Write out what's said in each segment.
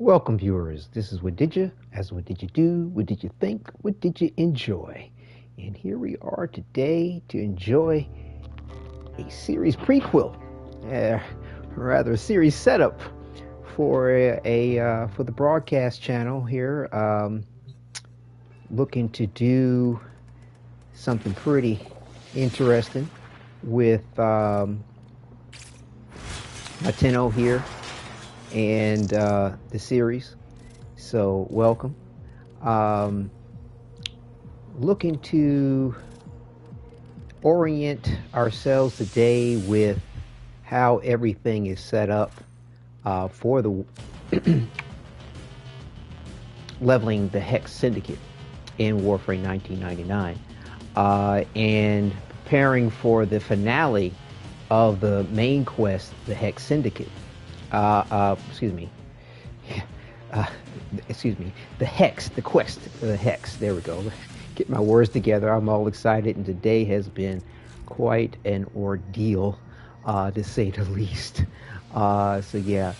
Welcome, viewers. This is Wadidja. As what did you do? What did you think? What did you enjoy? And here we are today to enjoy a series prequel, rather a series setup for for the broadcast channel here. Looking to do something pretty interesting with Tenno here and the series. So welcome. Looking to orient ourselves today with how everything is set up for the leveling the Hex Syndicate in Warframe 1999 and preparing for the finale of the main quest, the Hex Syndicate. The Hex, the quest, the Hex. There we go. Get my words together. I'm all excited, and today has been quite an ordeal, to say the least. So yeah,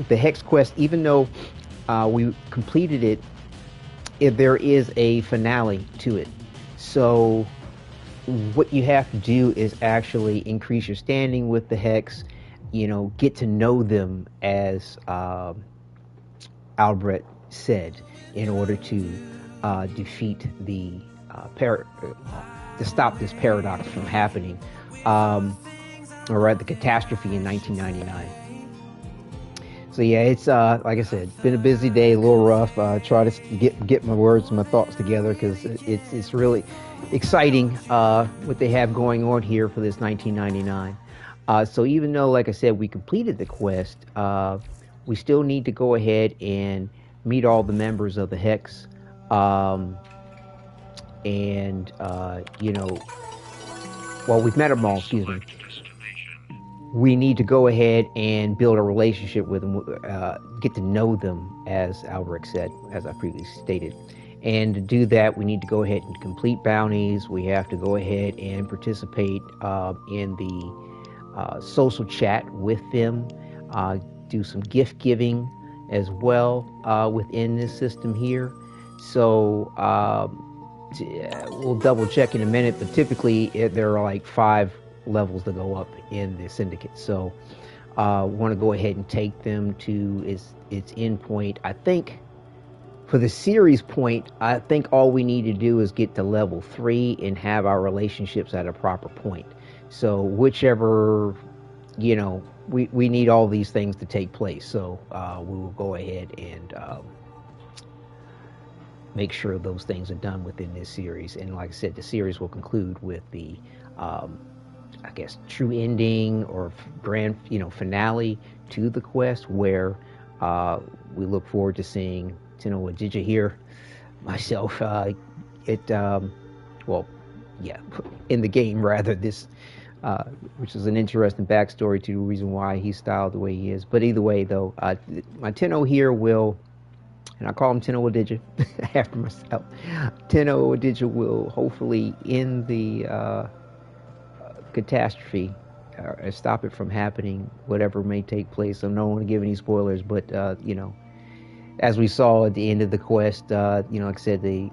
the Hex quest. Even though we completed it, there is a finale to it. So what you have to do is actually increase your standing with the Hex. You know, get to know them, as Albrecht said, in order to defeat the to stop this paradox from happening, or the catastrophe in 1999. So yeah, it's like I said, been a busy day, a little rough. Try to get my words and my thoughts together, because it's really exciting what they have going on here for this 1999. So even though, like I said, we completed the quest, we still need to go ahead and meet all the members of the Hex. You know, well, we've met them all, excuse me. We need to go ahead and build a relationship with them, get to know them, as Albrecht said, as I previously stated. And to do that, we need to go ahead and complete bounties. We have to go ahead and participate in the social chat with them, do some gift giving as well within this system here. So we'll double check in a minute, but typically there are like 5 levels to go up in the syndicate. So want to go ahead and take them to its end point. I think for the series point, I think all we need to do is get to level 3 and have our relationships at a proper point. So whichever, you know, we need all these things to take place. So we will go ahead and make sure those things are done within this series. And like I said, the series will conclude with the, I guess, true ending or grand, finale to the quest, where we look forward to seeing Tenno Wadidja here, myself, well, yeah, in the game rather, this, which is an interesting backstory to the reason why he's styled the way he is. But either way, though, my Tenno here will, and I call him Tenno Wadidja after myself, Tenno Wadidja will hopefully end the catastrophe, or stop it from happening, whatever may take place. I don't want to give any spoilers, but, as we saw at the end of the quest, like I said,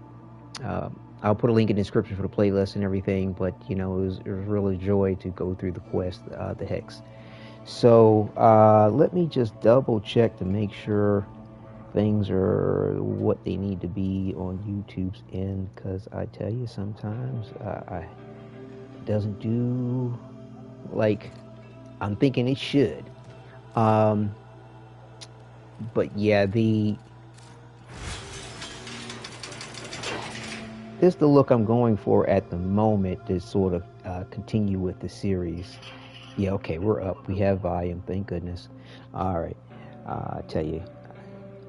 I'll put a link in the description for the playlist and everything, but, it was really a joy to go through the quest, the Hex. So, let me just double check to make sure things are what they need to be on YouTube's end, because I tell you, sometimes it doesn't do like I'm thinking it should. But yeah, this is the look I'm going for at the moment to sort of continue with the series. Yeah, okay, we're up. We have volume, thank goodness. All right, I tell you,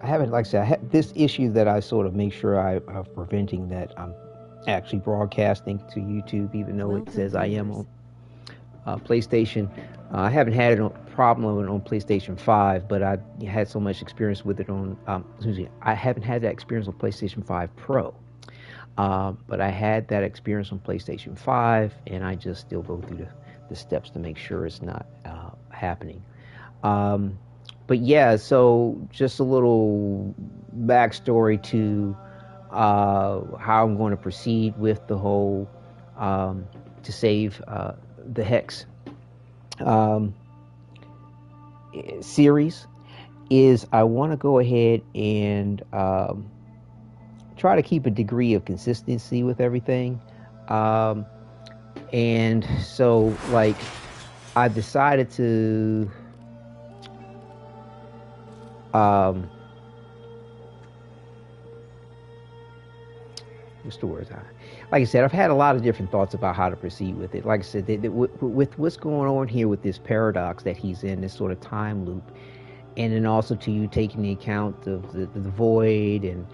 I haven't, like I said, I have this issue that I sort of make sure I'm preventing, that I'm actually broadcasting to YouTube, even though it says I am on PlayStation. I haven't had a problem with it on PlayStation 5, but I had so much experience with it on, I haven't had that experience on PlayStation 5 Pro. But I had that experience on PlayStation 5, and I just still go through the steps to make sure it's not happening. But yeah, so just a little backstory to how I'm going to proceed with the whole to save the Hex series is I want to go ahead and try to keep a degree of consistency with everything. And so, like, I decided to what's the word? Like I said, I've had a lot of different thoughts about how to proceed with it. Like I said, with what's going on here with this paradox that he's in, this sort of time loop, and then also to you taking the account of the void and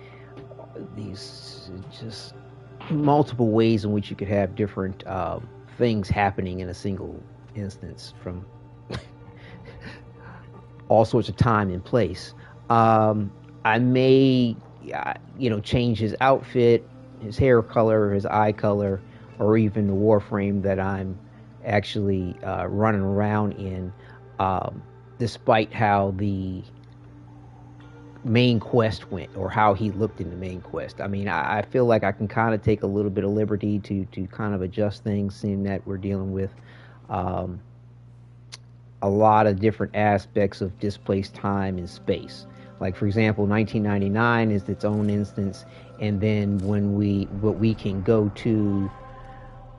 these just multiple ways in which you could have different things happening in a single instance from all sorts of time and place. I may, change his outfit, his hair color, his eye color, or even the Warframe that I'm actually running around in, despite how the main quest went or how he looked in the main quest. I mean, I feel like I can kind of take a little bit of liberty to kind of adjust things, seeing that we're dealing with a lot of different aspects of displaced time and space. Like, for example, 1999 is its own instance, and then what we can go to,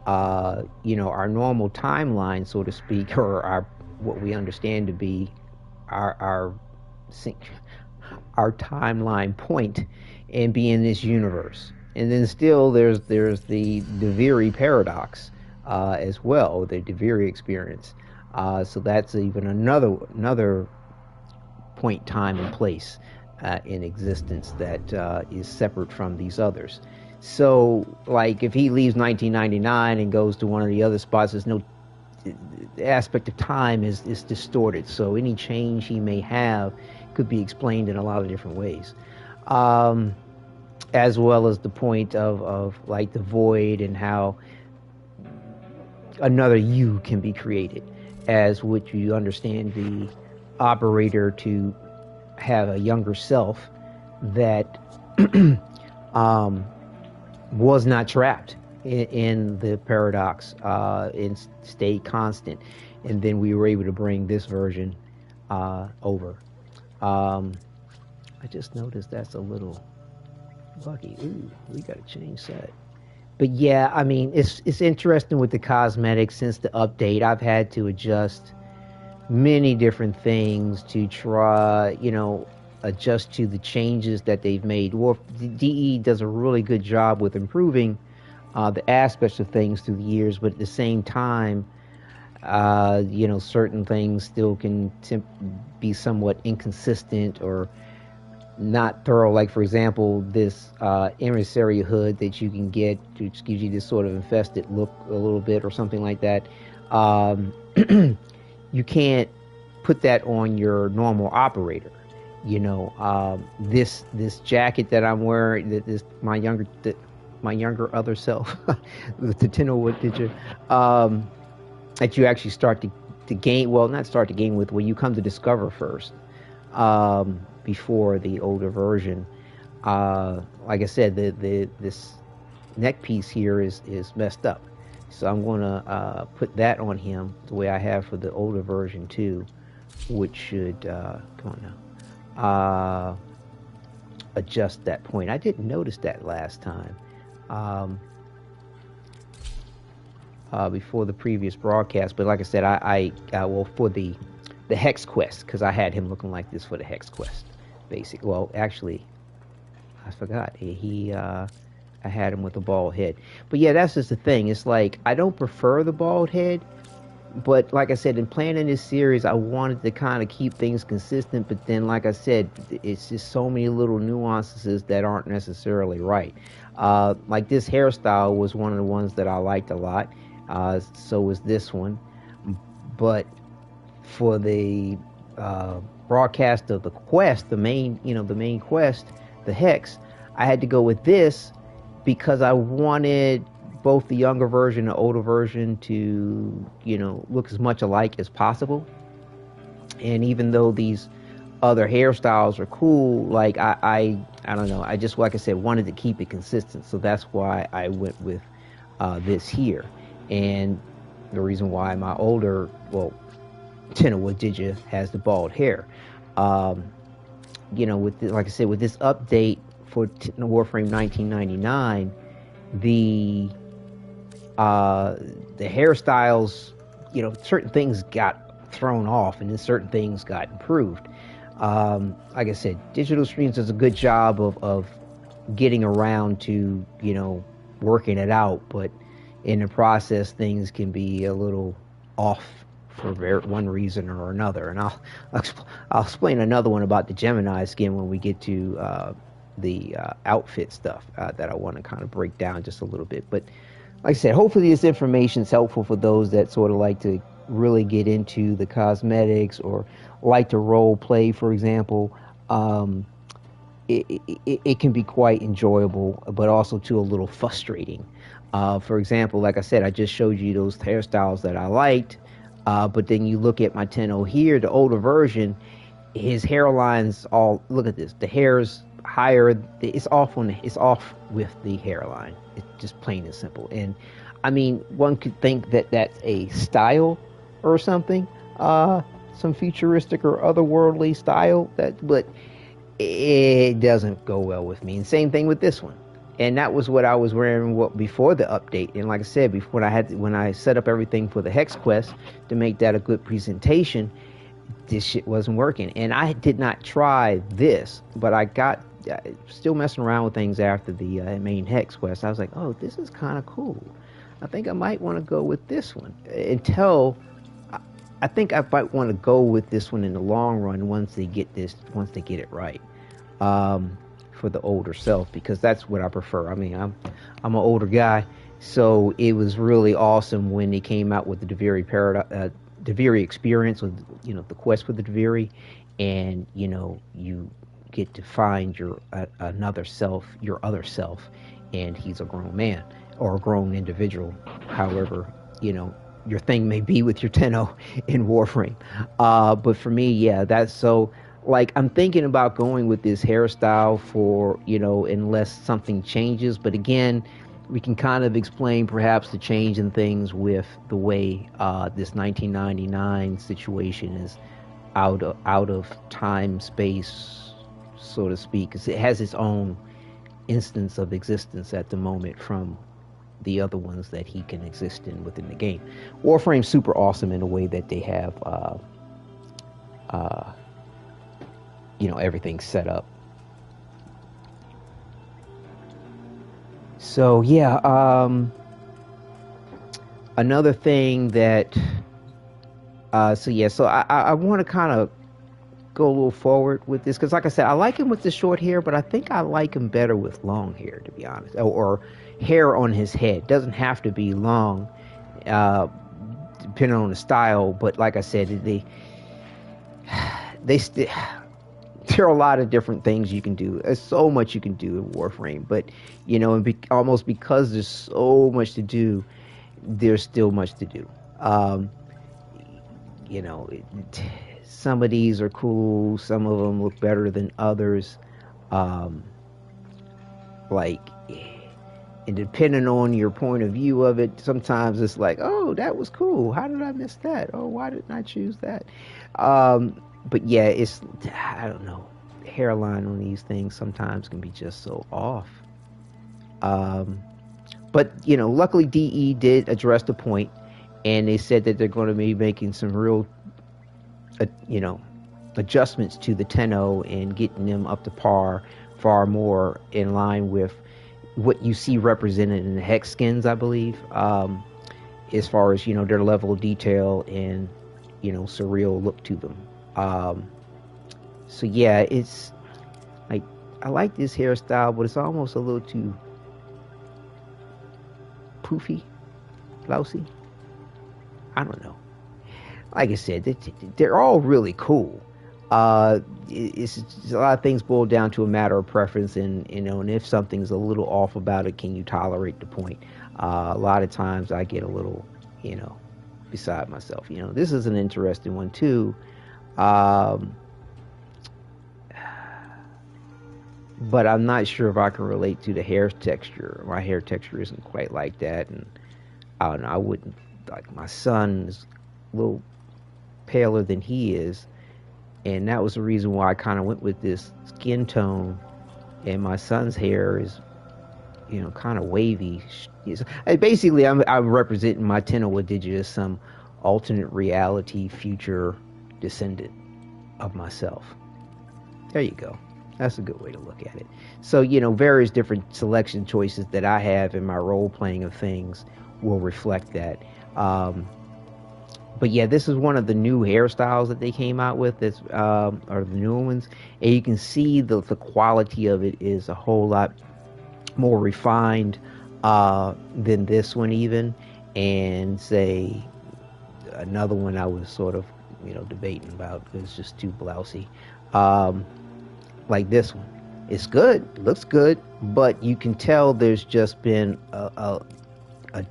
our normal timeline, so to speak, or what we understand to be our timeline point, and be in this universe. And then still there's the Deviri paradox as well, the Deviri experience. So that's even another point, time, and place in existence that is separate from these others. So, like, if he leaves 1999 and goes to one of the other spots, there's no aspect of time is distorted. So any change he may have could be explained in a lot of different ways, as well as the point of like the void and how another you can be created, as which you understand the operator to have a younger self that was not trapped in the paradox and stayed constant, and then we were able to bring this version over. I just noticed that's a little buggy. Ooh, we gotta change that. But yeah, I mean, it's interesting with the cosmetics. Since the update, I've had to adjust many different things to try, adjust to the changes that they've made. DE does a really good job with improving the aspects of things through the years, but at the same time, certain things still can be somewhat inconsistent or not thorough. Like, for example, this emissary hood that you can get, which gives you this sort of infested look a little bit or something like that. You can't put that on your normal operator. This jacket that I'm wearing, that my younger other self, the Tenno Wadidja, that you actually start to gain, well, not start to gain with, when you come to discover first, before the older version. Like I said, this neck piece here is messed up. So I'm going to put that on him the way I have for the older version too, which should, come on now, adjust that point. I didn't notice that last time. Before the previous broadcast, but like I said, I for the Hex Quest, because I had him looking like this for the Hex Quest, basically. Well, actually, I forgot. I had him with a bald head. But yeah, that's just the thing. It's like, I don't prefer the bald head, but like I said, in planning this series, I wanted to kind of keep things consistent, but then, like I said, it's just so many little nuances that aren't necessarily right. Like this hairstyle was one of the ones that I liked a lot. So was this one. But for the broadcast of the quest, the main quest, the Hex, I had to go with this because I wanted both the younger version and the older version to, look as much alike as possible. And even though these other hairstyles are cool. Like I don't know. I just, like I said, wanted to keep it consistent, so that's why I went with this here. And the reason why my older, well, Tenno Wadidja has the bald hair. You know, with like I said, with this update for Warframe 1999, the hairstyles, you know, certain things got thrown off, and then certain things got improved. Like I said, Digital Streams does a good job of getting around to, you know, working it out, but in the process, things can be a little off for one reason or another. And I'll explain another one about the Gemini skin when we get to the outfit stuff that I want to kind of break down just a little bit. But like I said, hopefully this information is helpful for those that sort of like to really get into the cosmetics or like to role play, for example. It can be quite enjoyable, but also too a little frustrating. For example, like I said, I just showed you those hairstyles that I liked, but then you look at my Tenno here, the older version, his hairline's all, look at this, the hair's higher, it's off with the hairline. It's just plain and simple. And I mean, one could think that that's a style or something, some futuristic or otherworldly style, but it doesn't go well with me. And same thing with this one. And that was what I was wearing before the update. And like I said, before when I set up everything for the Hex Quest to make that a good presentation, this shit wasn't working. And I did not try this, but I got still messing around with things after the main Hex Quest. I was like, oh, this is kind of cool. I think I might want to go with this one. I think I might want to go with this one in the long run once they get it right. For the older self, because that's what I prefer. I mean, I'm an older guy, so it was really awesome when they came out with the Dviri experience, with, you know, the quest with the Dviri, and you know, you get to find your another self, your other self, and he's a grown man or a grown individual, however, you know, your thing may be with your Tenno in Warframe. But for me, yeah, that's so. Like, I'm thinking about going with this hairstyle for, you know, unless something changes. But again, we can kind of explain perhaps the change in things with the way this 1999 situation is out of time, space, so to speak. Because it has its own instance of existence at the moment from the other ones that he can exist in within the game. Warframe's super awesome in the way that they have you know, everything's set up. So yeah, another thing that so I want to kind of go a little forward with this, because like I said, I like him with the short hair, but I think I like him better with long hair, to be honest, or hair on his head. Doesn't have to be long, depending on the style, but like I said, they still, there are a lot of different things you can do. There's so much you can do in Warframe, but you know, and almost because there's so much to do, there's still much to do. You know, some of these are cool, some of them look better than others. Like, and depending on your point of view of it, sometimes it's like, oh, that was cool, how did I miss that? Oh, why didn't I choose that? But yeah, it's, I don't know, the hairline on these things sometimes can be just so off. But, you know, luckily DE did address the point, and they said that they're going to be making some real, you know, adjustments to the Tenno and getting them up to par, far more in line with what you see represented in the Hex skins, I believe, as far as, you know, their level of detail and, you know, surreal look to them. So yeah, it's like, I like this hairstyle, but it's almost a little too poofy, lousy. I don't know. Like I said, they're all really cool. It's a lot of things boil down to a matter of preference, and you know, and if something's a little off about it, can you tolerate the point? A lot of times I get a little, you know, beside myself. You know, this is an interesting one too. but I'm not sure if I can relate to the hair texture. My hair texture isn't quite like that, and I don't know. I wouldn't like my son is a little paler than he is, and that was the reason why I kind of went with this skin tone. And my son's hair is, kind of wavy. Basically, I'm representing my Tenno Wadidja as some alternate reality future descendant of myself. There you go. That's a good way to look at it. So, various different selection choices that I have in my role playing of things will reflect that. But yeah, this is one of the new hairstyles that they came out with. This are the new ones, and you can see the quality of it is a whole lot more refined than this one even. And say another one I was sort of debating about because it's just too blousy. Like this one, it's good, looks good, but you can tell there's just been a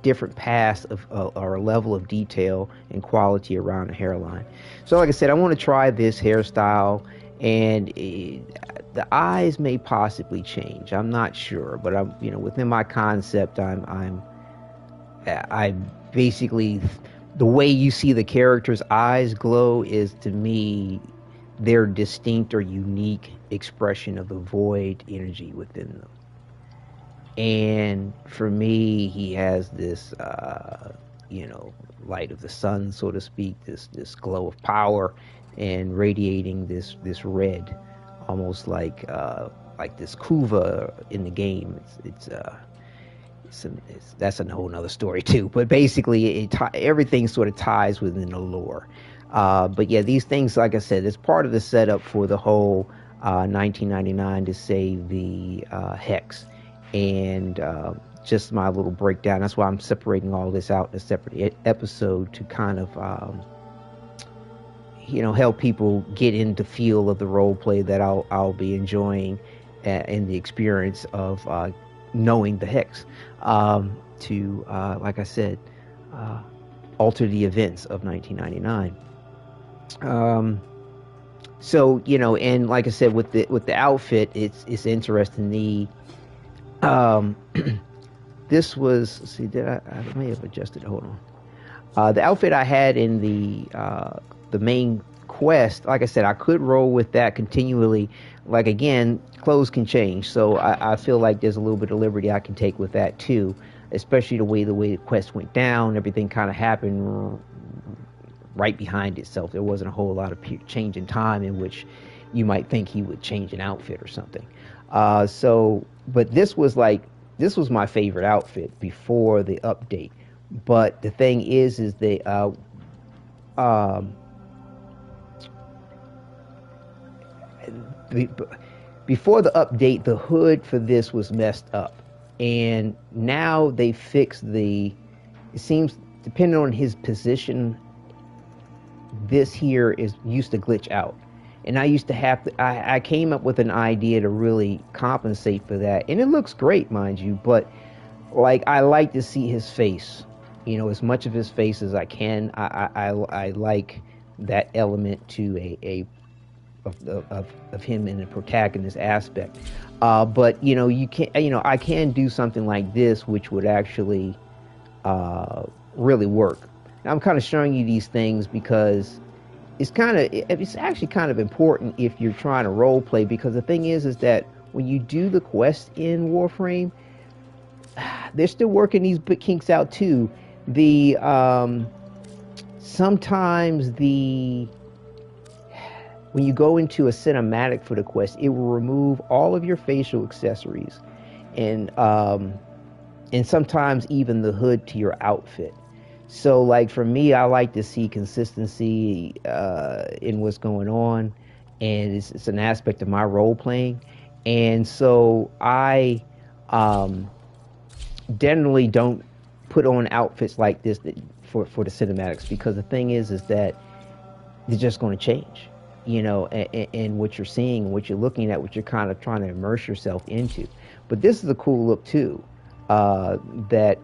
different pass of or a level of detail and quality around the hairline. So like I said, I want to try this hairstyle, and the eyes may possibly change. I'm not sure, but I'm within my concept, I basically, the way you see the character's eyes glow is, to me, their distinct or unique expression of the void energy within them. And for me, he has this, light of the sun, so to speak, this glow of power, and radiating this red, almost like this kuva in the game. That's a whole nother story too. But basically, everything sort of ties within the lore. But yeah, these things, like I said, it's part of the setup for the whole 1999 to save the Hex. And just my little breakdown. That's why I'm separating all this out in a separate episode to kind of, help people get into feel of the role play that I'll be enjoying in the experience of knowing the Hex. To, like I said, alter the events of 1999. So and like I said, with the outfit, it's interesting. This was, see, I may have adjusted, hold on. The outfit I had in the main quest, like I said, I could roll with that continually. Like, again, clothes can change, so I feel like there's a little bit of liberty I can take with that too, especially the way the quest went down. Everything kind of happened right behind itself. There wasn't a whole lot of change in time in which you might think he would change an outfit or something. But this was my favorite outfit before the update. But the thing is they before the update, the hood for this was messed up, and now they fixed it seems, depending on his position, this here used to glitch out. And I used to have to, I came up with an idea to really compensate for that. And it looks great, mind you, but I like to see his face, as much of his face as I can. I like that element to of him in a protagonist aspect. But you can, I can do something like this, which would actually really work. Now, I'm kind of showing you these things because it's actually kind of important if you're trying to role play, because the thing is that when you do the quest in Warframe, they're still working these kinks out too. Sometimes when you go into a cinematic for the quest, it will remove all of your facial accessories, and sometimes even the hood to your outfit. So, like, for me, I like to see consistency in what's going on, and it's an aspect of my role playing. And so I generally don't put on outfits like this for the cinematics, because the thing is that they're just going to change, and what you're seeing, what you're looking at, what you're kind of trying to immerse yourself into. But this is a cool look too, that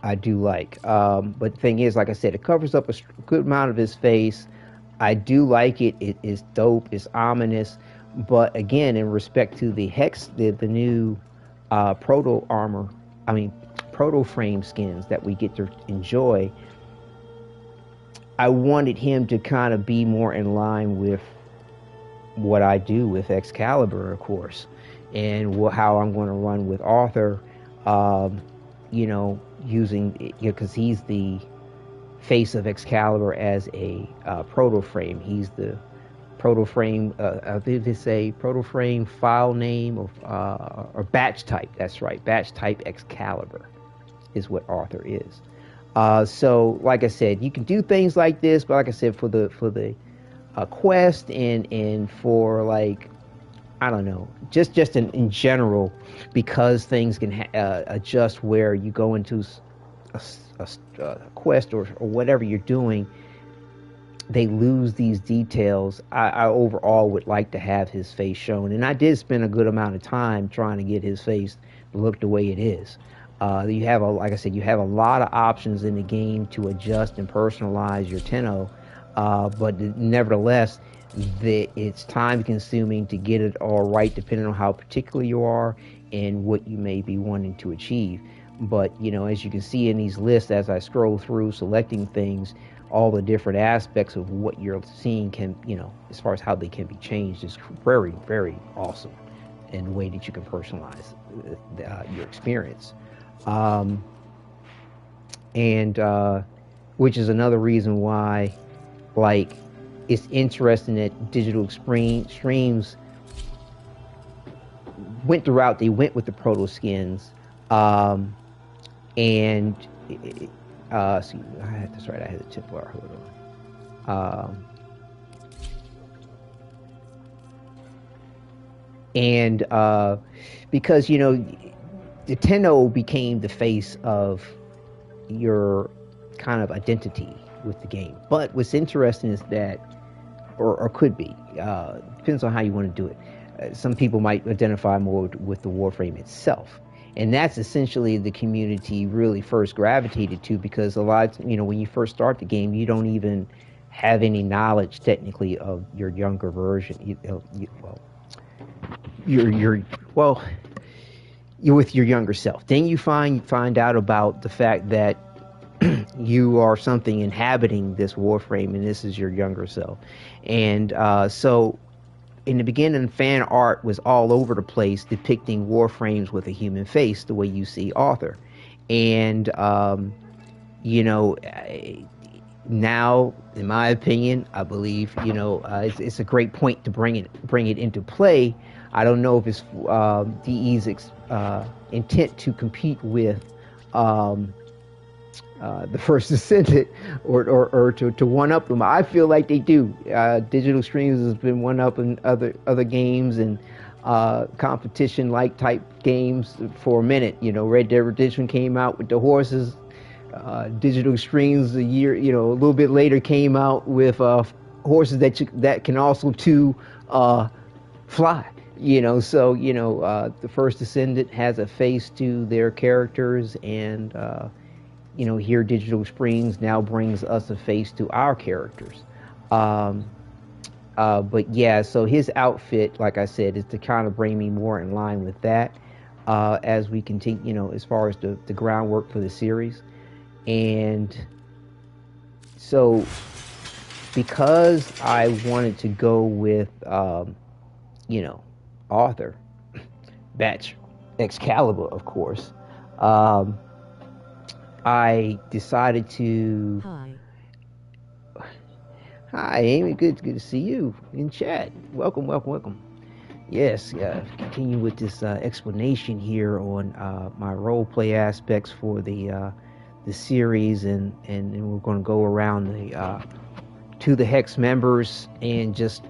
I do like. But the thing is, like I said, it covers up a good amount of his face. I do like it. It is dope. It's ominous. But again, in respect to the Hex, the new Proto-Armor, I mean, Protoframe skins that we get to enjoy, I wanted him to kind of be more in line with what I do with Excalibur, of course, and how I'm going to run with Arthur, you know, using, you know, because he's the face of Excalibur as a Protoframe. He's the Protoframe, I believe they say Protoframe file name or batch type. That's right, batch type Excalibur is what Arthur is. So, like I said, you can do things like this, but like I said, for the quest and for, like, I don't know, just in general, because things can adjust where you go into a quest or whatever you're doing, they lose these details. I overall would like to have his face shown, and I did spend a good amount of time trying to get his face to look the way it is. You have like I said, you have a lot of options in the game to adjust and personalize your Tenno, but nevertheless, it's time consuming to get it all right, depending on how particular you are and what you may be wanting to achieve. But, you know, as you can see in these lists, as I scroll through selecting things, all the different aspects of what you're seeing can, you know, as far as how they can be changed, is very, very awesome in the way that you can personalize your experience. Which is another reason why, like, it's interesting that digital streams went the route they went with the proto skins, and see, that's right, I had a Templar hood on. Because, you know, the Tenno became the face of your kind of identity with the game. But what's interesting is that, or could be, depends on how you want to do it. Some people might identify more with the Warframe itself. And that's essentially the community really first gravitated to, because a lot, you know, when you first start the game, you don't even have any knowledge technically of your younger version. You're with your younger self. Then you find out about the fact that you are something inhabiting this Warframe, and this is your younger self. And so in the beginning, fan art was all over the place depicting Warframes with a human face, the way you see Arthur. And you know, now, in my opinion, I believe, you know, it's a great point to bring it into play. I don't know if it's DE's intent to compete with the First Descendant or to one up them. I feel like they do. Digital Streams has been one up in other games and competition like type games for a minute. You know, Red Dead Redemption came out with the horses. Digital Streams a little bit later came out with horses that can also fly. You know, so, you know, the First Descendant has a face to their characters, and you know, here Digital Springs now brings us a face to our characters. But yeah, so his outfit, like I said, is to kind of bring me more in line with that as we continue, you know, as far as the groundwork for the series. And so because I wanted to go with, you know, Arthur, Batch Excalibur, of course, I decided to... Hi, Amy. Good to see you in chat. Welcome. Yes, continue with this explanation here on my role play aspects for the series, and we're going to go around to the Hex members and just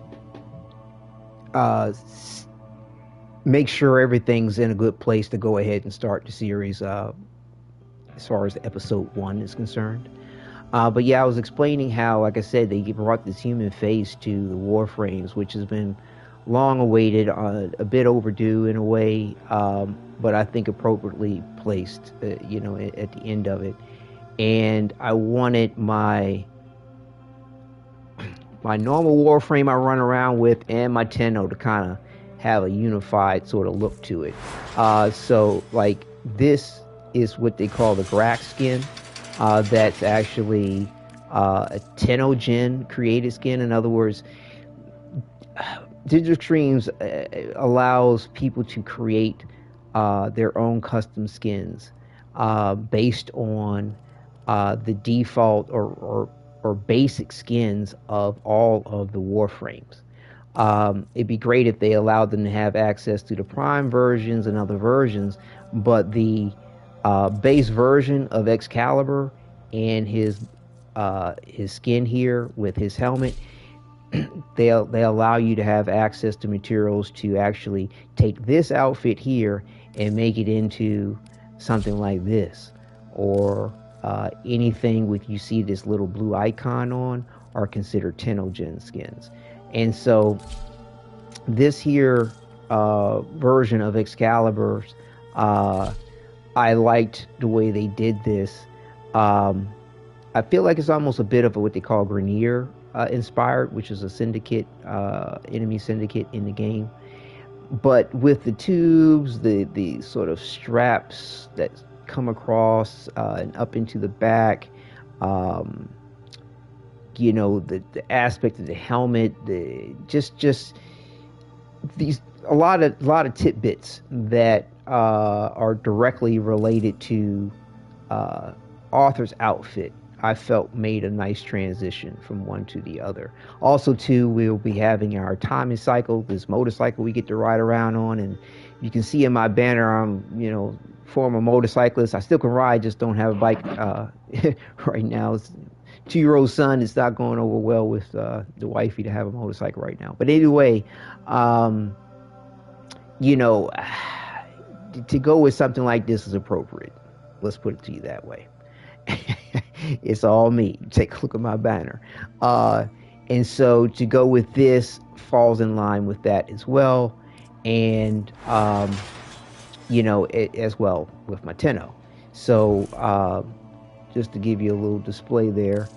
make sure everything's in a good place to go ahead and start the series as far as episode 1 is concerned. But yeah, I was explaining how, like I said, they brought this human face to the Warframes, which has been long awaited, a bit overdue in a way, but I think appropriately placed, you know, at the end of it. And I wanted my my normal Warframe I run around with and my Tenno to kind of have a unified sort of look to it. So like this is what they call the Grax skin. That's actually a Tenno Gen created skin. In other words, Digital Extremes allows people to create their own custom skins based on the default or basic skins of all of the Warframes. It'd be great if they allowed them to have access to the Prime versions and other versions, but the base version of Excalibur and his skin here with his helmet, they allow you to have access to materials to actually take this outfit here and make it into something like this, or anything with you see this little blue icon on are considered Tenno Gen skins. And so this here version of Excalibur's, I liked the way they did this. I feel like it's almost a bit of what they call Grenier inspired, which is a syndicate, enemy syndicate in the game. But with the tubes, the sort of straps that come across and up into the back, you know, the aspect of the helmet, just these a lot of tidbits that are directly related to Arthur's outfit, I felt made a nice transition from one to the other. Also, too, we'll be having our Atomicycle, this motorcycle we get to ride around on, and you can see in my banner, I'm, you know, former motorcyclist. I still can ride, just don't have a bike right now. It's 2-year-old son. It's not going over well with the wifey to have a motorcycle right now. But anyway, you know, to go with something like this is appropriate. Let's put it to you that way. It's all me. Take a look at my banner. And so to go with this falls in line with that as well. And, you know, as well with my Tenno. So just to give you a little display there.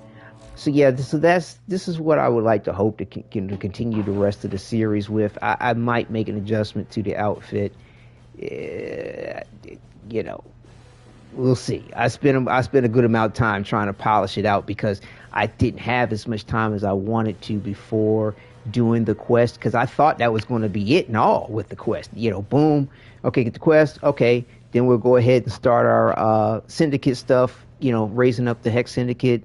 So yeah, this is what I would like to hope to continue the rest of the series with. I might make an adjustment to the outfit. You know, we'll see. I spent a good amount of time trying to polish it out because I didn't have as much time as I wanted to before doing the quest, because I thought that was going to be it and all with the quest. You know, boom, okay, get the quest, okay, then we'll go ahead and start our syndicate stuff, you know, raising up the Hex Syndicate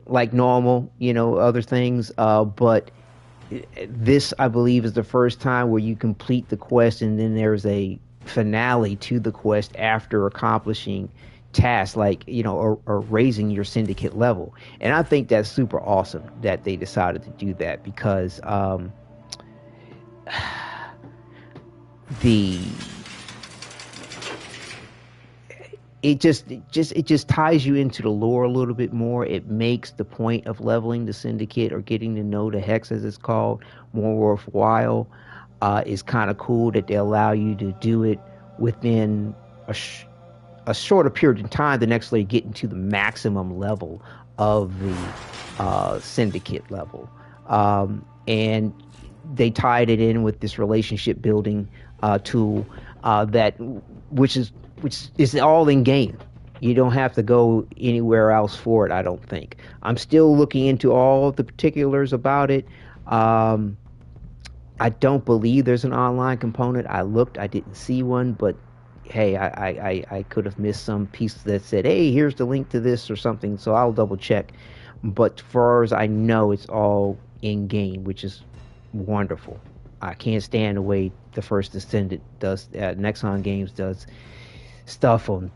like normal, you know, other things. But this, I believe, is the first time where you complete the quest and then there's a finale to the quest after accomplishing tasks like, you know, or raising your syndicate level. And I think that's super awesome that they decided to do that, because it just ties you into the lore a little bit more. It makes the point of leveling the syndicate or getting to know the Hex, as it's called, more worthwhile. It's kind of cool that they allow you to do it within a shorter period of time than actually getting to the maximum level of the syndicate level. And they tied it in with this relationship building tool which is all in game. You don't have to go anywhere else for it, I don't think. I'm still looking into all the particulars about it. I don't believe there's an online component. I looked, I didn't see one, but hey, I could have missed some piece that said, hey, here's the link to this or something, so I'll double check. But as far as I know, it's all in game, which is wonderful. I can't stand the way the First Descendant does, Nexon Games does stuff on.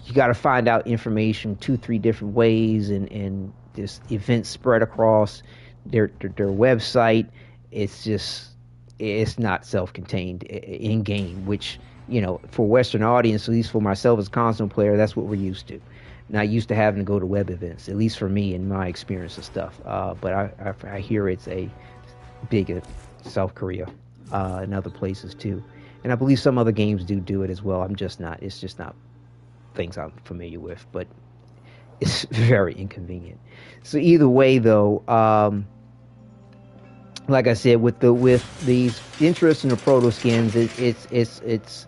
You got to find out information 2-3 different ways, and there's events spread across their website. It's not self-contained in game, which, you know, for Western audience, at least for myself as a console player, that's what we're used to. Not used to having to go to web events, at least for me in my experience of stuff. But I hear it's a big in South Korea and other places too. And I believe some other games do it as well. It's just not things I'm familiar with, but it's very inconvenient. So either way, though, like I said, with these interest in the proto skins, it's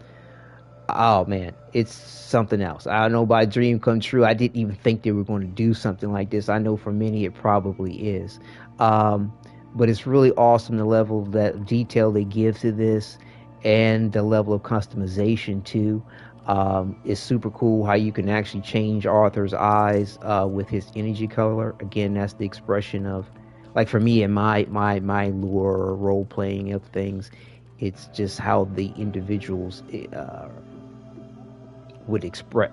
oh man, it's something else. I don't know, by dream come true. I didn't even think they were going to do something like this. I know for many it probably is, but it's really awesome the level that detail they give to this, and the level of customization too. It's super cool how you can actually change Arthur's eyes with his energy color. Again, that's the expression of, like for me and my lore role playing of things, it's just how the individuals would express,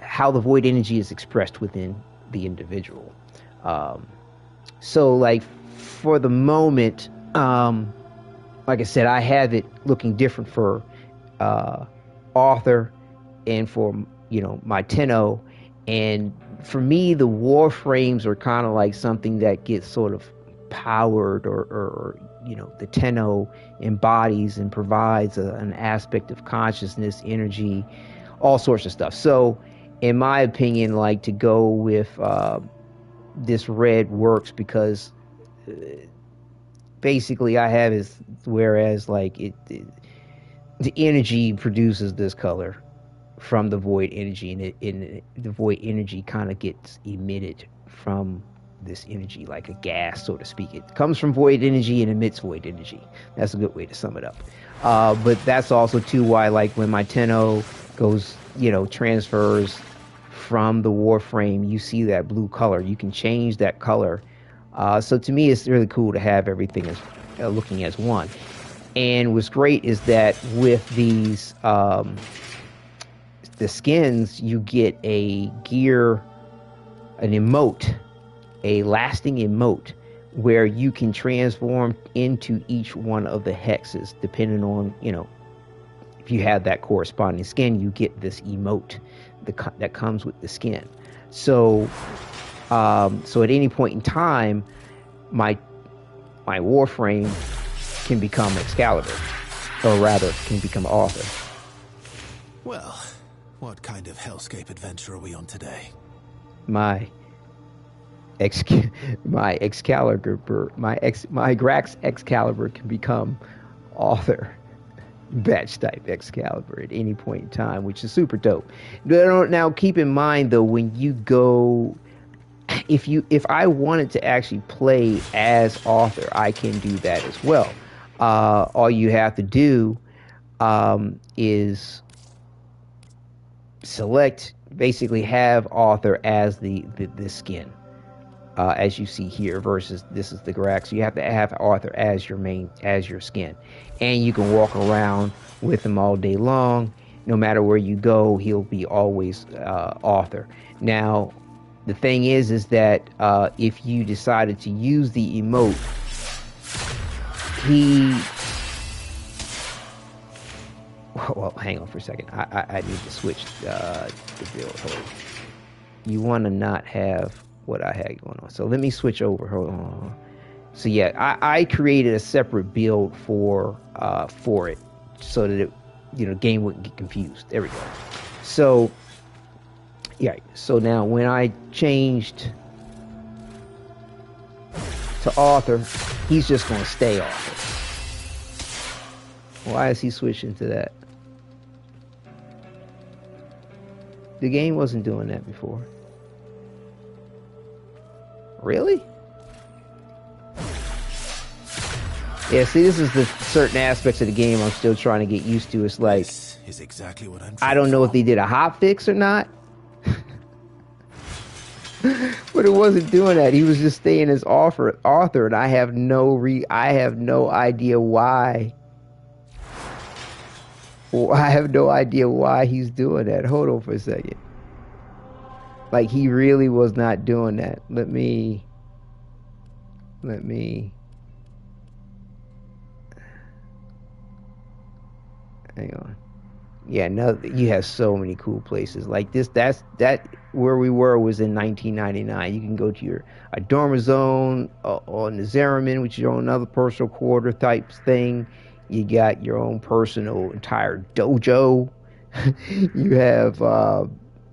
how the void energy is expressed within the individual. So like for the moment, like I said, I have it looking different for Arthur and for, you know, my Tenno. And for me, the Warframes are kind of like something that gets sort of powered, or you know, the Tenno embodies and provides an aspect of consciousness, energy, all sorts of stuff. So in my opinion, like, to go with this red works because basically I have is, whereas like the energy produces this color from the void energy, and the void energy kind of gets emitted from this energy like a gas, so to speak. It comes from void energy and emits void energy. That's a good way to sum it up. But that's also too why, like, when my Tenno goes, you know, transfers from the Warframe, you see that blue color. You can change that color. So to me, it's really cool to have everything as looking as one. And what's great is that with these the skins, you get a gear, an emote, a lasting emote, where you can transform into each one of the hexes, depending on, you know, if you have that corresponding skin, you get this emote that comes with the skin. So, so at any point in time, my Warframe can become Excalibur, or rather, can become Arthur. Well, what kind of hellscape adventure are we on today? My Excalibur, my Grax Excalibur can become Arthur, batch type Excalibur at any point in time, which is super dope. Now keep in mind though, when you go, if I wanted to actually play as Arthur, I can do that as well. All you have to do is select, basically have Arthur as the skin, as you see here, versus this is the Grax. You have to have Arthur as your skin, and you can walk around with him all day long. No matter where you go, he'll be always Arthur. Now, the thing is that if you decided to use the emote, well, hang on for a second. I need to switch the build. Hold on. You want to not have what I had going on. So let me switch over. Hold on. So yeah, I created a separate build for it, so that the game wouldn't get confused. There we go. So yeah. So now when I changed to Arthur, he's just going to stay Arthur. Why is he switching to that? The game wasn't doing that before. Really? Yeah, see, this is the certain aspects of the game I'm still trying to get used to. It's like, this is exactly what I'm I don't know if they did a hot fix or not. But it wasn't doing that. He was just staying as Arthur, and I have no idea why. Well, I have no idea why he's doing that. Hold on for a second. Like, he really was not doing that. Let me. Hang on. Yeah, no, you have so many cool places like this. That where we were was in 1999. You can go to a dormer zone on the Zeramin, which is your own another personal quarter type thing. You got your own personal entire dojo. You have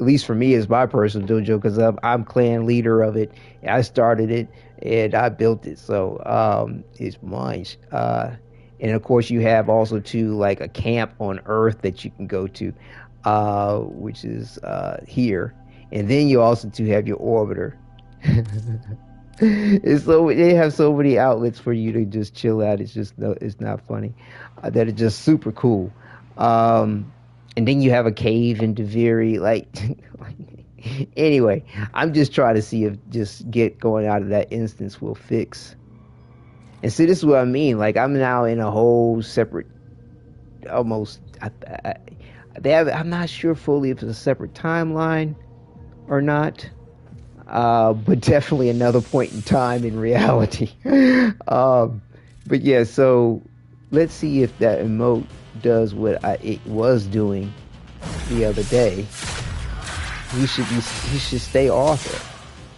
least for me, is my personal dojo, because I'm clan leader of it. I started it and I built it, so it's mine. And of course, you have also too like a camp on Earth that you can go to, which is here, and then you also too have your orbiter. It's so they have so many outlets for you to just chill out. It's just no, it's not funny. That is just super cool. And then you have a cave in Deviri. Like, anyway, I'm just trying to see if just get going out of that instance will fix. And see, this is what I mean. Like, I'm now in a whole separate, almost. I'm not sure fully if it's a separate timeline or not. But definitely another point in time in reality. But yeah, so let's see if that emote does what it was doing the other day. He should stay off it.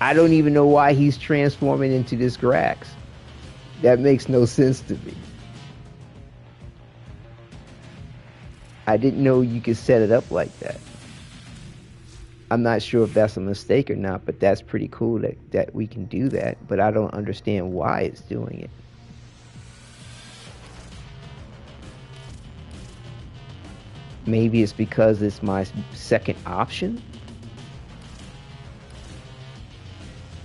I don't even know why he's transforming into this Grax. That makes no sense to me. I didn't know you could set it up like that. I'm not sure if that's a mistake or not, but that's pretty cool that we can do that. But I don't understand why it's doing it. Maybe it's because it's my second option.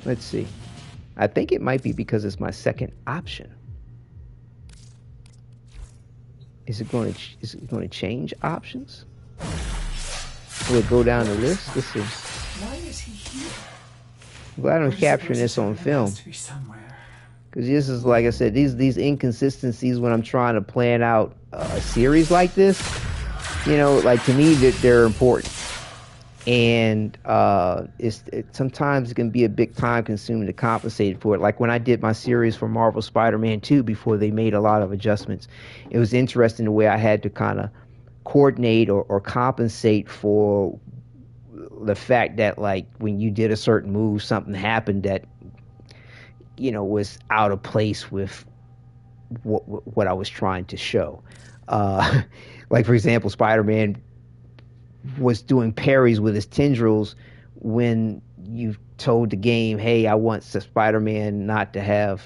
Let's see. I think it might be because it's my second option. Is it going to change options? Will it go down the list? Let's see. Why is he here? I'm glad I'm capturing this on film. Because this is, like I said, these inconsistencies when I'm trying to plan out a series like this, you know, like to me they're important. And sometimes it can be a big time consuming to compensate for it. Like when I did my series for Marvel Spider-Man 2 before they made a lot of adjustments, it was interesting the way I had to kind of coordinate or compensate for the fact that, like, when you did a certain move, something happened that, you know, was out of place with what I was trying to show. Like, for example, Spider-Man was doing parries with his tendrils when you told the game, hey, I want Spider-Man not to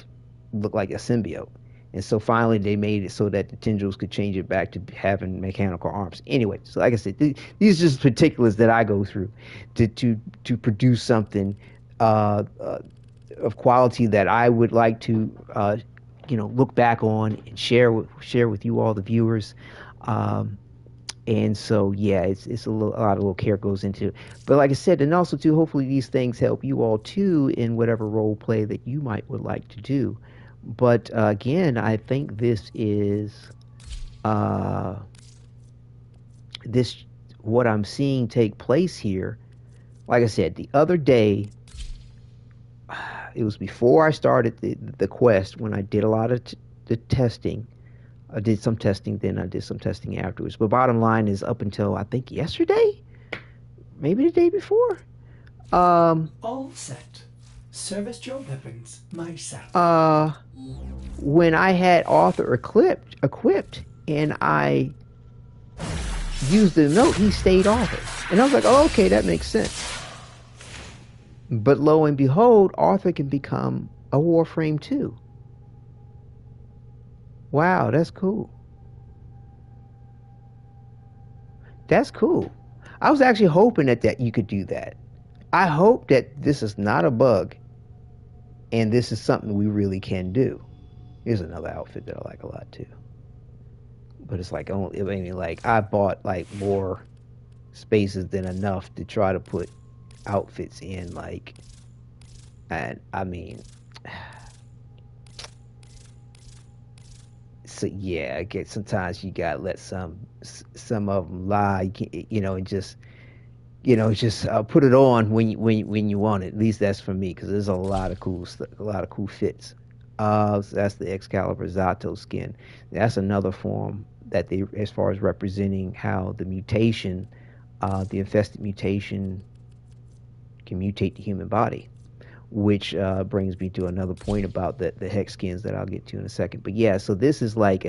look like a symbiote. And so finally they made it so that the tendrils could change it back to having mechanical arms. Anyway, so like I said, these are just particulars that I go through to produce something of quality that I would like to look back on and share with you all, the viewers. And so yeah, it's a lot of little care goes into it. But like I said, and also too, hopefully these things help you all too in whatever role play that you would like to do. But again, I think this is what I'm seeing take place here. Like I said, the other day, it was before I started the quest when I did a lot of the testing. I did some testing, then I did some testing afterwards. But bottom line is, up until I think yesterday, maybe the day before. All set. Service your weapons, my set. When I had Author equipped and I used the note, he stayed off it. And I was like, oh, okay, that makes sense. But lo and behold, Author can become a Warframe too. Wow, that's cool. That's cool. I was actually hoping that you could do that. I hope that this is not a bug and this is something we really can do. Here's another outfit that I like a lot too. But it's like, I bought like more spaces than enough to try to put outfits in, like, and I mean, so yeah, I get sometimes you gotta let some of them lie, and just put it on when you want it. At least that's for me, because there's a lot of cool stuff, a lot of cool fits. So that's the Excalibur Zato skin. That's another form that they, as far as representing how the mutation, the infested mutation, can mutate the human body, which brings me to another point about the hex skins that I'll get to in a second. But yeah, so this is like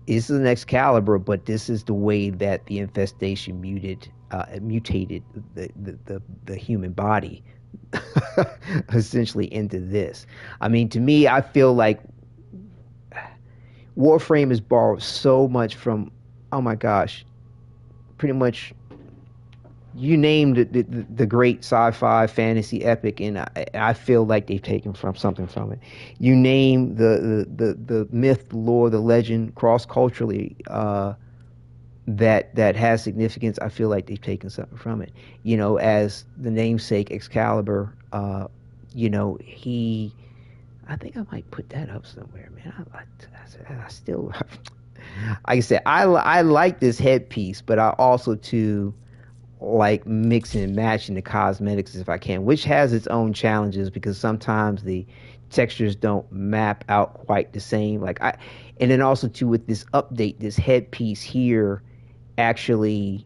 this is an Excalibur, but this is the way that the infestation mutated the human body essentially into this. I mean, to me, I feel like Warframe has borrowed so much from, oh my gosh, pretty much you named the great sci-fi fantasy epic, and I feel like they've taken something from it. You name the myth, the lore, the legend, cross-culturally that has significance. I feel like they've taken something from it. You know, as the namesake Excalibur, you know, I think I might put that up somewhere, man. I still, like I said, I like this headpiece, but I also too like mixing and matching the cosmetics if I can, which has its own challenges because sometimes the textures don't map out quite the same. And then also too with this update, this headpiece here actually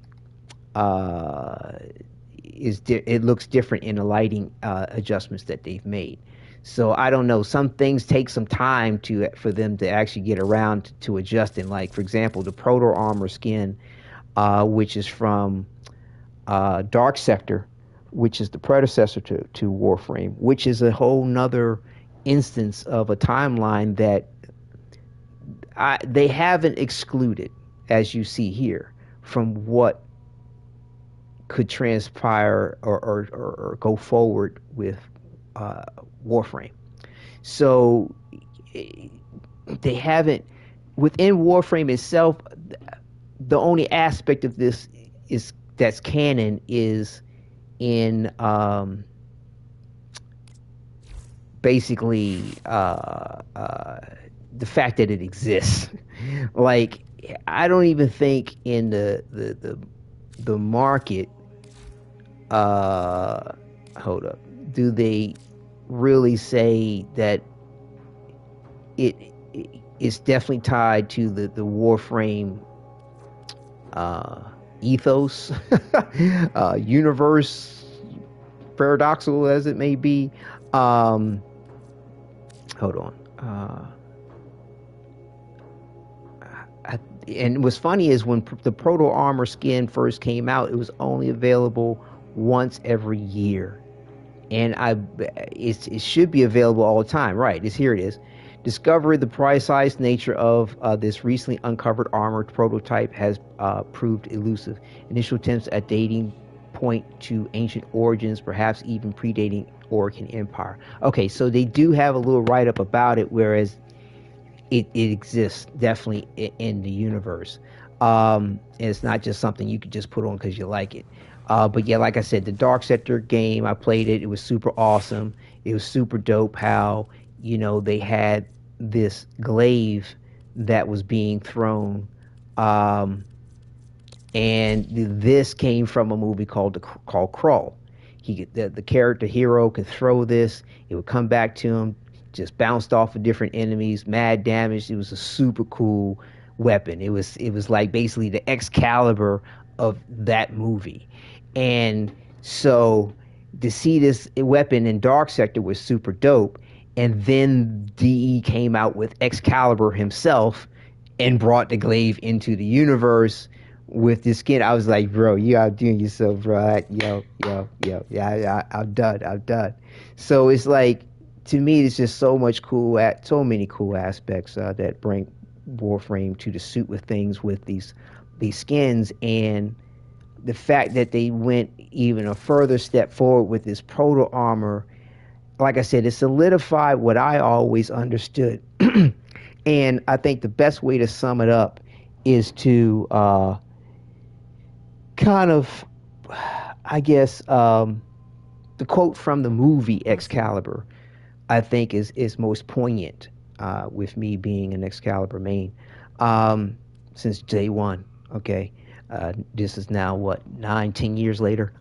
it looks different in the lighting adjustments that they've made. So I don't know. Some things take some time for them to actually get around to adjusting. Like for example, the Proto-Armor skin, which is from Dark Sector, which is the predecessor to Warframe, which is a whole nother instance of a timeline that they haven't excluded, as you see here, from what could transpire or go forward with Warframe. So they haven't, within Warframe itself, the only aspect of this that's canon is in basically the fact that it exists. Like, I don't even think in the market, hold up, do they really say that it's definitely tied to the Warframe ethos, universe, paradoxical as it may be. Hold on. And what's funny is when the Proto-Armor skin first came out, it was only available once every year. And it should be available all the time. Right, here it is. Discovery, the precise nature of this recently uncovered armored prototype has proved elusive. Initial attempts at dating point to ancient origins, perhaps even predating Orcan Empire. Okay, so they do have a little write-up about it, whereas it exists definitely in the universe. And it's not just something you could just put on because you like it. But yeah, like I said, the Dark Sector game, I played it. It was super awesome. It was super dope how, you know, they had this glaive that was being thrown. And this came from a movie called Krull. The character hero could throw this. It would come back to him, just bounced off of different enemies, mad damage. It was a super cool weapon. It was like basically the Excalibur of that movie. And so to see this weapon in Dark Sector was super dope. And then DE came out with Excalibur himself and brought the glaive into the universe with this skin. I was like, bro, you outdoing yourself, bro. Yo. Yeah, I'm done. So it's like, to me, it's just so many cool aspects that bring Warframe to the suit with things with these skins, and the fact that they went even a further step forward with this Proto-Armor. Like I said, it solidified what I always understood. And I think the best way to sum it up is to kind of, I guess, the quote from the movie Excalibur, I think is most poignant with me being an Excalibur main since day one. Okay, this is now 9-10 years later.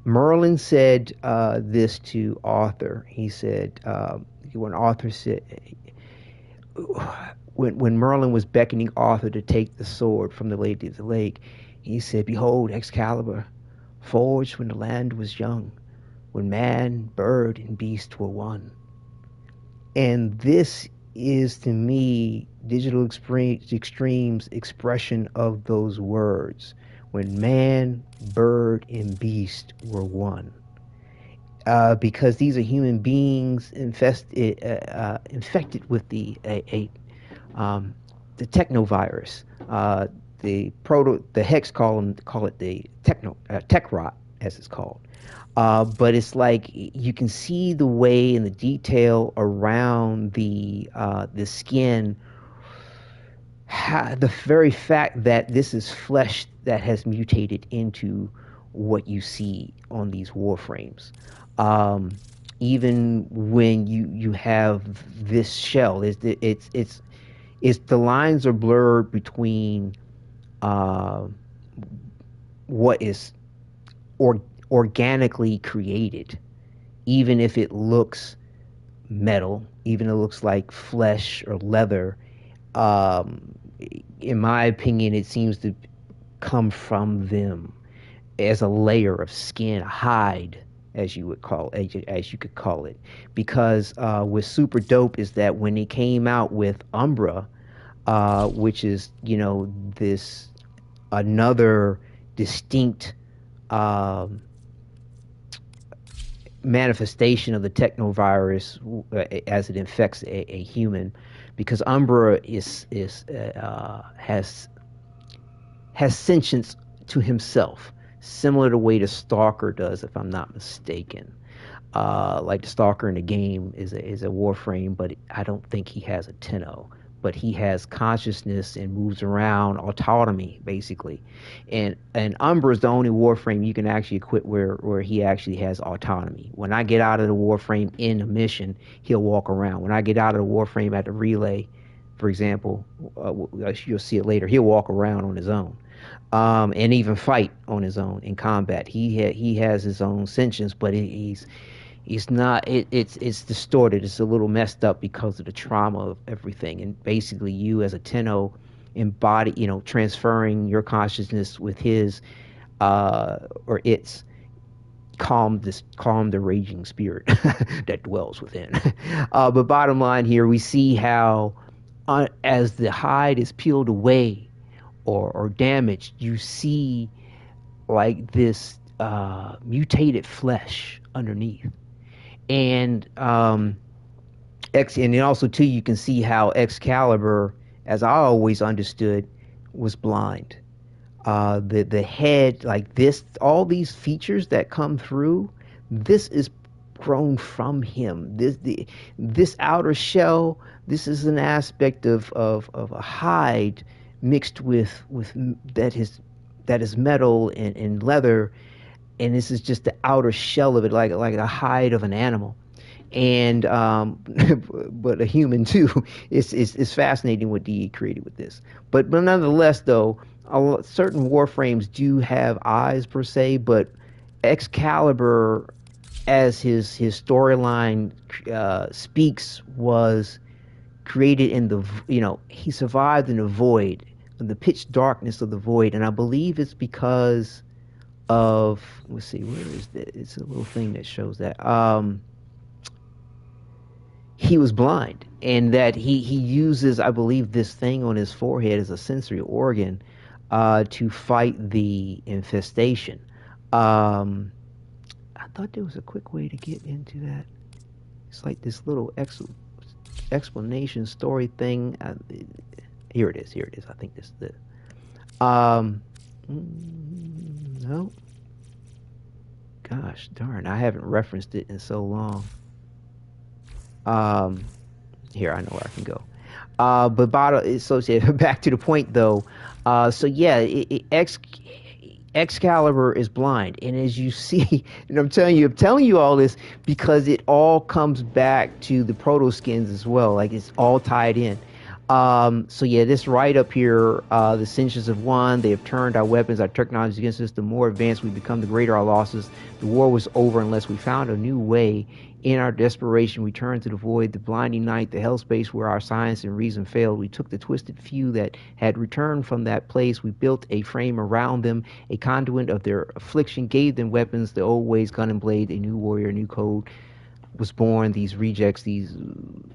Merlin said this to Arthur. He said when Arthur said when Merlin was beckoning Arthur to take the sword from the Lady of the Lake, he said, "Behold, Excalibur, forged when the land was young, when man, bird, and beast were one." And this is, to me, Digital Extreme's expression of those words, when man, bird, and beast were one. Because these are human beings infected with the technovirus. The Hex call it the tech rot, as it's called. But it's like you can see the way and the detail around the skin. The very fact that this is flesh that has mutated into what you see on these Warframes. Even when you have this shell, it's the lines are blurred between what is organically created, even if it looks metal, even if it looks like flesh or leather. In my opinion, it seems to come from them as a layer of skin, a hide, as you could call it. Because what's super dope is that when they came out with Umbra, which is this another distinct manifestation of the technovirus as it infects a human, because Umbra has sentience to himself, similar to the way the Stalker does, if I'm not mistaken. Like the Stalker in the game is a Warframe, but I don't think he has a Tenno. But he has consciousness and moves around, autonomy, basically. And Umbra is the only Warframe you can actually equip where he actually has autonomy. When I get out of the Warframe in a mission, he'll walk around. When I get out of the Warframe at the relay, for example, you'll see it later, he'll walk around on his own. And even fight on his own in combat. He has his own sentience, but he's not. It's distorted. It's a little messed up because of the trauma of everything. And basically, you as a Tenno embody, transferring your consciousness with his, or its, calm the raging spirit that dwells within. But bottom line here, we see how, as the hide is peeled away or damaged, you see like this mutated flesh underneath. And and then also too, you can see how Excalibur, as I always understood, was blind. The head, like this, all these features that come through, this is grown from him. This outer shell, this is an aspect of a hide mixed with that is metal and leather. And this is just the outer shell of it, like the hide of an animal, and but a human too. It's fascinating what DE created with this. But nonetheless, though, certain Warframes do have eyes per se, but Excalibur, as his storyline speaks, was created in the he survived in the void, in the pitch darkness of the void, and I believe it's because of, let's see, where is that? It's a little thing that shows that he was blind, and that he uses, I believe, this thing on his forehead as a sensory organ to fight the infestation. I thought there was a quick way to get into that. It's like this little explanation story thing. Here it is. I think this is it. No. Gosh darn, I haven't referenced it in so long. Here, I know where I can go. But associated, back to the point though. So yeah, Excalibur is blind, and as you see, and I'm telling you all this because it all comes back to the proto skins as well. Like, it's all tied in. So yeah, this right up here, the sentience of one, they have turned our weapons, our technology against us. The more advanced we become, the greater our losses. The war was over unless we found a new way. In our desperation, we turned to the void, the blinding night, the hellspace where our science and reason failed. We took the twisted few that had returned from that place. We built a frame around them, a conduit of their affliction, gave them weapons, the old ways, gun and blade, a new warrior, a new code. was born, these rejects, these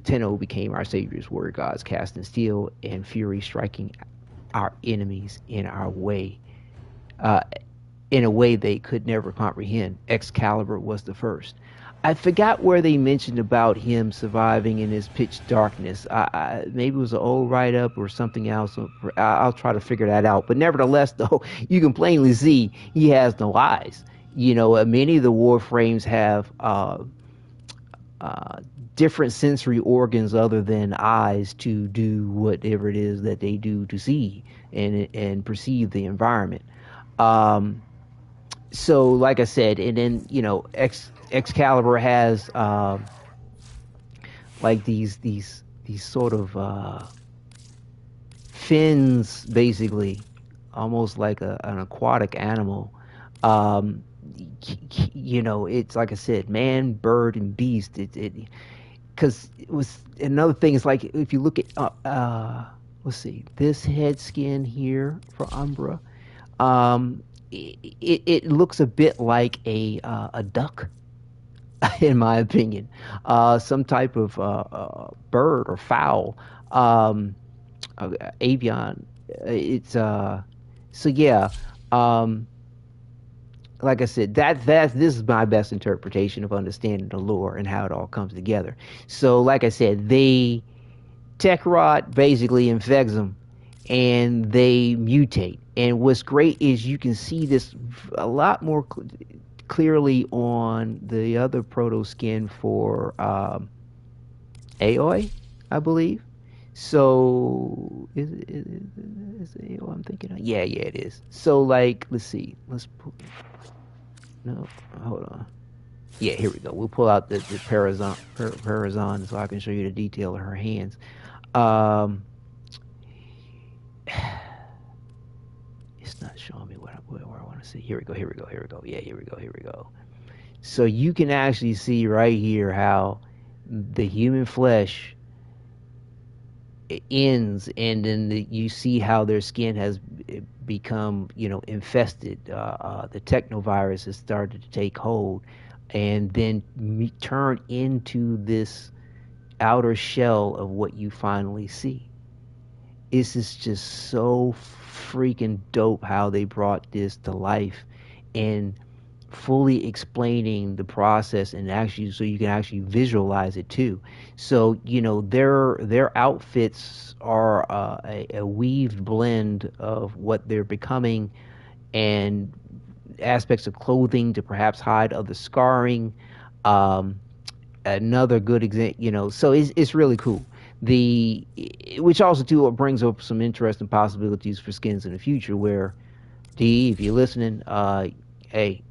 Tenno became our saviors, warrior gods, casting steel and fury, striking our enemies in our way, in a way they could never comprehend. Excalibur was the first. I forgot where they mentioned about him surviving in his pitch darkness. Maybe it was an old write-up or something else. I'll try to figure that out. But nevertheless, though, you can plainly see he has no eyes. You know, many of the Warframes have different sensory organs other than eyes to do whatever it is that they do to see and perceive the environment. So, like I said, and then, you know, Excalibur has like these sort of fins, basically, almost like an aquatic animal. You know, it's like I said, man, bird, and beast. Because it was another thing is like if you look at let's see, this head skin here for Umbra, it looks a bit like a duck, in my opinion, some type of bird or fowl, avian. It's so yeah. Like I said, this is my best interpretation of understanding the lore and how it all comes together. So, like I said, they tech rot basically infects them, and they mutate. And what's great is you can see this a lot more clearly on the other proto skin for Aoi, I believe. So is it Aoi I'm thinking of? Yeah, it is. So like, let's see. No, hold on. Yeah, here we go. We'll pull out the Parazon so I can show you the detail of her hands. It's not showing me where I want to see. Here we go. Yeah, here we go. So you can actually see right here how the human flesh ends, and then you see how their skin has become, you know, infested. The technovirus has started to take hold, and then turn into this outer shell of what you finally see. This is just so freaking dope how they brought this to life and fully explaining the process, and actually so you can actually visualize it too. So, you know, their outfits are a weaved blend of what they're becoming and aspects of clothing to perhaps hide other scarring. Another good example, you know, so it's really cool. Which also too brings up some interesting possibilities for skins in the future, where D, if you're listening, hey,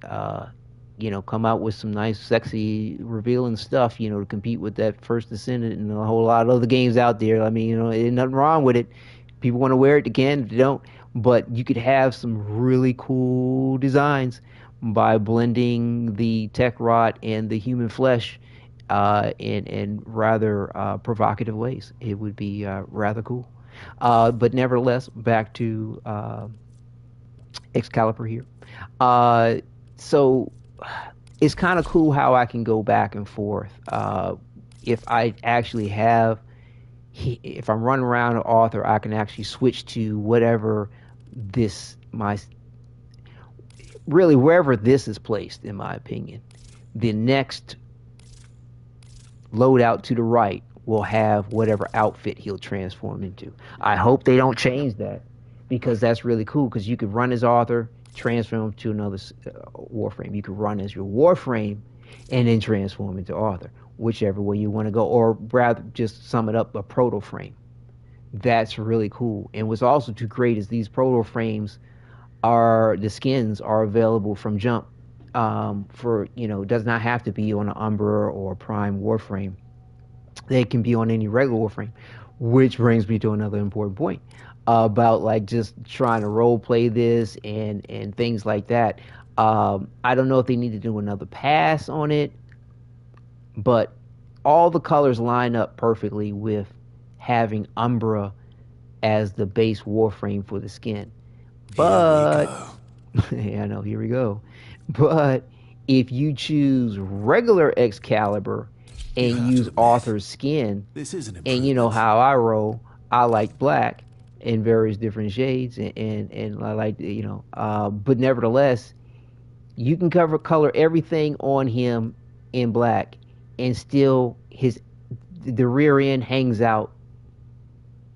you know, come out with some nice, sexy, revealing stuff, you know, to compete with that First Descendant and a whole lot of other games out there. I mean, you know, there's nothing wrong with it. People want to wear it, they can. If they don't, but you could have some really cool designs by blending the tech rot and the human flesh in rather provocative ways. It would be rather cool. But nevertheless, back to Excalibur here. So it's kind of cool how I can go back and forth. If I actually have, if I'm running around an author, I can actually switch to whatever really wherever this is placed, in my opinion. The next loadout to the right will have whatever outfit he'll transform into. I hope they don't change that, because that's really cool, because you could run as author, transform to another Warframe. You could run as your Warframe and then transform into author, whichever way you want to go, or rather just sum it up, a Protoframe. That's really cool. And what's also too great is these Protoframes the skins are available from jump. For, you know, it does not have to be on an Umbra or Prime Warframe. They can be on any regular Warframe, which brings me to another important point about like just trying to role play this and things like that. I don't know if they need to do another pass on it, but all the colors line up perfectly with having Umbra as the base Warframe for the skin. But yeah, I know, here we go. But if you choose regular Excalibur and have use to admit, Arthur's skin. This is an And you know improvement. how I roll. I like black in various different shades, and I like, you know, but nevertheless, you can color everything on him in black, and still the rear end hangs out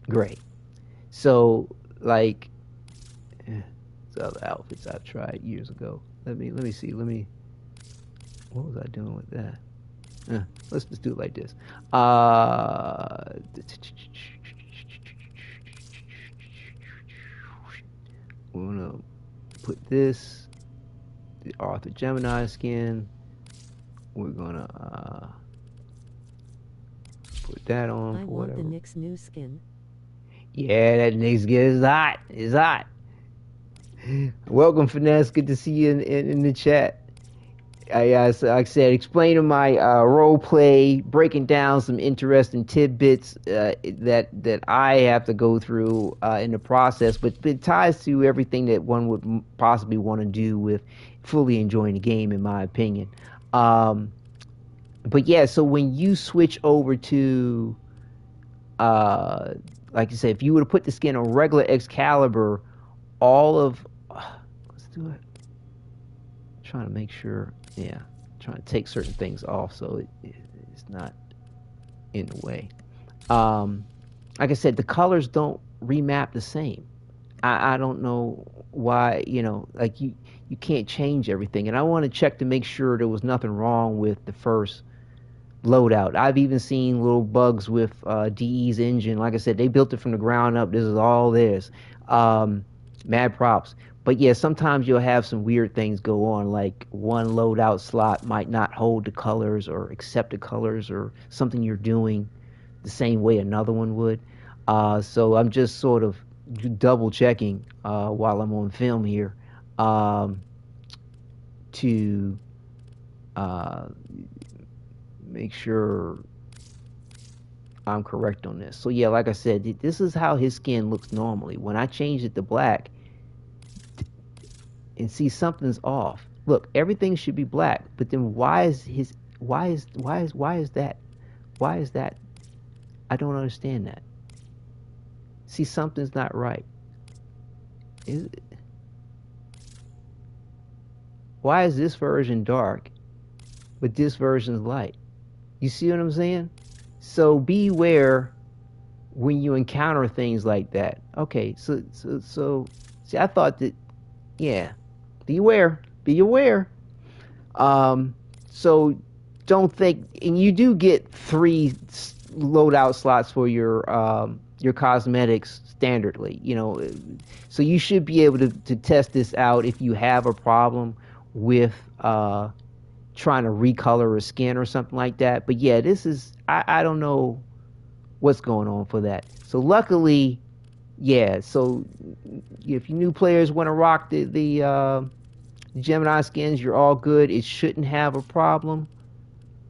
gray. So like, the other outfits I've tried years ago. Let me see. What was I doing with that? Let's just do it like this. We're gonna put the Arthur Gemini skin. We're gonna put that on for whatever. I want the Nyx new skin. Yeah, that Nyx skin is hot. It's hot. Welcome, Finesse. Good to see you in the chat. Like I said, explaining my role play, breaking down some interesting tidbits that I have to go through in the process, but it ties to everything that one would possibly want to do with fully enjoying the game, in my opinion. But yeah, so when you switch over to, like I said, if you were to put the skin on regular Excalibur, let's do it. Trying to make sure, trying to take certain things off so it's not in the way. Like I said, the colors don't remap the same. I don't know why, like you can't change everything. And I want to check to make sure there was nothing wrong with the first loadout. I've even seen little bugs with DE's engine. Like I said, they built it from the ground up. This is all theirs. Mad props. But yeah, sometimes you'll have some weird things go on, like one loadout slot might not hold the colors or accept the colors or something you're doing the same way another one would. So I'm just sort of double checking while I'm on film here to make sure I'm correct on this. So yeah, like I said, this is how his skin looks normally. When I changed it to black, and see something's off. Look, everything should be black, but then why is that? I don't understand that. See, something's not right. Why is this version dark, but this version's light? You see what I'm saying? So beware when you encounter things like that. Okay, so see, I thought that, yeah. Be aware. So don't think, and you do get 3 loadout slots for your cosmetics standardly, so you should be able to test this out if you have a problem with trying to recolor a skin or something like that. But yeah, this is, I don't know what's going on for that. So luckily, yeah, so if you new players want to rock the Gemini skins, you're all good. It shouldn't have a problem.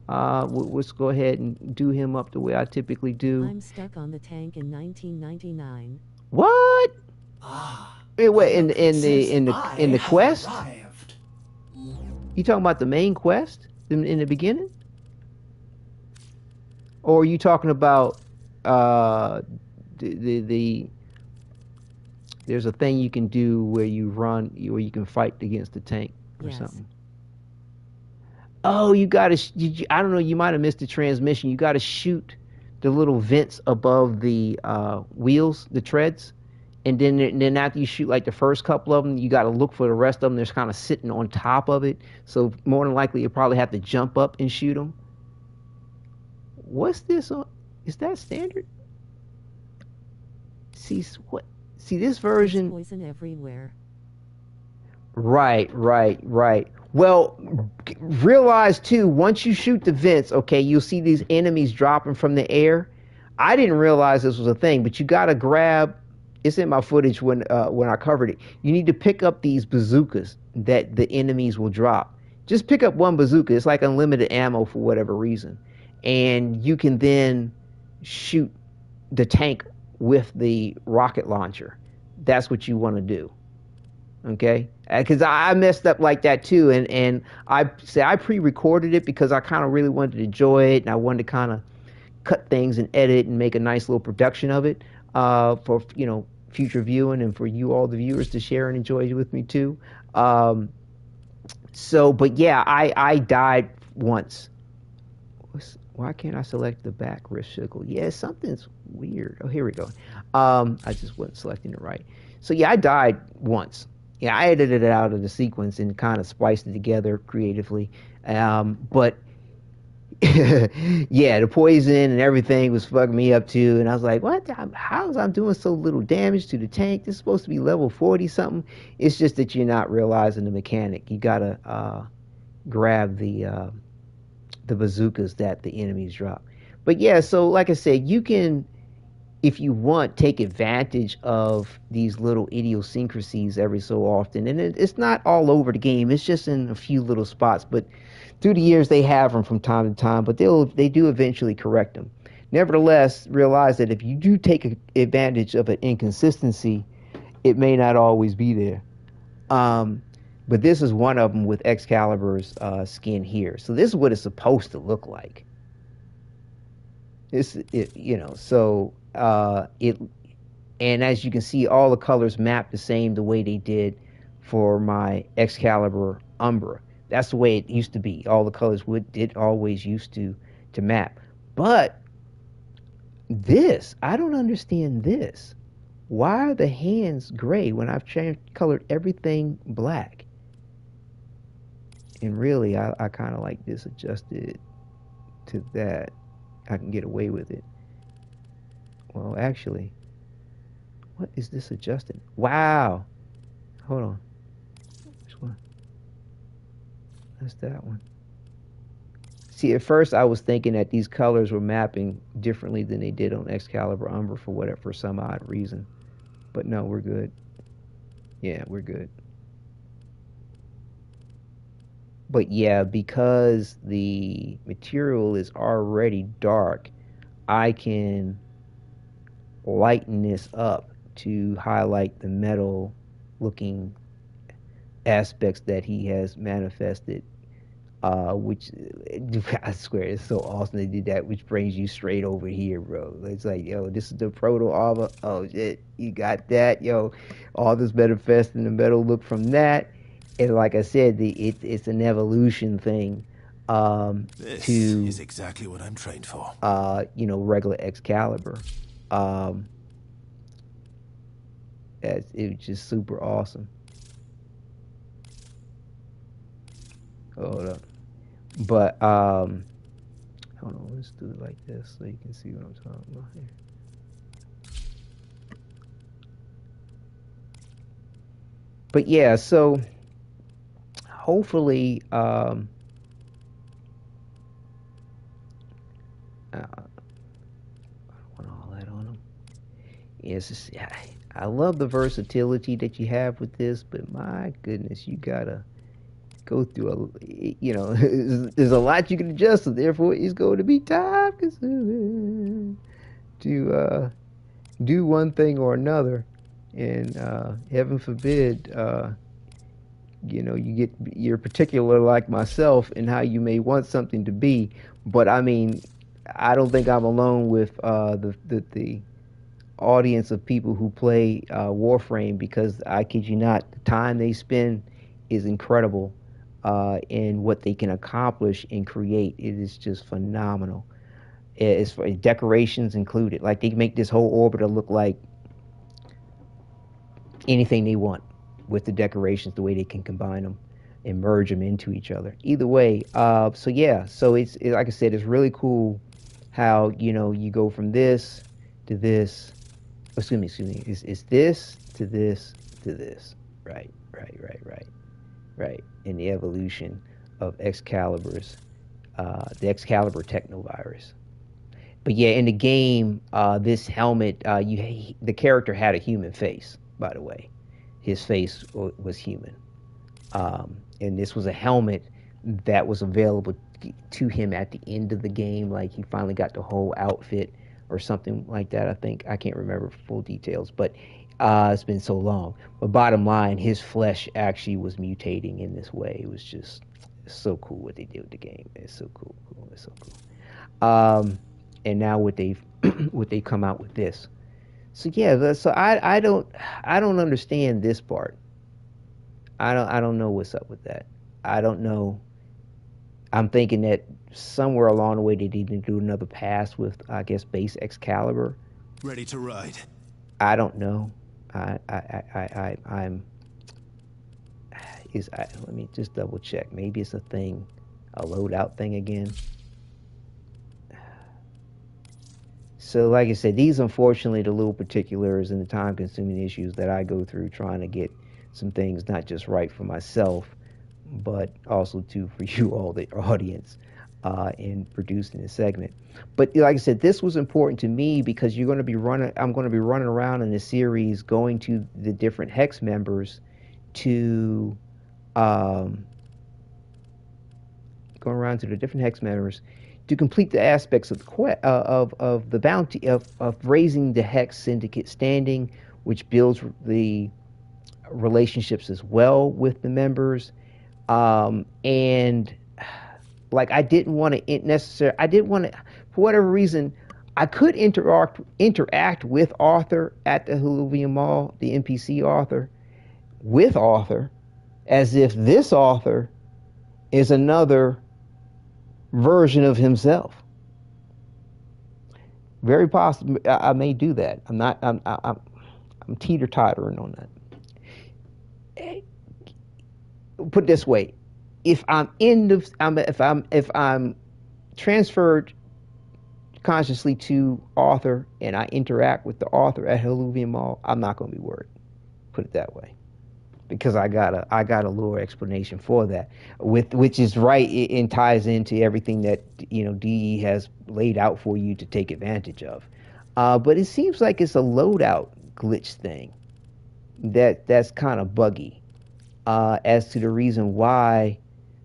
Let's go ahead and do him up the way I typically do. I'm stuck on the tank in 1999. What? Wait, in the quest? Arrived. You talking about the main quest in the beginning? Or are you talking about the there's a thing you can do where you can fight against the tank or something? Oh, I don't know, you might have missed the transmission. You got to shoot the little vents above the wheels, the treads, and then after you shoot like the first couple of them, you got to look for the rest of them. They're kind of sitting on top of it, so more than likely you probably have to jump up and shoot them. What's this on? Is that standard? See what? See this version? There's poison everywhere. Right. Well, realize too, once you shoot the vents, okay, you'll see these enemies dropping from the air. I didn't realize this was a thing, but you gotta grab, it's in my footage when I covered it. You need to pick up these bazookas that the enemies will drop. Just pick up one bazooka. It's like unlimited ammo for whatever reason. And you can then shoot the tank with the rocket launcher. That's what you want to do. Okay, because I messed up like that too, and I pre-recorded it because I kind of really wanted to enjoy it, and I wanted to kind of cut things and edit and make a nice little production of it, for future viewing and for you all the viewers to share and enjoy with me too. So, but yeah, I died once. Why can't I select the back wrist sickle? Yeah, something's weird. Oh, here we go. I just wasn't selecting it right. So yeah, I died once. Yeah, I edited it out of the sequence and kind of spliced it together creatively. But yeah, the poison and everything was fucking me up too. And I was like, what? How's I'm doing so little damage to the tank? This is supposed to be level 40 something. It's just that you're not realizing the mechanic. You gotta grab the bazookas that the enemies drop. But yeah, so like I said, you can, if you want, take advantage of these little idiosyncrasies every so often. And it's not all over the game. It's just in a few little spots. But through the years, they have them from time to time. But they do eventually correct them. Nevertheless, realize that if you do take advantage of an inconsistency, it may not always be there. But this is one of them with Excalibur's skin here. So this is what it's supposed to look like. And as you can see, all the colors map the same the way they did for my Excalibur Umbra. That's the way it used to be. All the colors did always used to map. But this, I don't understand this. Why are the hands gray when I've colored everything black? And really, I kind of like this adjusted to that. I can get away with it. Well, actually, what is this adjusted? Wow. Hold on. Which one? That's that one. See, at first I was thinking that these colors were mapping differently than they did on Excalibur Umbra for some odd reason. But no, we're good. Yeah, we're good. But yeah, because the material is already dark, I can lighten this up to highlight the metal looking aspects that he has manifested, which I swear it's so awesome they did that, which brings you straight over here, bro. It's like, yo, this is the Proto-Armor. Oh shit, you got that, yo. All this manifesting the metal look from that. And like I said, it's an evolution thing. This to is exactly what I'm trained for. Regular Excalibur. It was just super awesome. Hold up. But hold on, let's do it like this so you can see what I'm talking about here. But yeah, so hopefully I don't want all that on them. Yes, I love the versatility that you have with this, but my goodness, you gotta go through there's a lot you can adjust, so therefore it's going to be time consuming to do one thing or another, and heaven forbid you're particular like myself in how you may want something to be. But I mean, I don't think I'm alone with the audience of people who play Warframe, because I kid you not, the time they spend is incredible in what they can accomplish and create. It is just phenomenal. It's for decorations included. Like, they can make this whole orbiter look like anything they want with the decorations, the way they can combine them and merge them into each other. Either way, so it's like I said, it's really cool how you go from this to this. Excuse me. It's this to this to this. Right. In the evolution of Excalibur's, the Excalibur Technovirus. But yeah, in the game, this helmet, the character had a human face, by the way. His face was human. And this was a helmet that was available to him at the end of the game. Like, he finally got the whole outfit or something like that, I think. I can't remember full details. But It's been so long. But bottom line, his flesh actually was mutating in this way. It was just so cool what they did with the game. It's so cool. It's so cool. And now what they've come out with this. So yeah, so I don't understand this part. I don't know what's up with that. I don't know. I'm thinking that somewhere along the way they need to do another pass with, I guess, base Excalibur. Ready to ride. I don't know. Let me just double check. Maybe it's a thing, a loadout thing again. So like I said, these unfortunately the little particulars and the time consuming issues that I go through trying to get some things not just right for myself, but also too for you all, the audience, in producing this segment. But like I said, this was important to me because I'm going to be running around in the series, going to the different Hex members to complete the aspects of the bounty of raising the Hex Syndicate standing, which builds the relationships as well with the members. And like I didn't want to, for whatever reason, I could interact with Arthur at the Höllvania Mall, the NPC Arthur, with Arthur, as if this Arthur is another version of himself. Very possible I may do that. I'm teeter-tottering on that. Put it this way, if I'm transferred consciously to Arthur and I interact with the Arthur at Höllvania Mall, I'm not going to be worried. Put it that way, because I got a little explanation for that, which is right and ties into everything that DE has laid out for you to take advantage of. But it seems like it's a loadout glitch thing that's kind of buggy. As to the reason why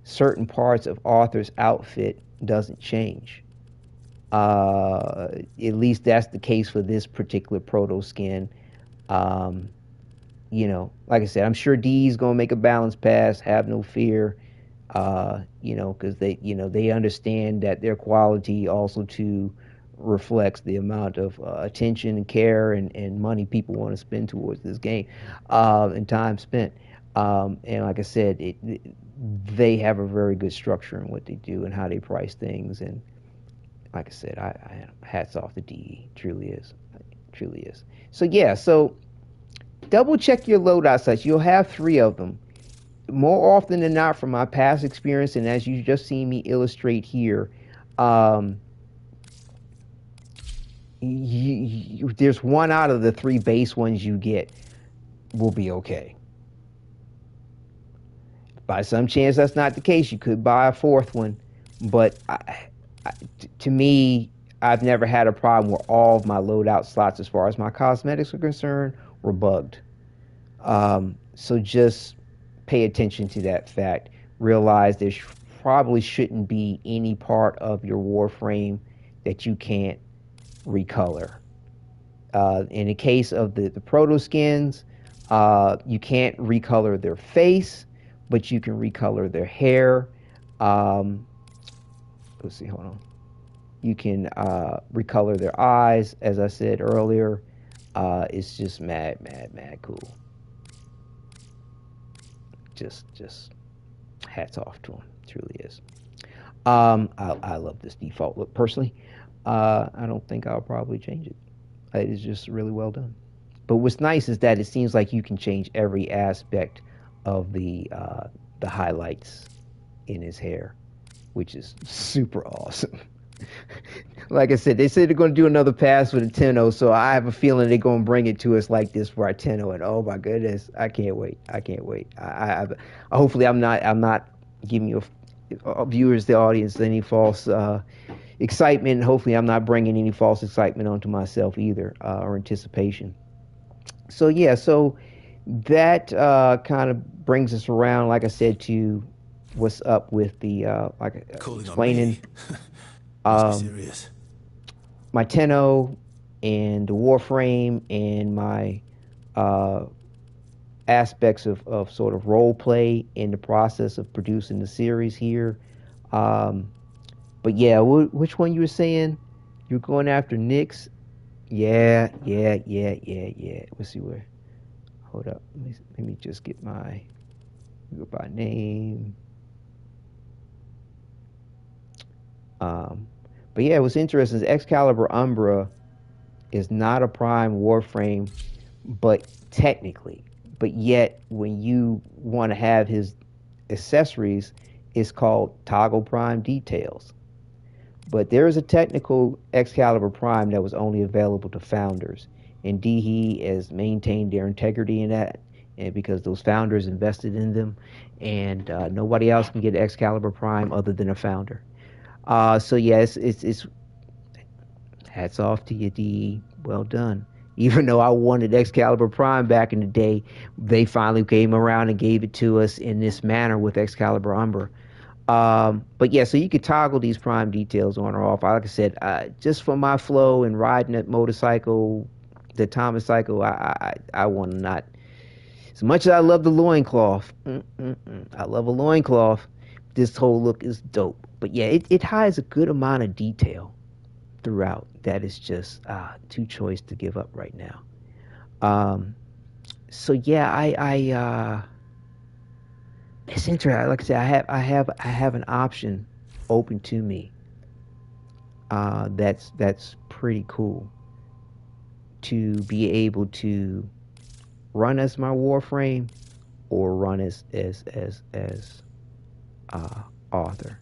certain parts of Arthur's outfit doesn't change. At least that's the case for this particular proto skin. Like I said, I'm sure D's gonna make a balance pass. Have no fear. Because they understand that their quality also too reflects the amount of attention and care and money people want to spend towards this game, and time spent. And like I said, they have a very good structure in what they do and how they price things. And like I said, I hats off to DE. Truly is. So yeah, so double check your loadout sites. You'll have 3 of them. More often than not, from my past experience, and as you just seen me illustrate here, there's 1 out of the 3 base ones you get will be okay. By some chance that's not the case. You could buy a 4th one, but to me, I've never had a problem where all of my loadout slots, as far as my cosmetics are concerned, were bugged. So just pay attention to that fact. Realize there probably shouldn't be any part of your Warframe that you can't recolor. In the case of the proto skins, you can't recolor their face, but you can recolor their hair. Let's see, hold on. You can recolor their eyes, as I said earlier. It's just mad cool. Just hats off to them. Truly is. I love this default look personally. I don't think I'll probably change it. It is just really well done. But what's nice is that it seems like you can change every aspect of the highlights in his hair, which is super awesome. Like I said, they said they're going to do another pass with a Tenno, so I have a feeling they're going to bring it to us like this for our Tenno, and oh my goodness, I can't wait. I hopefully I'm not giving you viewers, the audience, any false excitement. Hopefully I'm not bringing any false excitement onto myself either, or anticipation. So yeah, so that kind of brings us around, like I said, to what's up with the explaining my Tenno and the Warframe and my aspects of sort of role play in the process of producing the series here. But yeah, which one you were saying? You're going after Nyx? Yeah. Let's see where. Hold up. Let me just get my. Go by name. But yeah, what's interesting is Excalibur Umbra is not a prime Warframe, but technically. But yet, when you want to have his accessories, it's called toggle prime details. But there is a technical Excalibur Prime that was only available to founders. And DHE has maintained their integrity in that, and because those founders invested in them, and nobody else can get Excalibur Prime other than a founder. So yeah, it's hats off to you, DHE. Well done. Even though I wanted Excalibur Prime back in the day, they finally came around and gave it to us in this manner with Excalibur Umbra. But yeah, so you could toggle these prime details on or off. Like I said, just for my flow and riding that motorcycle, the Atomicycle, I want to not. As much as I love the loincloth, I love a loincloth, this whole look is dope. But yeah, it hides a good amount of detail throughout that is just too choice to give up right now. So yeah, it's interesting. Like I said, I have an option open to me. That's pretty cool to be able to run as my Warframe or run as Author.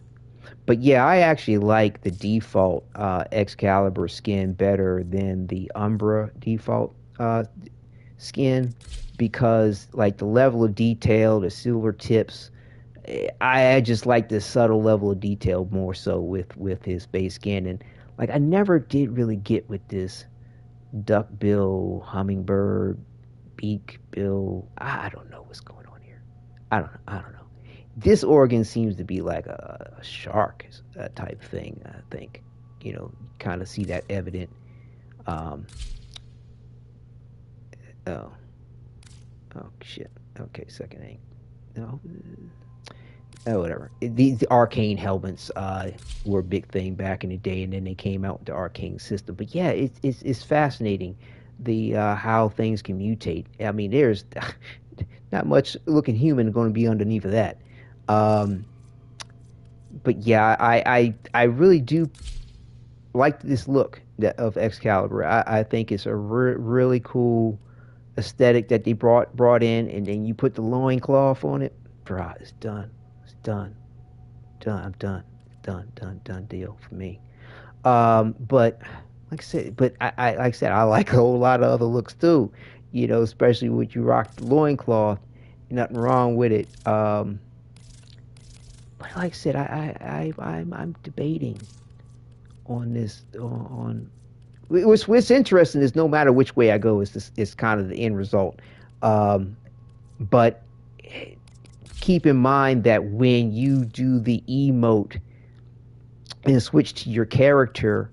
But yeah, I actually like the default Excalibur skin better than the Umbra default skin, because like the level of detail, the silver tips, I just like this subtle level of detail more so with his base skin. And like I never did really get with this duck bill, hummingbird, beak bill. I don't know what's going on here. I don't know. This organ seems to be like a shark type thing, I think. You know, kind of see that evident. Oh shit. Okay, second ink. No. Oh, whatever. The arcane helmets were a big thing back in the day, and then they came out with the arcane system. But yeah, it's fascinating the how things can mutate. I mean, there's not much looking human going to be underneath of that. But yeah, I really do like this look of Excalibur. I think it's a really cool aesthetic that they brought in, and then you put the loincloth on it. Bro, it's done. I'm done deal for me. But like I said, I like a whole lot of other looks too. You know, especially when you rock the loincloth. Nothing wrong with it. But like I said, I'm debating on this. What's interesting is no matter which way I go, it's kind of the end result. But keep in mind that when you do the emote and switch to your character,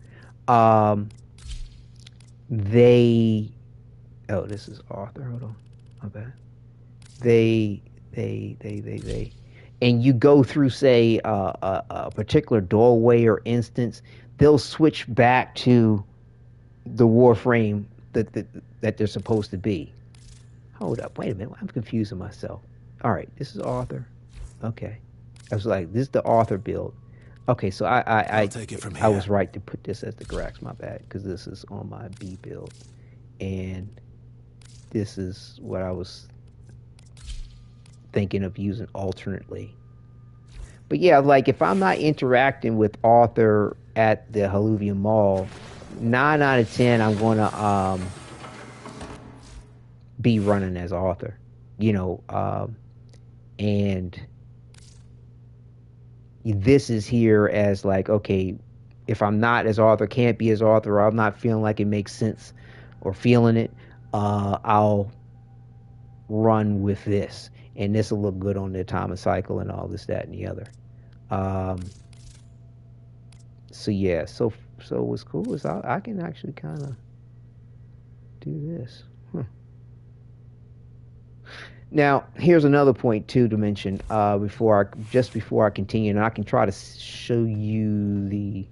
this is Arthur. Hold on, my bad. They, and you go through, say, a particular doorway or instance, they'll switch back to the Warframe that they're supposed to be. Hold up, wait a minute, I'm confusing myself. All right, this is Arthur. Okay, I was like, this is the Arthur build. Okay, so I'll take it from here. I was right to put this as the Grax, my bad, because this is on my B build, and this is what I was thinking of using alternately. But yeah, like if I'm not interacting with Arthur at the Höllvania Mall, 9 out of 10 I'm gonna be running as Arthur, you know, and this is here as like, okay, if I'm not as Arthur, can't be as Arthur, or I'm not feeling like it makes sense or feeling it, I'll run with this, and this will look good on the Atomicycle and all this, that, and the other. So yeah, so what's cool is I can actually kind of do this. Now, here's another point too to mention before I continue, and I can try to show you the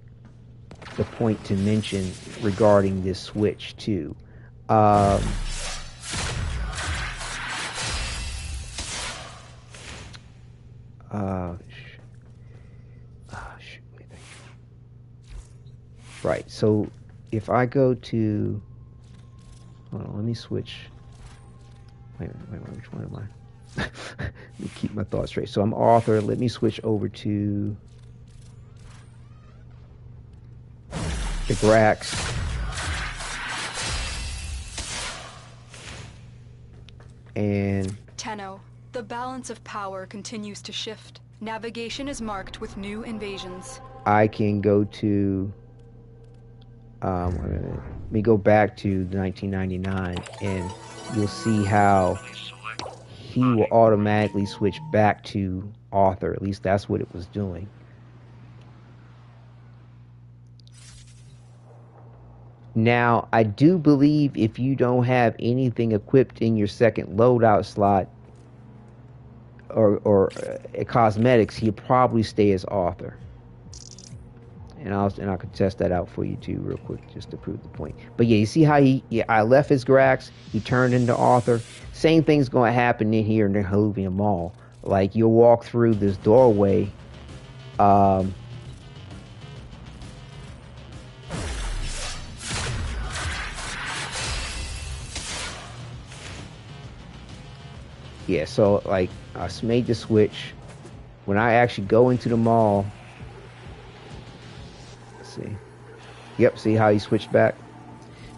point to mention regarding this switch too. Right. So if I go to, hold on, let me switch. Wait, which one am I? Let me keep my thoughts straight. So I'm author. Let me switch over to the Grax. And Tenno, the balance of power continues to shift. Navigation is marked with new invasions. I can go to let me go back to 1999, and you'll see how he will automatically switch back to author. At least that's what it was doing. Now, I do believe if you don't have anything equipped in your second loadout slot or cosmetics, he'll probably stay as author. And I could test that out for you too, real quick, just to prove the point. But yeah, you see how I left his Grax, he turned into author. Same thing's going to happen in here in the Höllvania Mall. Like, you'll walk through this doorway. Yeah, so like I made the switch. When I actually go into the mall. See, yep, see how he switched back.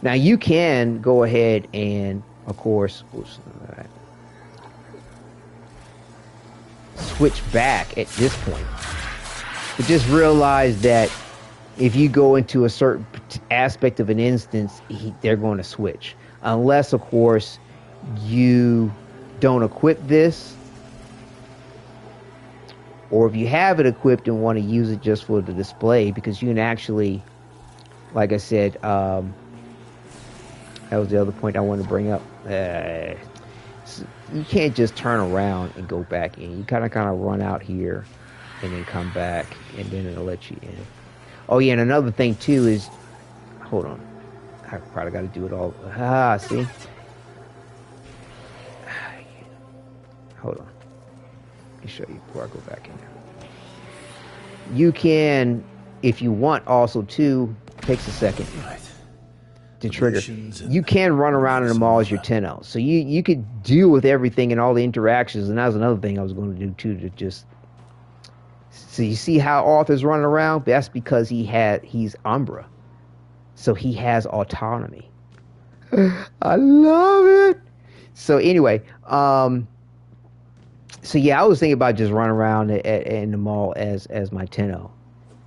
Now you can go ahead and, of course, switch back at this point, but just realize that if you go into a certain aspect of an instance, they're going to switch, unless, of course, you don't equip this, or if you have it equipped and want to use it just for the display, because you can actually, like I said, that was the other point I wanted to bring up. You can't just turn around and go back in. You kind of run out here and then come back, and then it'll let you in. Oh yeah, and another thing too is, hold on, I probably got to do it all. See? Hold on. Let me show you before I go back in there. You can, if you want, also too, takes a second to trigger. You can run around in the mall as your Tenno. So you could deal with everything and all the interactions, and that was another thing I was going to do too, to just, so you see how Arthur's running around? That's because he's Umbra. So he has autonomy. I love it. So anyway, so yeah, I was thinking about just running around in the mall as my Tenno,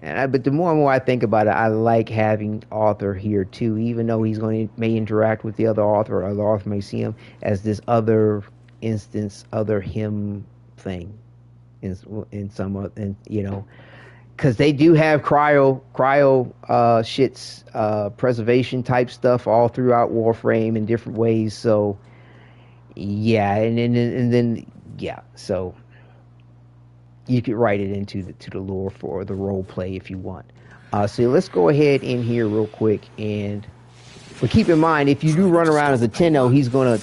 but the more and more I think about it, I like having Arthur here too. Even though may interact with the other Arthur, or other Arthur may see him as this other instance, other him thing, in some, and you know, because they do have cryo shits, preservation type stuff all throughout Warframe in different ways. So yeah, and then. Yeah, so you could write it into the lore for the role play if you want. So let's go ahead in here real quick, but keep in mind, if you do run around as a Tenno, he's gonna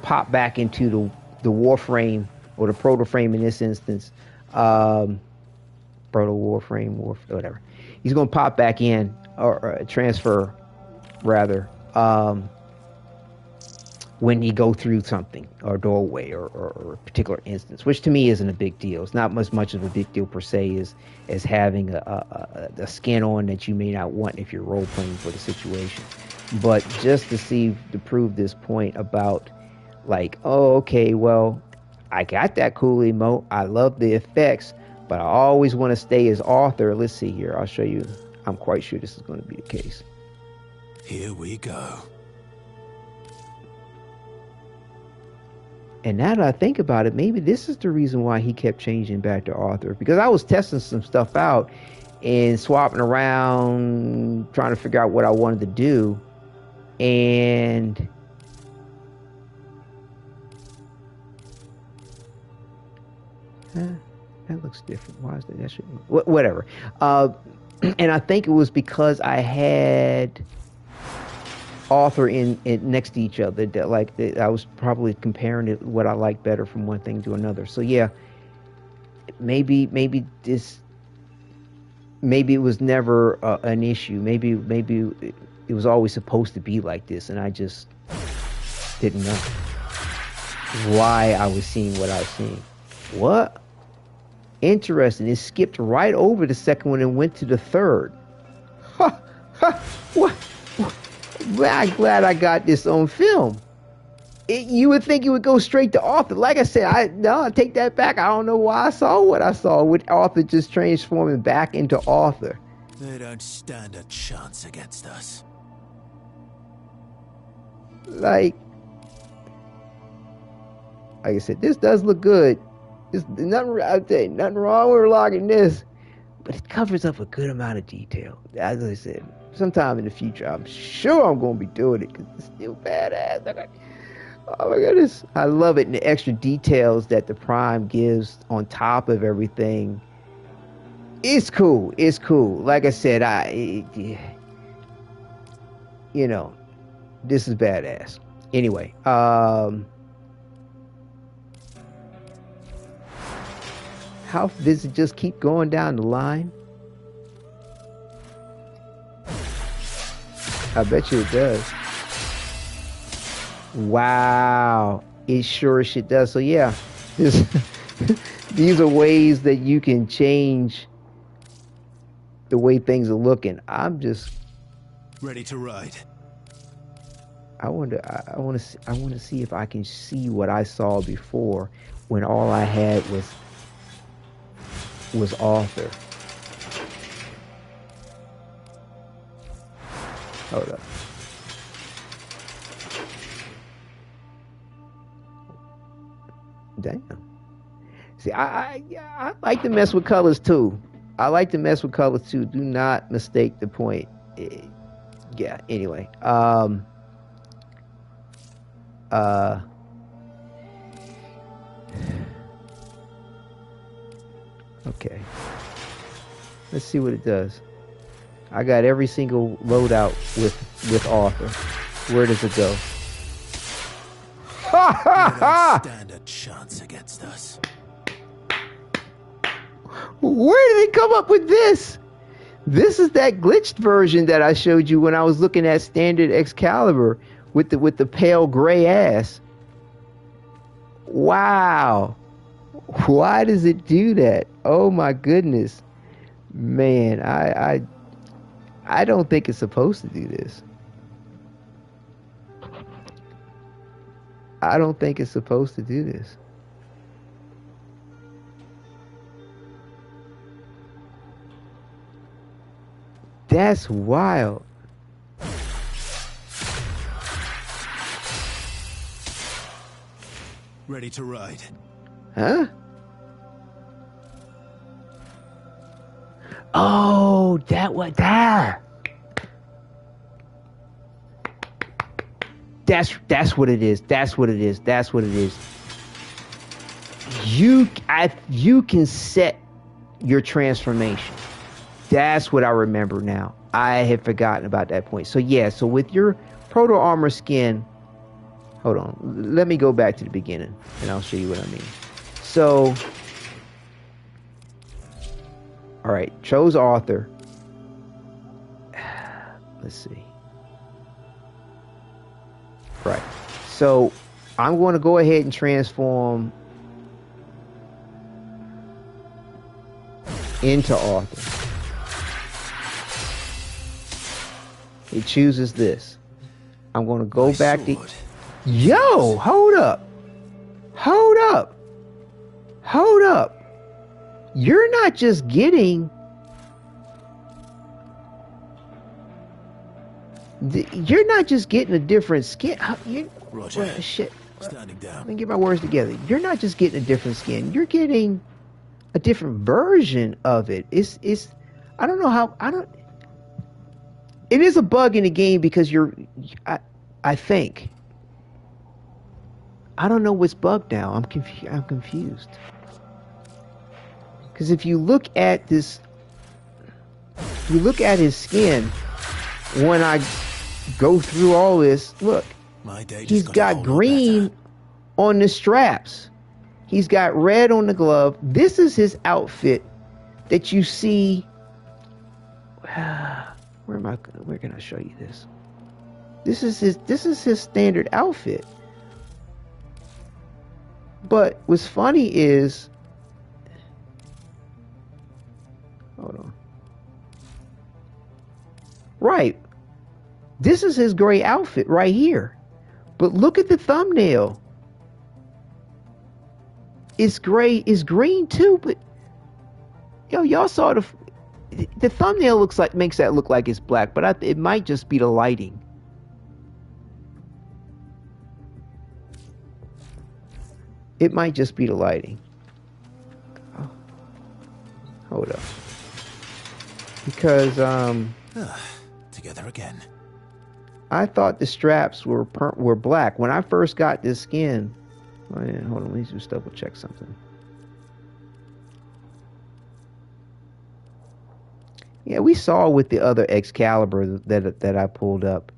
pop back into the Warframe, or the Protoframe in this instance, Proto-Warframe, whatever. He's gonna pop back in, or transfer rather. When you go through something, or doorway, or a particular instance, which to me isn't a big deal. It's not much of a big deal per se as having a skin on that you may not want if you're role playing for the situation. But just to prove this point about, like, oh, okay, well, I got that cool emote, I love the effects, but I always want to stay as author. Let's see here, I'll show you. I'm quite sure this is going to be the case. Here we go. And now that I think about it, maybe this is the reason why he kept changing back to Arthur. Because I was testing some stuff out and swapping around, trying to figure out what I wanted to do. And That looks different. Why is that? That should whatever. And I think it was because I had author in next to each other. That, like, I was probably comparing it, what I like better from one thing to another. So yeah, maybe it was never an issue. Maybe it was always supposed to be like this, and I just didn't know why I was seeing what I was seeing. What? Interesting. It skipped right over the second one and went to the third. What? Well, I'm glad I got this on film. You would think it would go straight to author. Like I said, I take that back. I don't know why I saw what I saw with author just transforming back into author. They don't stand a chance against us. Like I said, this does look good. There's nothing wrong with logging this, but it covers up a good amount of detail. As I said, sometime in the future, I'm sure I'm going to be doing it because it's still badass. Oh my goodness, I love it, and the extra details that the Prime gives on top of everything. It's cool. It's cool. Like I said, you know, this is badass. Anyway, how does it just keep going down the line? I bet you it does. Wow, it sure as shit does. So yeah, these are ways that you can change the way things are looking. I'm just ready to ride. I want to see if I can see what I saw before, when all I had was author. Hold up. Damn. See, I like to mess with colors too. Do not mistake the point. Yeah. Anyway. Okay. Let's see what it does. I got every single loadout with author. Where does it go? Ha ha ha! Stand a chance against us. Where did they come up with this? This is that glitched version that I showed you when I was looking at standard Excalibur with the pale gray ass. Wow. Why does it do that? Oh my goodness. Man, I don't think it's supposed to do this. I don't think it's supposed to do this. That's wild. Ready to ride. Huh? Oh, that was that. That's what it is. That's what it is. That's what it is. You can set your transformation. That's what I remember now. I had forgotten about that point. So yeah, so with your Proto-Armor skin, hold on. Let me go back to the beginning and I'll show you what I mean. So, all right, chose author. Let's see. Right. So I'm going to go ahead and transform into author. It chooses this. I'm going to go back to... Yo, hold up. Hold up. Hold up. You're not just getting... You're not just getting a different skin. Roger. Well, shit. Standing down. Let me get my words together. You're not just getting a different skin. You're getting a different version of it. It's I don't know how, it is a bug in the game because I think. I don't know what's bugged now. I'm confused. Because if you look at this, if you look at his skin, when I go through all this, look, he's got green on the straps. He's got red on the glove. This is his outfit that you see. Where can I show you this? This is his standard outfit. But what's funny is, hold on. Right. This is his gray outfit right here. But look at the thumbnail. It's gray, it's green too, but yo, y'all saw the thumbnail makes that look like it's black, but it might just be the lighting. It might just be the lighting. Oh. Hold up. Because together again. I thought the straps were black when I first got this skin. Oh, yeah, hold on, let me just double check something. Yeah, we saw with the other Excalibur that I pulled up.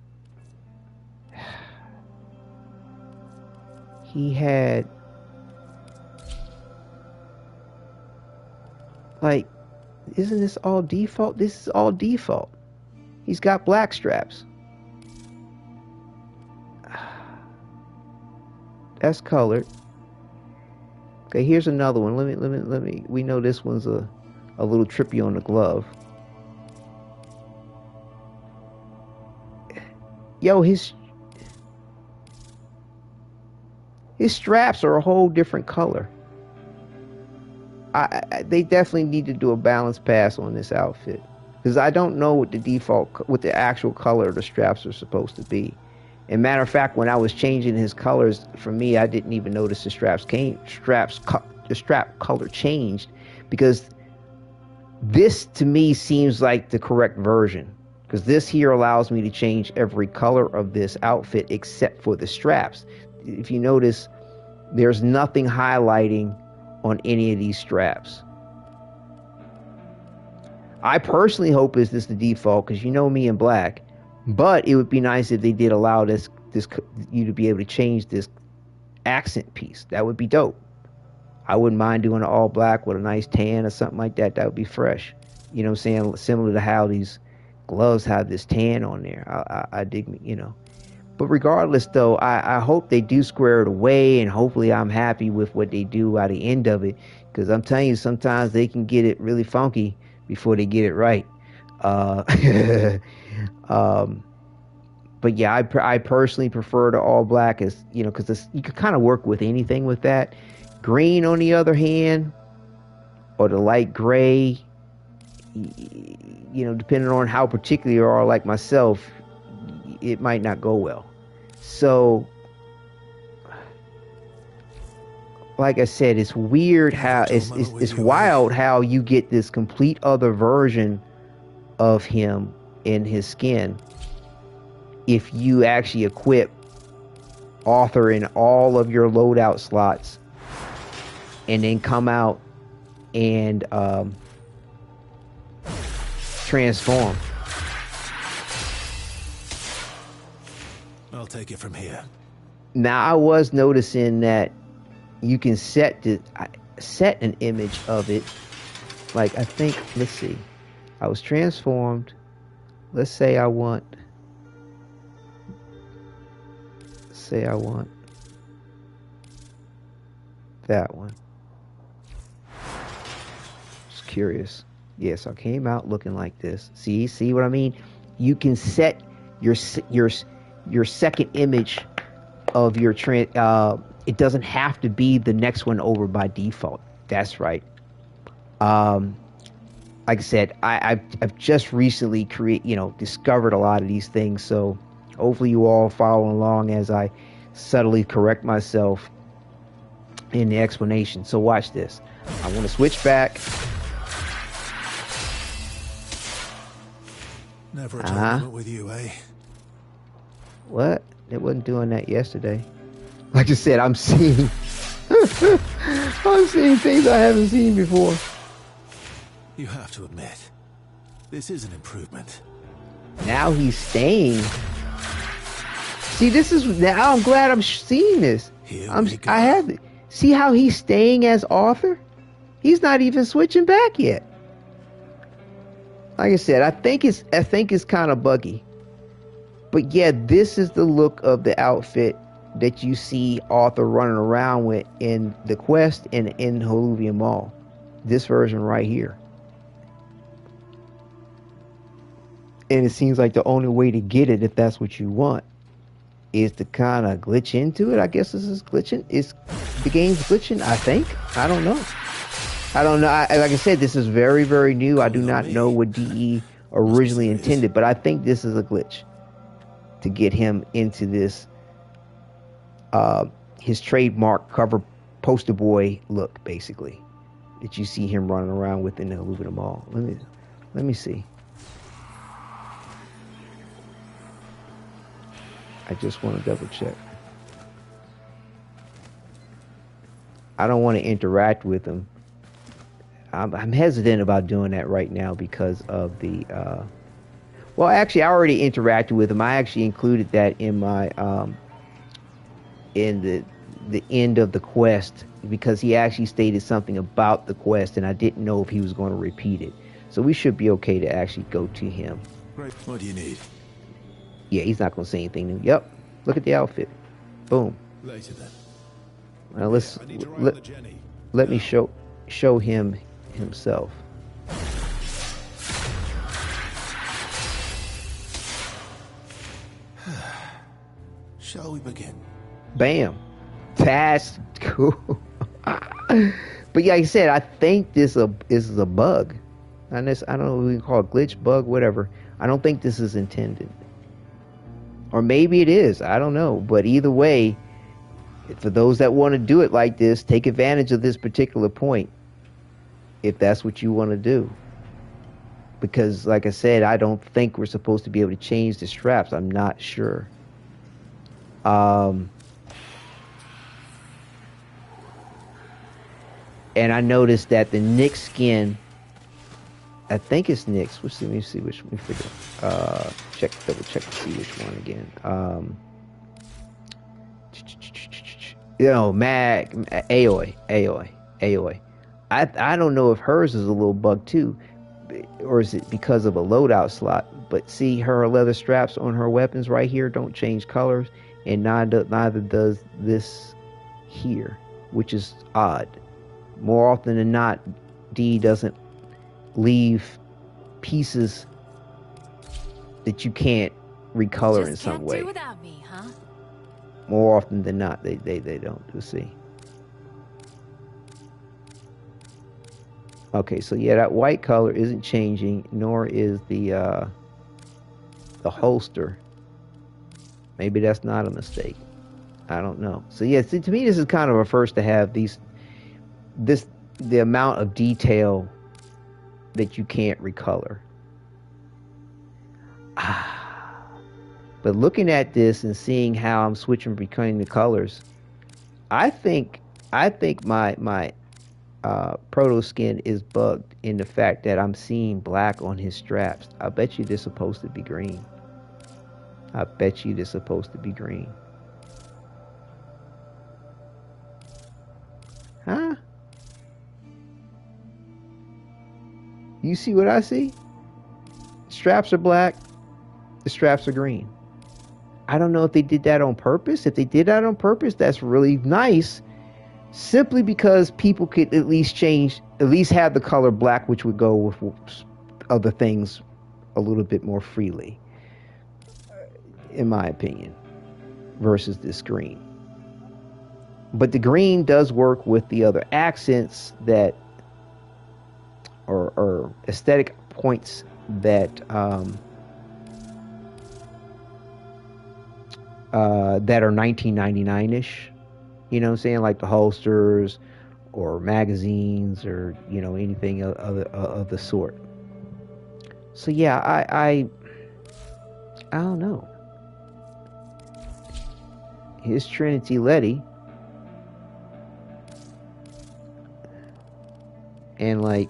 He had, like, isn't this all default? This is all default. He's got black straps. That's colored. Okay, here's another one. Let me. We know this one's a little trippy on the glove. Yo, his straps are a whole different color. They definitely need to do a balance pass on this outfit, because I don't know what the actual color of the straps are supposed to be. And matter of fact, when I was changing his colors, for me, I didn't even notice the strap color changed, because this to me seems like the correct version, because this here allows me to change every color of this outfit except for the straps. If you notice, there's nothing highlighting on any of these straps. I personally hope this is the default, because you know me in black. But it would be nice if they did allow you to be able to change this accent piece. That would be dope. I wouldn't mind doing it all black with a nice tan or something like that. That would be fresh. You know what I'm saying? Similar to how these gloves have this tan on there. I dig, you know. But regardless, though, I hope they do square it away, and hopefully I'm happy with what they do at the end of it. Because I'm telling you, sometimes they can get it really funky before they get it right. But yeah, I personally prefer the all black, as you know, because you could kind of work with anything with that. Green, on the other hand, or the light gray, you know, depending on how particular you are, like myself, it might not go well. So, like I said, it's weird how it's wild how you get this complete other version of him in his skin if you actually equip author in all of your loadout slots and then come out and transform. I'll take it from here. Now, I was noticing that you can set an image of it. Like, I think, let's see. I was transformed. Let's say I want that one. Just curious. Yes, I came out looking like this. See what I mean? You can set your second image of your it doesn't have to be the next one over by default. That's right. Like I said, I've just recently discovered a lot of these things, so hopefully you all follow along as I subtly correct myself in the explanation. So watch this. I want to switch back. Never a tournament with you, eh? What? It wasn't doing that yesterday. Like I said, I'm seeing things I haven't seen before. You have to admit, this is an improvement. Now he's staying. See, this is now. I'm glad I'm seeing this. I have it. See how he's staying as author? He's not even switching back yet. Like I said, I think it's kind of buggy. But yeah, this is the look of the outfit that you see Arthur running around with in the quest and in Höllvania Mall. This version right here. And it seems like the only way to get it, if that's what you want, is to kind of glitch into it. I guess this is glitching. The game's glitching, I think. I don't know. Like I said, this is very, very new. I do not know what DE originally intended, but I think this is a glitch to get him into this, his trademark cover poster boy look, basically, that you see him running around with in the Höllvania Mall. Let me see. I just want to double check. I don't want to interact with him. I'm hesitant about doing that right now because of the well, actually I already interacted with him. I actually included that in my in the end of the quest, because he actually stated something about the quest and I didn't know if he was going to repeat it. So we should be okay to actually go to him. Right. What do you need? Yeah, he's not going to say anything new. Yep. Look at the outfit. Boom. Later then. Now let me show him himself. Shall we begin? Bam. That's cool. But yeah, like I said, I think this is a bug. And this, I don't know what we can call it, glitch, bug, whatever. I don't think this is intended. Or maybe it is. I don't know. But either way, for those that want to do it like this, take advantage of this particular point, if that's what you want to do. Because, like I said, I don't think we're supposed to be able to change the straps. I'm not sure. And I noticed that the Nyx skin, I think it's Nyx. Let me see which. Let me figure. Double check to see which one again. Aoi. I don't know if hers is a little bug too, or is it because of a loadout slot? But see, her leather straps on her weapons right here don't change colors, and neither does this here, which is odd. More often than not, D doesn't leave pieces that you can't recolor in some way. Do without me, huh? More often than not, they don't. We'll see. Okay, so yeah, that white color isn't changing, nor is the holster. Maybe that's not a mistake. I don't know. So yeah, see, to me, this is kind of a first to have the amount of detail that you can't recolor. But looking at this and seeing how I'm switching between the colors, I think my proto skin is bugged in the fact that I'm seeing black on his straps. I bet you they're supposed to be green. Huh? You see what I see? Straps are black. The straps are green. I don't know if they did that on purpose. If they did that on purpose, that's really nice. Simply because people could at least have the color black, which would go with other things a little bit more freely, in my opinion, versus this green. But the green does work with the other accents that, or aesthetic points that that are 1999-ish, you know what I'm saying, like the holsters or magazines or, you know, anything of the sort. So yeah, I don't know. Here's Trinity Lettie, and like,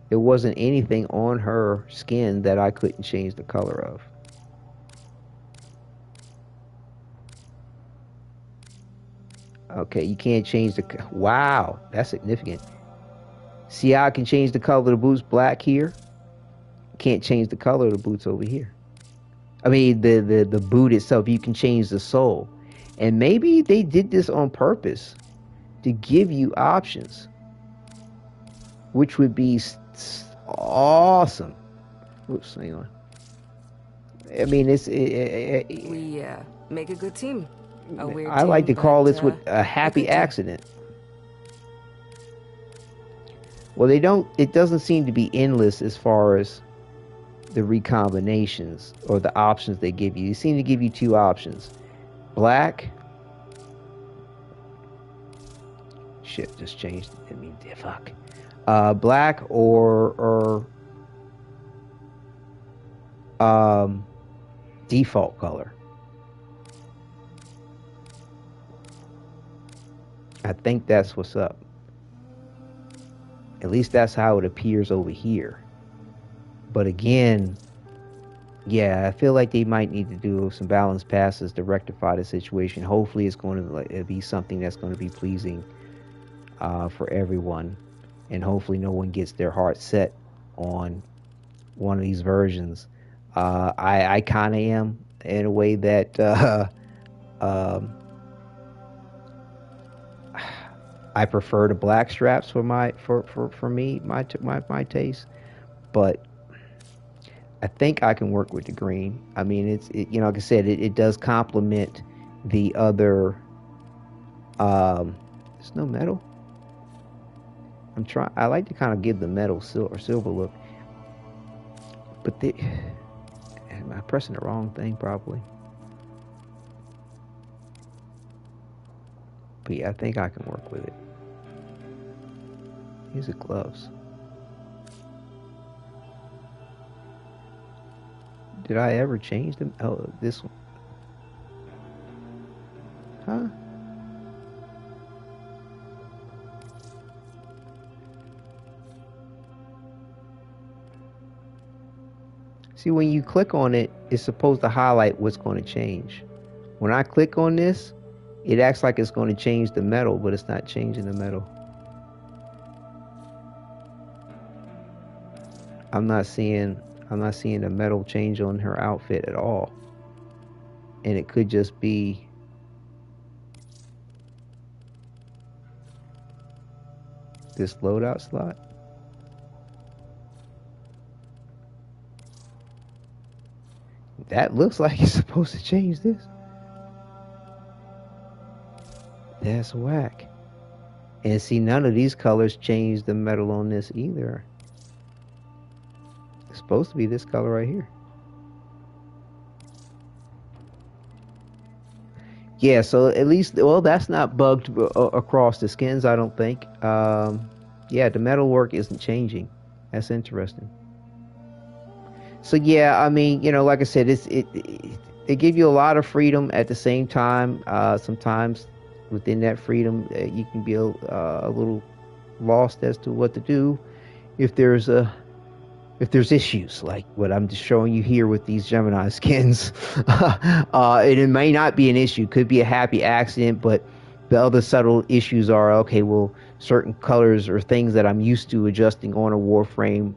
There wasn't anything on her skin that I couldn't change the color of. Okay, you can't change the... Wow, that's significant. See how I can change the color of the boots black here? Can't change the color of the boots over here. I mean, the boot itself, you can change the sole. And maybe they did this on purpose to give you options, which would be awesome. Oops, hang on. I mean, we make a good team. I like to call this with a happy accident. Well, it doesn't seem to be endless as far as the recombinations or the options they give you. They seem to give you two options. Black. Shit, just changed. I mean, fuck. Black or default color. I think that's what's up. At least that's how it appears over here. But again, yeah, I feel like they might need to do some balance passes to rectify the situation. Hopefully it's going to be something that's going to be pleasing for everyone. And hopefully no one gets their heart set on one of these versions. I kind of am, in a way that I prefer the black straps for my taste, but I think I can work with the green. I mean, you know, like I said, it does complement the other. There's no metal. I like to kind of give the metal silver look, but am I pressing the wrong thing probably? But yeah, I think I can work with it. These are gloves. Did I ever change them? Oh, this one. Huh? See, when you click on it, it's supposed to highlight what's going to change. When I click on this, it acts like it's going to change the metal, but it's not changing the metal. I'm not seeing the metal change on her outfit at all. And it could just be this loadout slot. That looks like it's supposed to change this. That's whack. And see, none of these colors change the metal on this either. It's supposed to be this color right here. Yeah, so at least, well, that's not bugged across the skins, I don't think. Yeah, the metal work isn't changing. That's interesting. So yeah, I mean, you know, like I said, they give you a lot of freedom at the same time. Sometimes within that freedom, you can be a little lost as to what to do if there's issues like what I'm just showing you here with these Gemini skins. It may not be an issue, could be a happy accident, but the other subtle issues are, okay, well, certain colors or things that I'm used to adjusting on a Warframe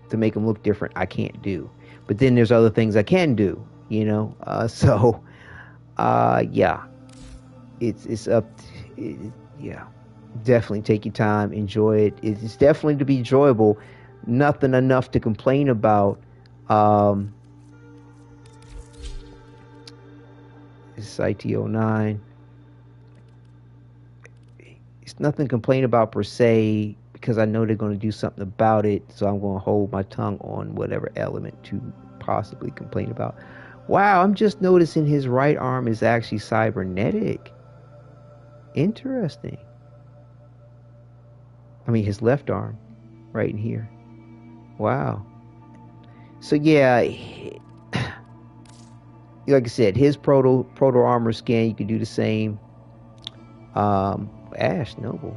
to make them look different, I can't do. But then there's other things I can do, you know. Yeah, it's up. Yeah, definitely take your time, enjoy it. It's definitely to be enjoyable. Nothing enough to complain about. It's IT09. It's nothing to complain about per se, because I know they're going to do something about it, so I'm going to hold my tongue on whatever element to possibly complain about. Wow, I'm just noticing his right arm is actually cybernetic. Interesting. I mean, his left arm, right in here. Wow. So yeah, like I said, his Proto-Armor scan, you can do the same. Ash Noble.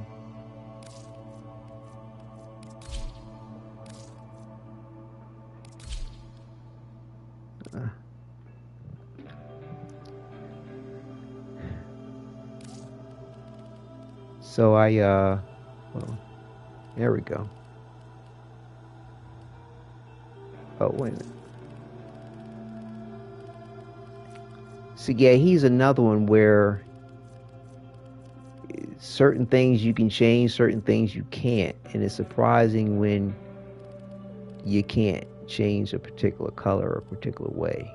So well, there we go. Oh, wait a minute. So yeah, he's another one where certain things you can change, certain things you can't, and it's surprising when you can't change a particular color or a particular way.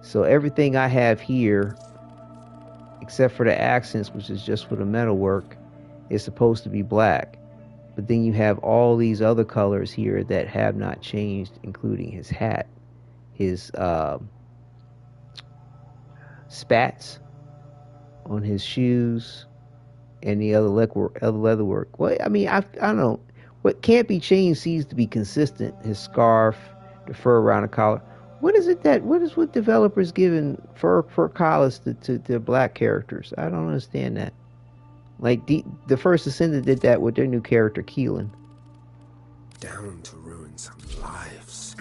So everything I have here, except for the accents, which is just for the metalwork, is supposed to be black. But then you have all these other colors here that have not changed, including his hat, his spats on his shoes, and the other leatherwork. Well, I mean, I don't know. What can't be changed seems to be consistent. His scarf, the fur around the collar. What is what developers giving fur collars to black characters? I don't understand that. Like the first Ascendant did that with their new character Keelan. Down to ruin some lives.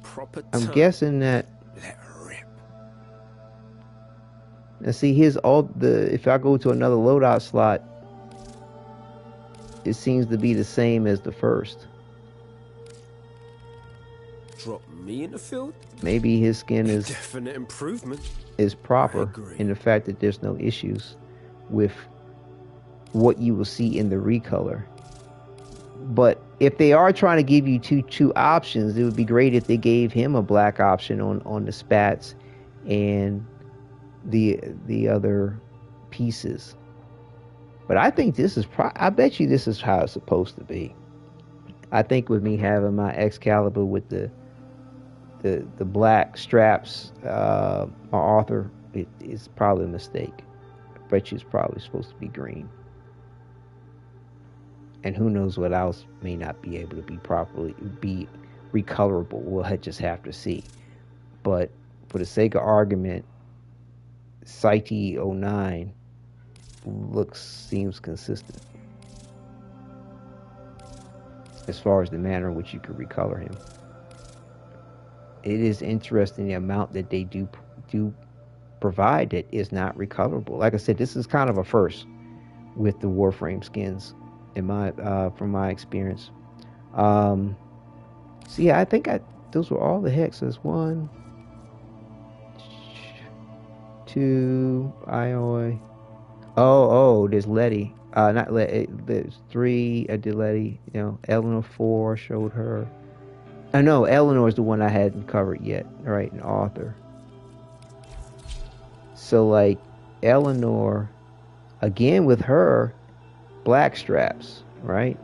Proper I'm time. guessing that. Let her rip. Now see, if I go to another loadout slot, it seems to be the same as the first. Drop me in the field? Maybe his skin is definite improvement. Is proper in the fact that there's no issues with what you will see in the recolor. But if they are trying to give you two options, it would be great if they gave him a black option on the spats and the other pieces. But I think this is I bet you this is how it's supposed to be. I think with me having my Excalibur with the black straps, my author, it's probably a mistake. I bet you it's probably supposed to be green. And who knows what else may not be able to be recolorable. We'll just have to see. But for the sake of argument, Site 09 seems consistent as far as the manner in which you could recolor him. It is interesting the amount that they do provide that is not recolorable. Like I said, this is kind of a first with the Warframe skins in from my experience. So yeah, I think those were all the hexes. 1, 2, Ioi. Oh, there's Lettie. Not Lettie. There's 3. I did Lettie. Eleanor 4 showed her. I know Eleanor is the one I hadn't covered yet. Right, an author. So like Eleanor, again with her, black straps, right?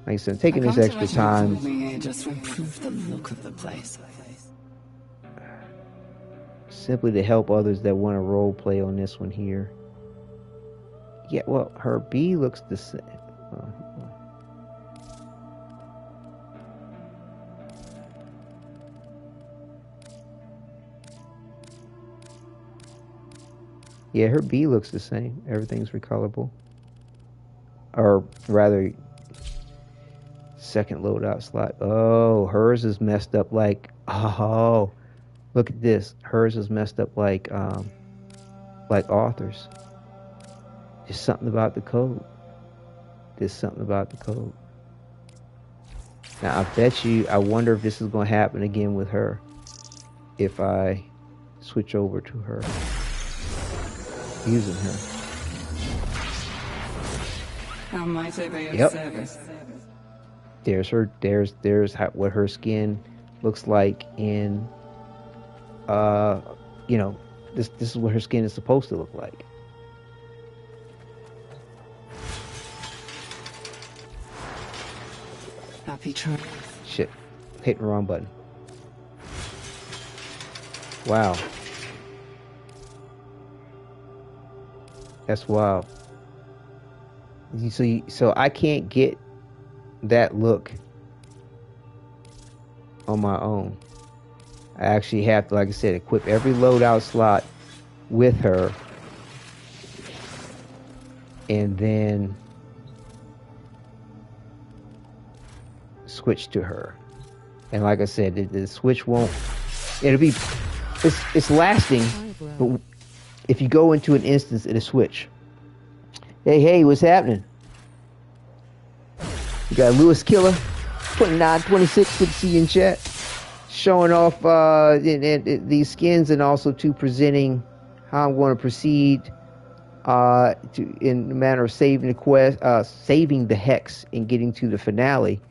Like I said, taking this extra time. Just to improve the look of the place. Simply to help others that want to role play on this one here. Yeah, well, her B looks the same. Yeah, her B looks the same. Everything's recolorable. Or rather, second loadout slot. Oh, hers is messed up like, oh, look at this. Hers is messed up like authors. There's something about the code. Now, I bet you, I wonder if this is going to happen again with her. If I switch over to her. Using her. How might I be of service? There's her. There's what her skin looks like in. This is what her skin is supposed to look like. Happy trying. Shit, hitting the wrong button. Wow. That's wild. So I can't get that look on my own. I actually have to, like I said, equip every loadout slot with her, and then switch to her. And like I said, the switch won't. It'll be it's lasting, but if you go into an instance, it'll switch. Hey, what's happening? We got Lewis Killer, 2926, good to see you in chat. Showing off these skins and also to presenting how I'm going to proceed in the manner of saving the quest, saving the Hex and getting to the finale.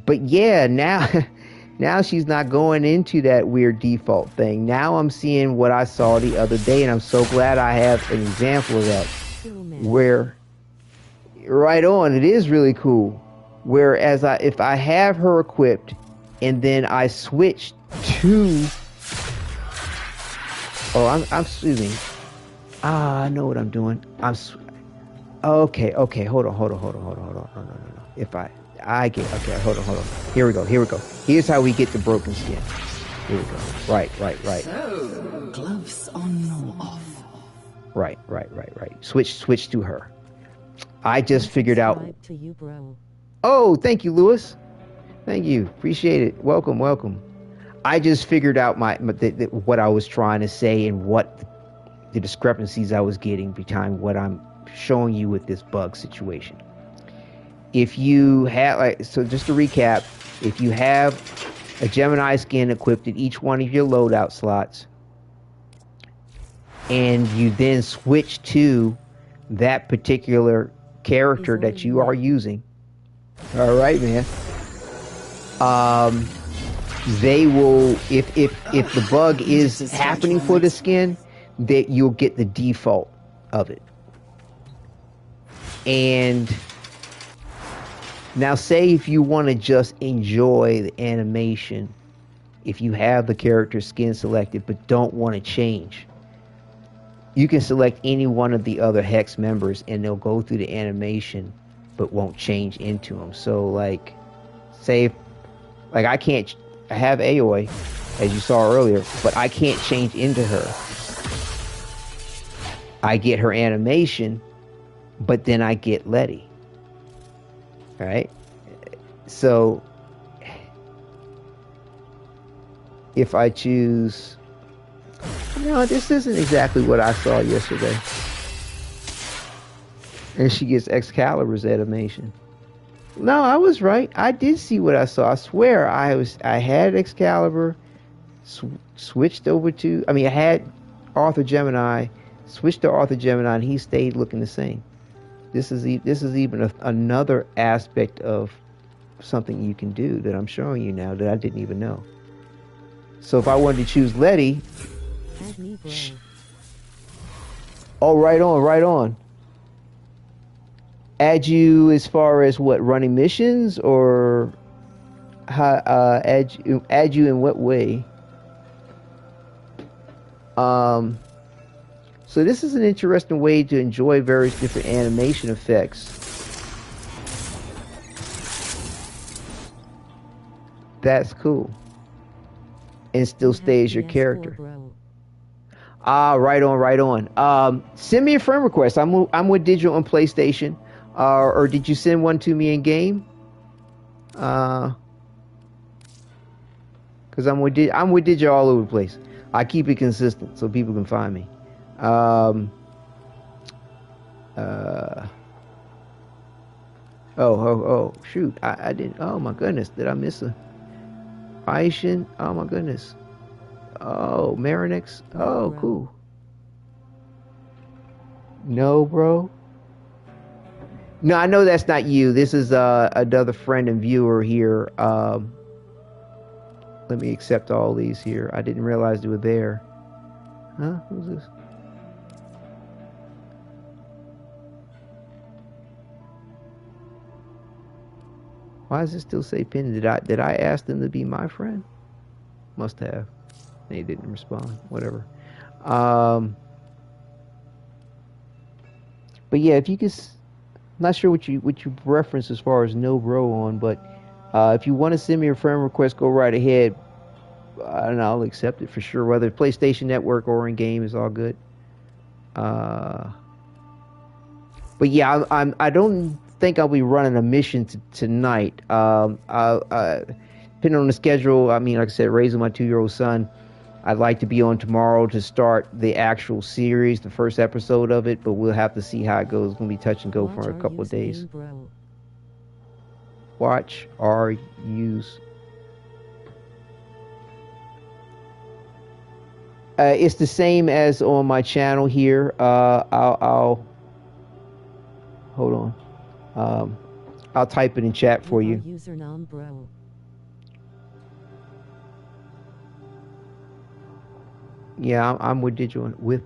But yeah, now she's not going into that weird default thing. Now I'm seeing what I saw the other day, and I'm so glad I have an example of that. Where, right on, it is really cool. Whereas if I have her equipped, and then I switch to... Oh, I'm assuming. I know what I'm doing. Okay, hold on. No. If I get... Okay, hold on. Here we go. Here's how we get the broken skin. Here we go. Right. So, gloves on or off? Right. Switch to her. I just figured out... To you, bro. Oh, thank you, Lewis. Thank you. Appreciate it. Welcome. I just figured out what I was trying to say and what the discrepancies I was getting behind what I'm showing you with this bug situation. If you have, so just to recap, if you have a Gemini skin equipped at each one of your loadout slots, and you then switch to that particular character that you are using, all right, man. They will, if the bug is happening for the skin, that you'll get the default of it. And now say if you want to just enjoy the animation, if you have the character skin selected but don't want to change, you can select any one of the other Hex members and they'll go through the animation but won't change into them. So like, say, like I have Aoi, as you saw earlier, but I can't change into her. I get her animation, but then I get Lettie. All right? So, if I choose... No, this isn't exactly what I saw yesterday. And she gets Excalibur's animation. No, I was right. I did see what I saw. I swear I had Excalibur, switched over to... I mean, I had Arthur Gemini, switched to Arthur Gemini, and he stayed looking the same. This is even another aspect of something you can do that I'm showing you now that I didn't even know. So if I wanted to choose Lettie... Oh, right on. Add you as far as what, running missions, or how, add you in what way? So this is an interesting way to enjoy various different animation effects. That's cool. And still stay as your character. Right on. Send me a friend request. I'm with Digital on PlayStation. Or did you send one to me in game? Because I'm with Digital all over the place. I keep it consistent so people can find me. Shoot. I didn't. Oh my goodness. Did I miss a Aishin? Oh my goodness. Oh, Marinix. Oh, cool. No, bro. No, I know that's not you. This is another friend and viewer here. Let me accept all these here. I didn't realize they were there. Huh? Who's this? Why does it still say pin? Did I ask them to be my friend? Must have. They didn't respond. Whatever. But yeah, if you could, I'm not sure what you reference as far as no bro on, but if you want to send me a friend request, go right ahead. And I'll accept it for sure. Whether PlayStation Network or in game is all good. But yeah, I don't think I'll be running a mission tonight. Depending on the schedule, I mean, like I said, raising my 2-year-old son, I'd like to be on tomorrow to start the actual series, the first episode of it, but we'll have to see how it goes. It's going to be touch and go for a couple of days. Bro. Watch our use. It's the same as on my channel here. I'll hold on. I'll type it in chat for you. Username bro. Yeah, I'm with Digital with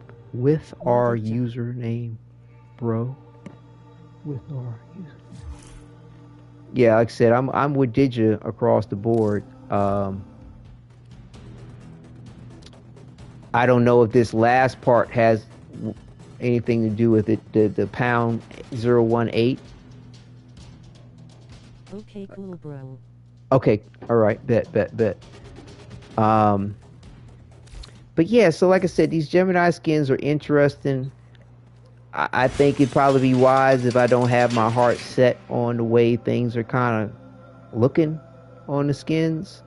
our username, bro. With our user. Yeah, like I said, I'm with Digi across the board. I don't know if this last part has anything to do with it. The pound 018. Okay, cool, bro. Okay, all right, bet. But yeah, so like I said, these Gemini skins are interesting. I think it'd probably be wise if I don't have my heart set on the way things are kind of looking on the skins,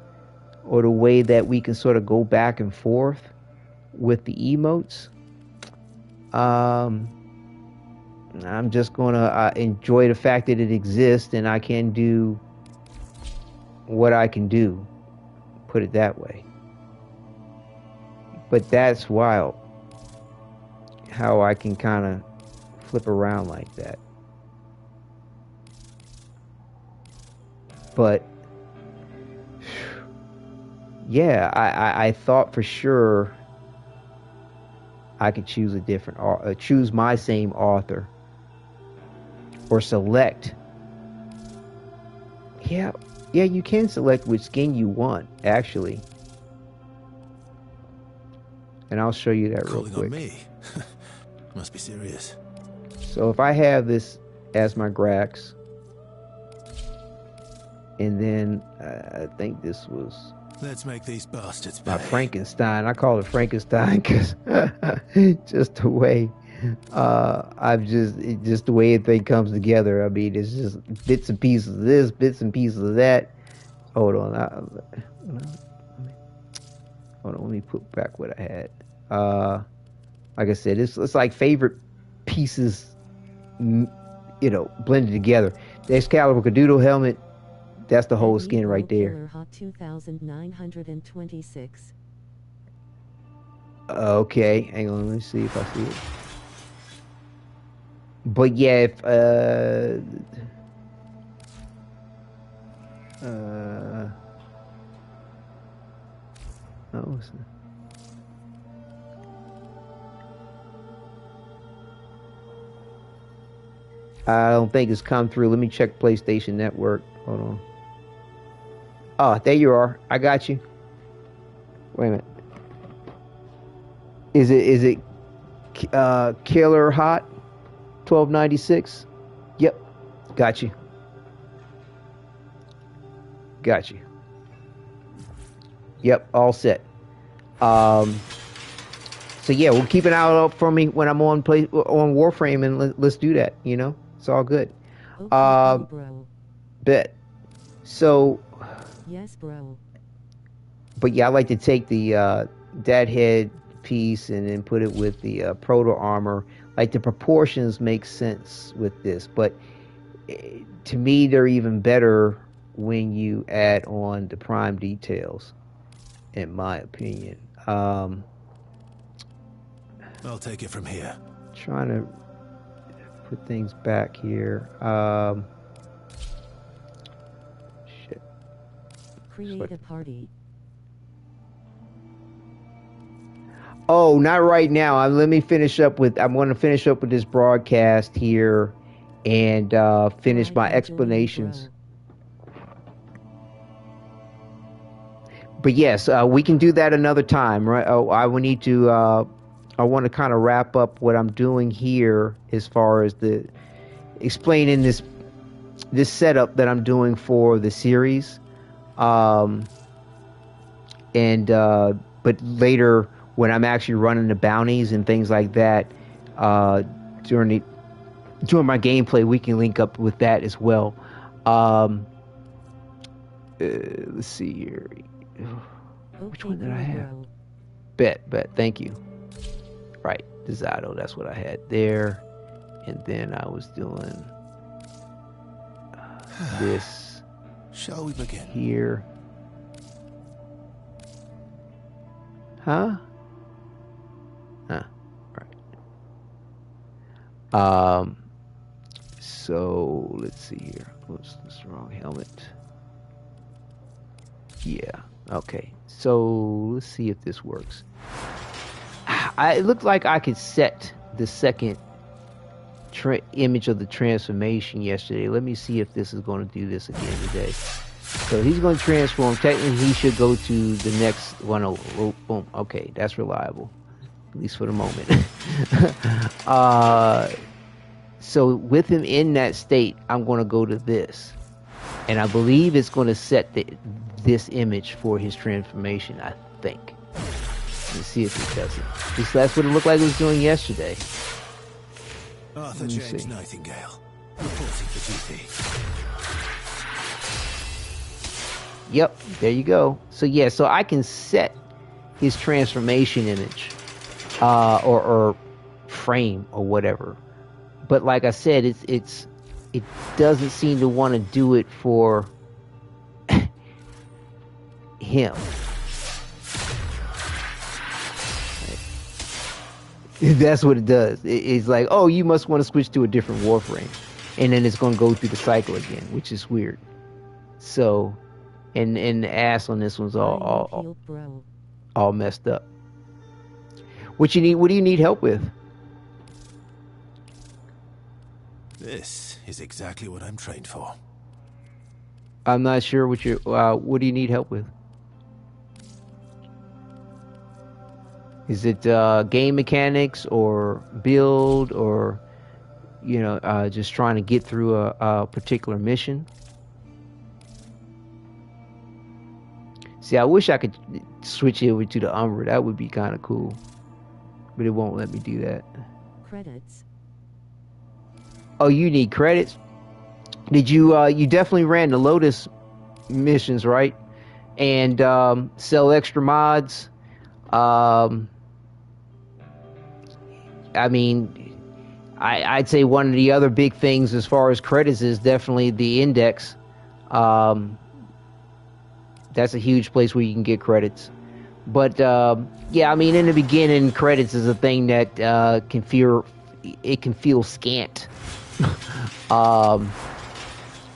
or the way that we can sort of go back and forth with the emotes. I'm just gonna enjoy the fact that it exists and I can do what I can do, put it that way. But that's wild how I can kind of flip around like that. But yeah, I thought for sure I could choose a different, choose my same author, or select. Yeah, you can select which skin you want, actually. And I'll show you that real quick. Calling on me? Must be serious. So if I have this as my Grax, and then I think this was Let's make these bastards pay. my Frankenstein. I call it Frankenstein because just the way just the way everything comes together. I mean, it's just bits and pieces of this, bits and pieces of that. Hold on, let me put back what I had. Like I said, it's like favorite pieces, blended together. The Excalibur Cadoodle helmet, that's the whole skin right there. Hot 2926. Okay, hang on, let me see if I see it. But yeah, if I don't think it's come through. Let me check PlayStation Network. Hold on. Oh, there you are. I got you. Wait a minute. Is it Killer Hot 1296? Yep. Got you. Yep, all set. So yeah, we'll keep an eye out for me when I'm on Warframe, and let's do that. It's all good. Okay, bro. Bet. So. Yes, bro. But yeah, I like to take the that head piece and then put it with the Proto-Armor. Like, the proportions make sense with this, but to me they're even better when you add on the prime details, in my opinion. I'll take it from here. Trying to put things back here. Shit. Create a party. Oh, not right now. I'm going to finish up with this broadcast here and finish my explanations. But yes, we can do that another time, right? I will need to. I want to kind of wrap up what I'm doing here as far as the explaining this setup that I'm doing for the series, but later when I'm actually running the bounties and things like that, during my gameplay, we can link up with that as well. Let's see here. Which one did I have? Bet. Thank you. Right, Desado. That's what I had there, and then I was doing this. Shall we begin? Here. Huh? Right. So let's see here. What's the wrong helmet? Yeah. Okay. So let's see if this works. It looked like I could set the second image of the transformation yesterday. Let me see if this is going to do this again today. So he's going to transform. Technically, he should go to the next one. Oh, boom. Okay, that's reliable, at least for the moment. So with him in that state, I'm going to go to this, and I believe it's going to set this image for his transformation. I think. Let's see if it does it. At least that's what it looked like it was doing yesterday. Arthur James Nightingale, reporting for duty. Yep, there you go. So yeah, so I can set his transformation image, or frame or whatever. But like I said, it doesn't seem to want to do it for him. That's what it does. It's like, oh, you must want to switch to a different Warframe, and then it's going to go through the cycle again, which is weird. So, and the ass on this one's all messed up. What do you need help with? This is exactly what I'm trained for. I'm not sure what do you need help with? Is it game mechanics or build, or just trying to get through a particular mission? See, I wish I could switch it over to the Umbra. That would be kind of cool, but it won't let me do that. Credits. Oh, you need credits? Did you you definitely ran the Lotus missions, right? And sell extra mods. I mean, I'd say one of the other big things as far as credits is definitely the index. That's a huge place where you can get credits. But yeah, I mean, in the beginning, credits is a thing that can feel scant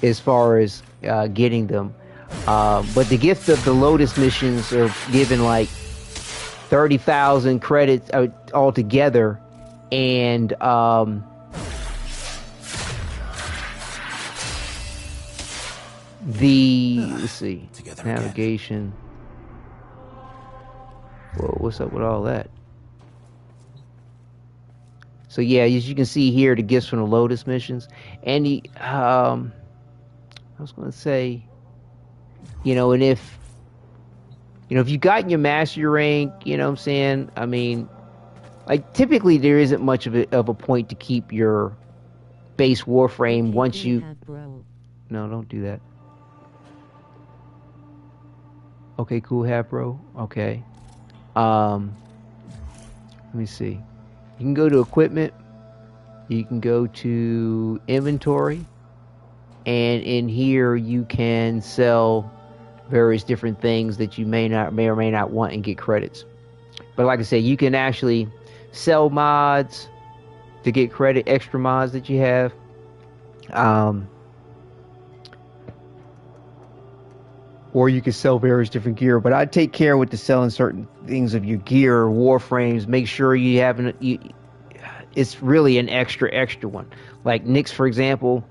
as far as getting them. But the gift of the Lotus missions are given like 30,000 credits altogether, and let's see, navigation. Whoa, what's up with all that? So yeah, as you can see here, the gifts from the Lotus missions, and I was going to say, and if you got your mastery rank, you know what I'm saying? I mean, like, typically there isn't much of a point to keep your base Warframe once you... No, don't do that. Okay, cool, have bro. Okay. Let me see. You can go to equipment. You can go to inventory. And in here you can sell various different things that you may or may not want and get credits. But like I said, you can actually sell mods to get credit, extra mods that you have. Or you can sell various different gear. But I'd take care with the selling certain things of your gear or Warframes. Make sure you have it's really an extra one. Like Nyx, for example.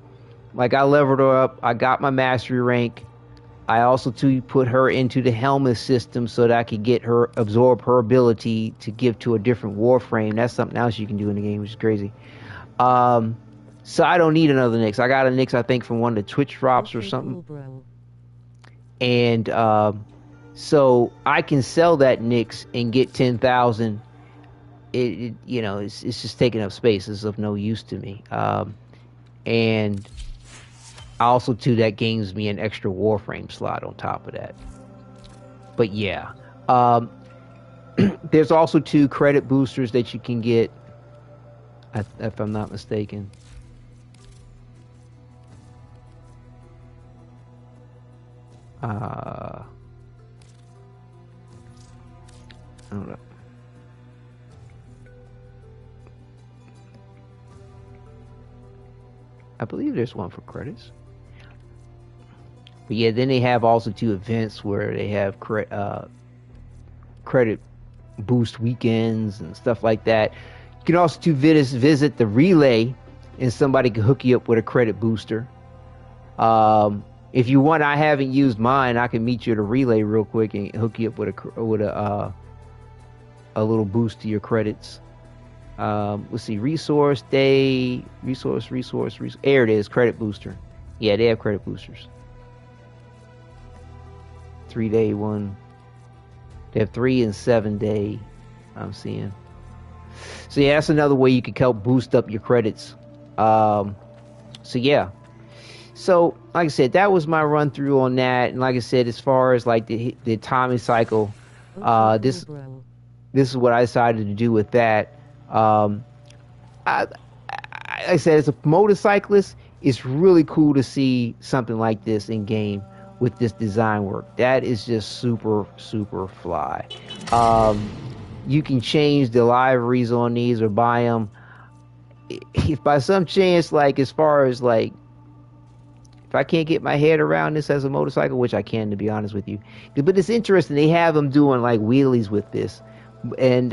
Like, I leveled her up. I got my mastery rank. I also put her into the helmet system so that I could get her, absorb her ability to give to a different Warframe. That's something else you can do in the game, which is crazy. So I don't need another Nyx. I got a Nyx, I think, from one of the Twitch drops or something. Cool, and so I can sell that Nyx and get 10,000. It's just taking up space. It's of no use to me. And also, too, that gains me an extra Warframe slot on top of that. But yeah, There's also 2 credit boosters that you can get, if I'm not mistaken. I don't know. I believe there's one for credits. But yeah, then they have also 2 events where they have credit boost weekends and stuff like that. You can also visit the relay, and somebody can hook you up with a credit booster. If you want, I haven't used mine. I can meet you at a relay real quick and hook you up with a little boost to your credits. Let's see, resource day, resource. There it is, credit booster. Yeah, they have credit boosters. 3-day one. They have 3 and 7 day. I'm seeing. So yeah, that's another way you can help boost up your credits. So yeah. So like I said, that was my run through on that. And like I said, as far as like the Atomicycle, this is what I decided to do with that. I said, as a motorcyclist, it's really cool to see something like this in game with this design work. That is just super fly. You can change the liveries on these or buy them. If by some chance, like as far as like, if I can't get my head around this as a motorcycle, which I can, to be honest with you, but it's interesting. They have them doing like wheelies with this, and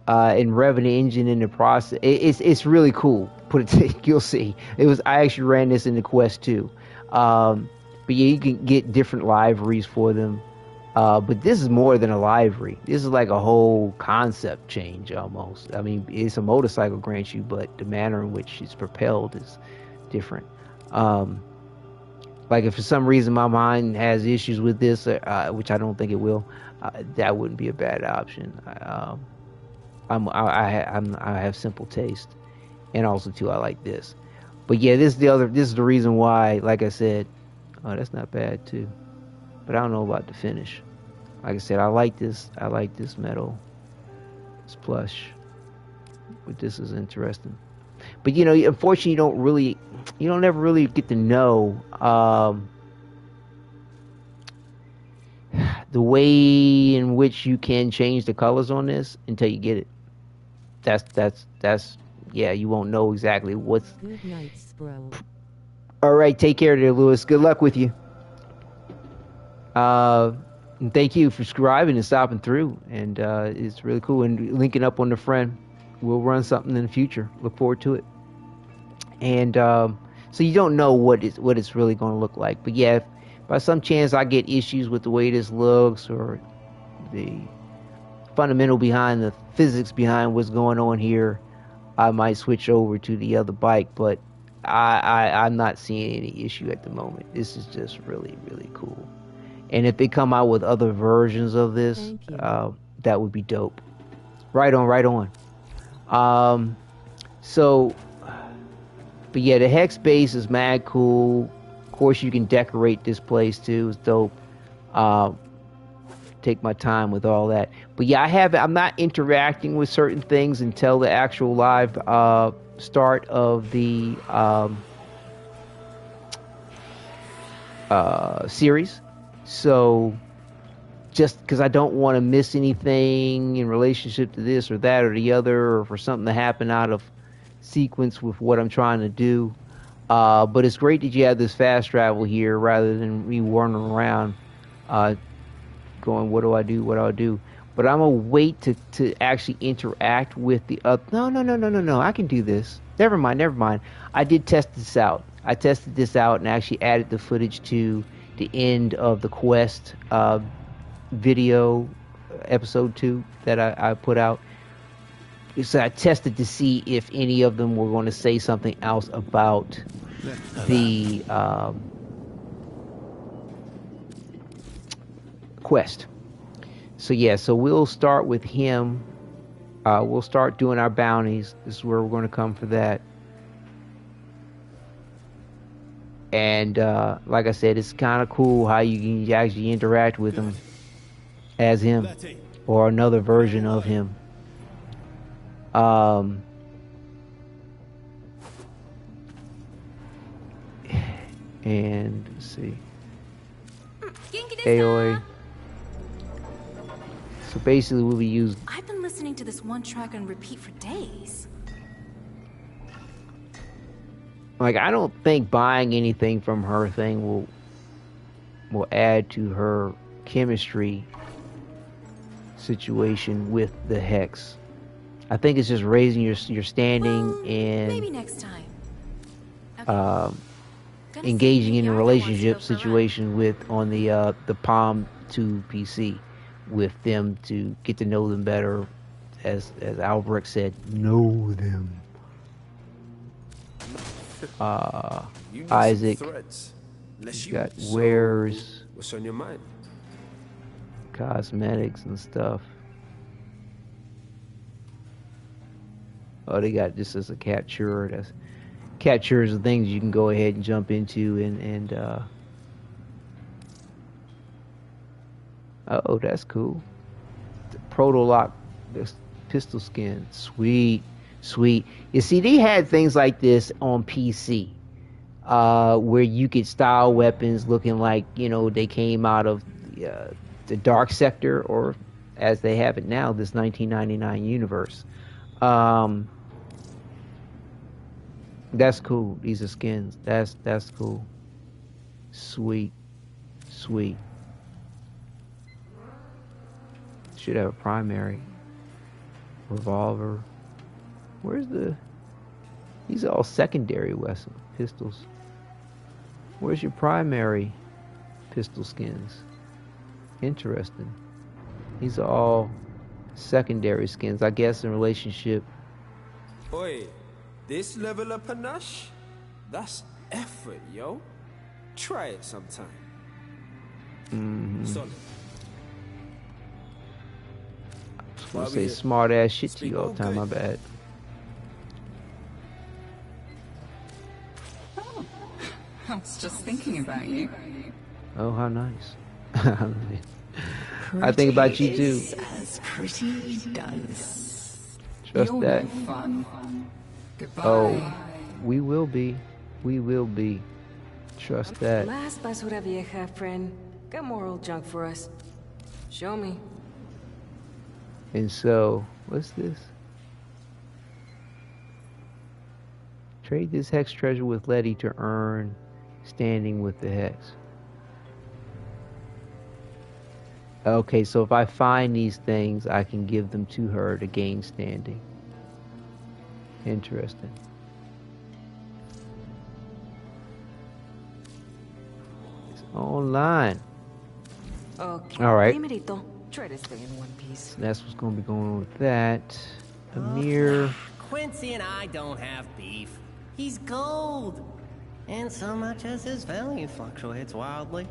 revving the engine in the process. It's really cool. You'll see. I actually ran this in the Quest 2. But yeah, you can get different liveries for them. But this is more than a livery. This is like a whole concept change almost. I mean, it's a motorcycle, grant you, but the manner in which it's propelled is different. Like if for some reason my mind has issues with this, which I don't think it will, that wouldn't be a bad option. I have simple taste, and also too I like this. But yeah, this is the reason why. Like I said, oh, that's not bad too, but I don't know about the finish. Like I said, I like this metal. It's plush, but this is interesting. But you know, unfortunately, you don't ever really get to know the way in which you can change the colors on this until you get it. That's yeah, you won't know exactly what's. Good night, bro. All right, take care there, Lewis. Good luck with you. And thank you for subscribing and stopping through. And it's really cool. And linking up on the friend. We'll run something in the future. Look forward to it. And so you don't know what it's really going to look like. But yeah, if by some chance I get issues with the way this looks or the fundamental behind the physics behind what's going on here, I might switch over to the other bike. But I'm not seeing any issue at the moment. This is just really cool. And if they come out with other versions of this, that would be dope. Right on. So, but yeah, the Hex base is mad cool. Of course, you can decorate this place too. It's dope. Take my time with all that. But yeah, I'm not interacting with certain things until the actual live start of the series. So just because I don't want to miss anything in relationship to this or that or the other, or for something to happen out of sequence with what I'm trying to do. But it's great that you have this fast travel here rather than me wandering around going, what do I do? But I'm going to wait to actually interact with the other. No, I can do this. Never mind. I did test this out. I tested this out and actually added the footage to the end of the Quest video episode 2 that I put out. So I tested to see if any of them were going to say something else about the Quest. So yeah, so we'll start with him. We'll start doing our bounties. This is where we're going to come for that. And like I said, it's kind of cool how you can actually interact with them as him, Lettie. or another version of him. And let's see, AOA. So basically, we'll be using. I've been listening to this one track on repeat for days. Like, I don't think buying anything from her thing will add to her chemistry situation with the Hex. I think it's just raising your standing and maybe next time. engaging in a relationship situation with on the Palm 2 PC with them to get to know them better, as Albrecht said, know them. Isaac, you got wares, what's on your mind? cosmetics and stuff. Oh, they got this as a capture. That's captures the things you can go ahead and jump into and oh, that's cool. The Proto-Lock, this pistol skin, sweet. You see, they had things like this on PC, where you could style weapons looking like, you know, they came out of the Dark Sector, or as they have it now, this 1999 universe. That's cool. These are skins. That's cool. Sweet. Should have a primary. Revolver. Where's the... These are all secondary weapons. Pistols. Where's your primary pistol skins? Interesting. These are all secondary skins, I guess, in relationship. Oi, this level of panache? That's effort, yo. Try it sometime. Solid. I was gonna say smart ass shit to you all the time, my bad. Oh, I was just thinking about you. Oh, how nice. I think about you too. As pretty does. Trust You'll that. be fun. Goodbye. Oh, we will be. Trust that. Last basura vieja, friend. Got more old junk for us. Show me. And so, what's this? Trade this Hex treasure with Lettie to earn standing with the Hex. Okay, so if I find these things, I can give them to her to gain standing. Interesting. It's online. Okay. All right. Primerito, try to stay in one piece. That's what's going to be going on with that. Amir. Quincy and I don't have beef. He's gold. And so much as his value fluctuates wildly.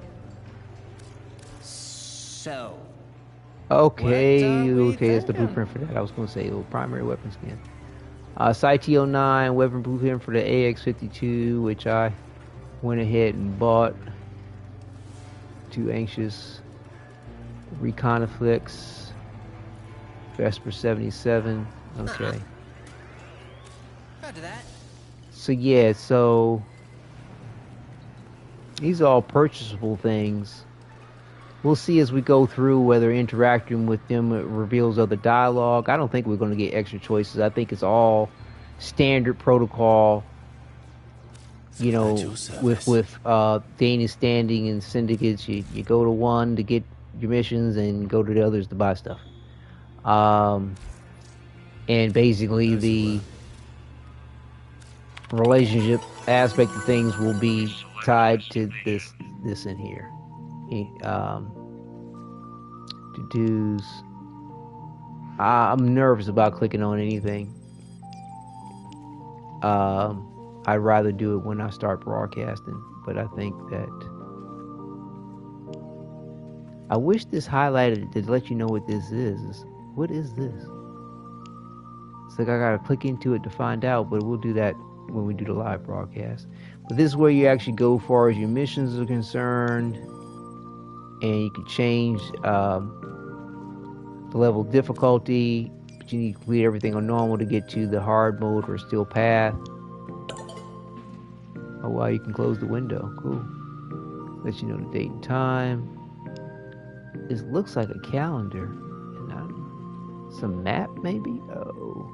So. Okay, we it's the thinking? blueprint for that. I was going to say little primary weapon skin. Site-09 weapon blueprint for the AX-52, which I went ahead and bought. Too anxious. Reconflicts. Vesper 77. Okay. After that. So yeah, so these are all purchasable things. We'll see as we go through whether interacting with them reveals other dialogue. I don't think we're going to get extra choices. I think it's all standard protocol. You know, with gaining standing and syndicates, you go to one to get your missions and go to the others to buy stuff. And basically the relationship aspect of things will be tied to this in here. To-dos. I'm nervous about clicking on anything. I'd rather do it when I start broadcasting, but I think that I wish this highlighted to let you know what this is. What is this? It's like I gotta click into it to find out, but we'll do that when we do the live broadcast. But this is where you actually go as far as your missions are concerned, and you can change the level of difficulty, but you need to complete everything on normal to get to the hard mode or steel path. Oh wow, you can close the window. Cool. Let you know the date and time. This looks like a calendar. And some map maybe? Oh.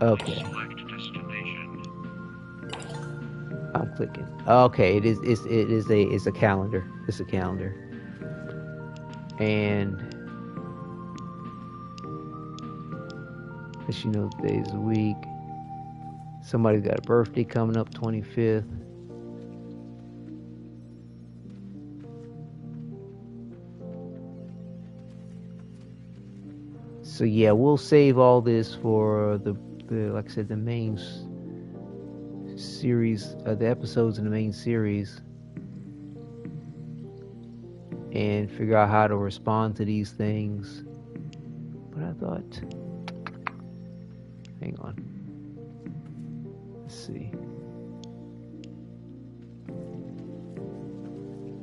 Okay. I'm clicking. Okay, it's a calendar. It's a calendar. And let you know the days of the week. Somebody's got a birthday coming up, 25th. So yeah, we'll save all this for the like I said, the main series, the episodes in the main series, and figure out how to respond to these things. But I thought, hang on, let's see.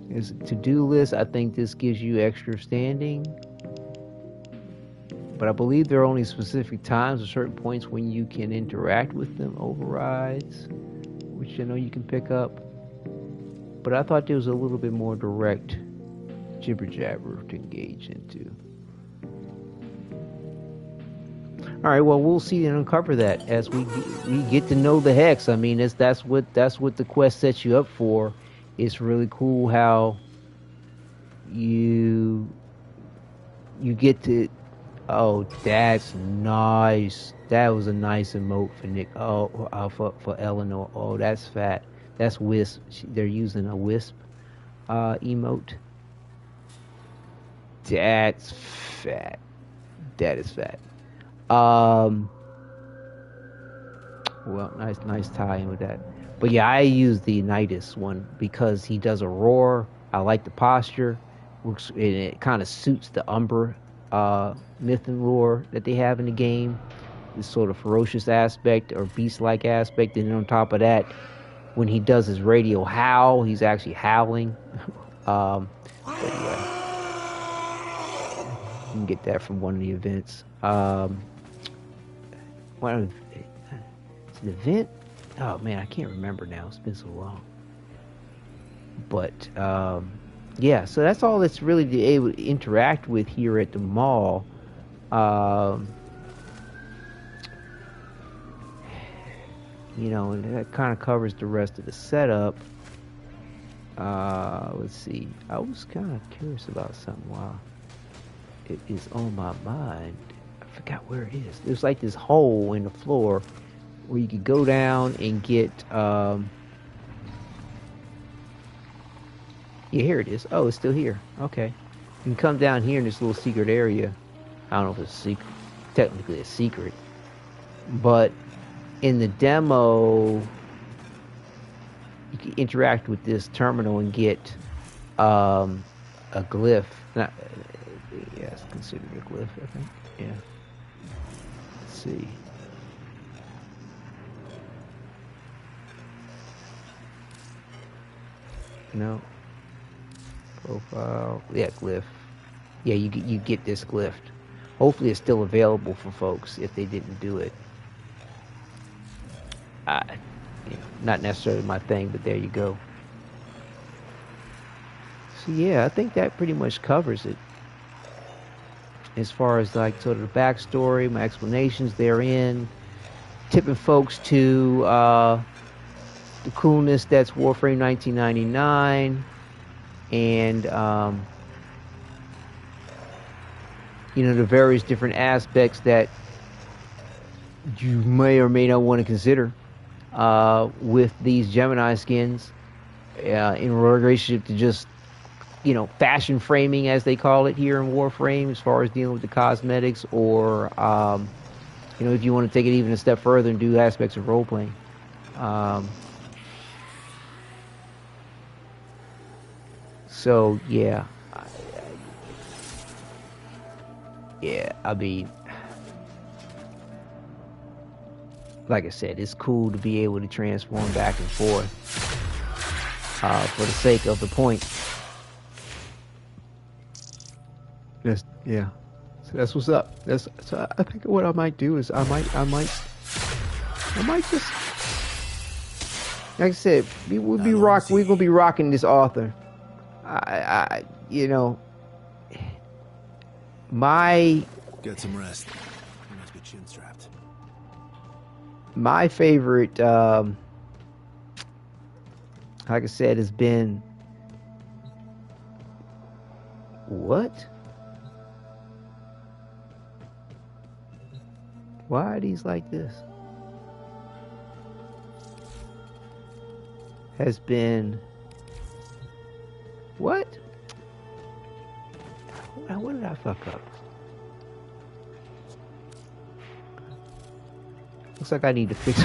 There's a to-do list. I think this gives you extra standing. But I believe there are only specific times or certain points when you can interact with them. Overrides, which I know you can pick up. But I thought there was a little bit more direct jibber jabber to engage into. Alright, well, we'll see and uncover that as we get to know the Hex. I mean, that's what the quest sets you up for. It's really cool how you get to... Oh, that's nice. That was a nice emote for Nick. Oh, for Eleanor. Oh, that's fat. That's Wisp. They're using a Wisp emote. That's fat. That is fat. Well, nice tie-in with that. But yeah, I use the Nidus one because he does a roar. I like the posture. Works, and it kind of suits the Umbra myth and lore that they have in the game. This sort of ferocious aspect or beast-like aspect, and then on top of that, when he does his radio howl, he's actually howling. But yeah, you can get that from one of the events. It's an event? Oh man, I can't remember now. It's been so long. But yeah, so that's all that's really to be able to interact with here at the mall. You know, and that kind of covers the rest of the setup. Let's see. I was kind of curious about something while it is on my mind. I forgot where it is. There's like this hole in the floor where you could go down and get... yeah, here it is. Oh, it's still here. Okay. You can come down here in this little secret area. I don't know if it's secret, technically a secret. But in the demo, you can interact with this terminal and get a glyph. Not, yeah, it's considered a glyph, I think. Yeah. Let's see. No. Profile. Yeah, glyph. Yeah, you get this glyph. Hopefully it's still available for folks if they didn't do it. You know, not necessarily my thing, but there you go. So yeah, I think that pretty much covers it. As far as like sort of the backstory, my explanations therein, tipping folks to the coolness that's Warframe 1999, and you know, the various different aspects that you may or may not want to consider with these Gemini skins in relationship to just, you know, fashion framing, as they call it here in Warframe, as far as dealing with the cosmetics, or you know, if you want to take it even a step further and do aspects of role-playing. So yeah, I mean, like I said, it's cool to be able to transform back and forth for the sake of the point. Yeah. So that's what's up. So I think what I might do is I might just, like I said, we're gonna be rocking this author. You know, Get some rest. You must be chin strapped. My favorite, like I said, has been what? Why are these like this? Has been what? What did I fuck up? Looks like I need to fix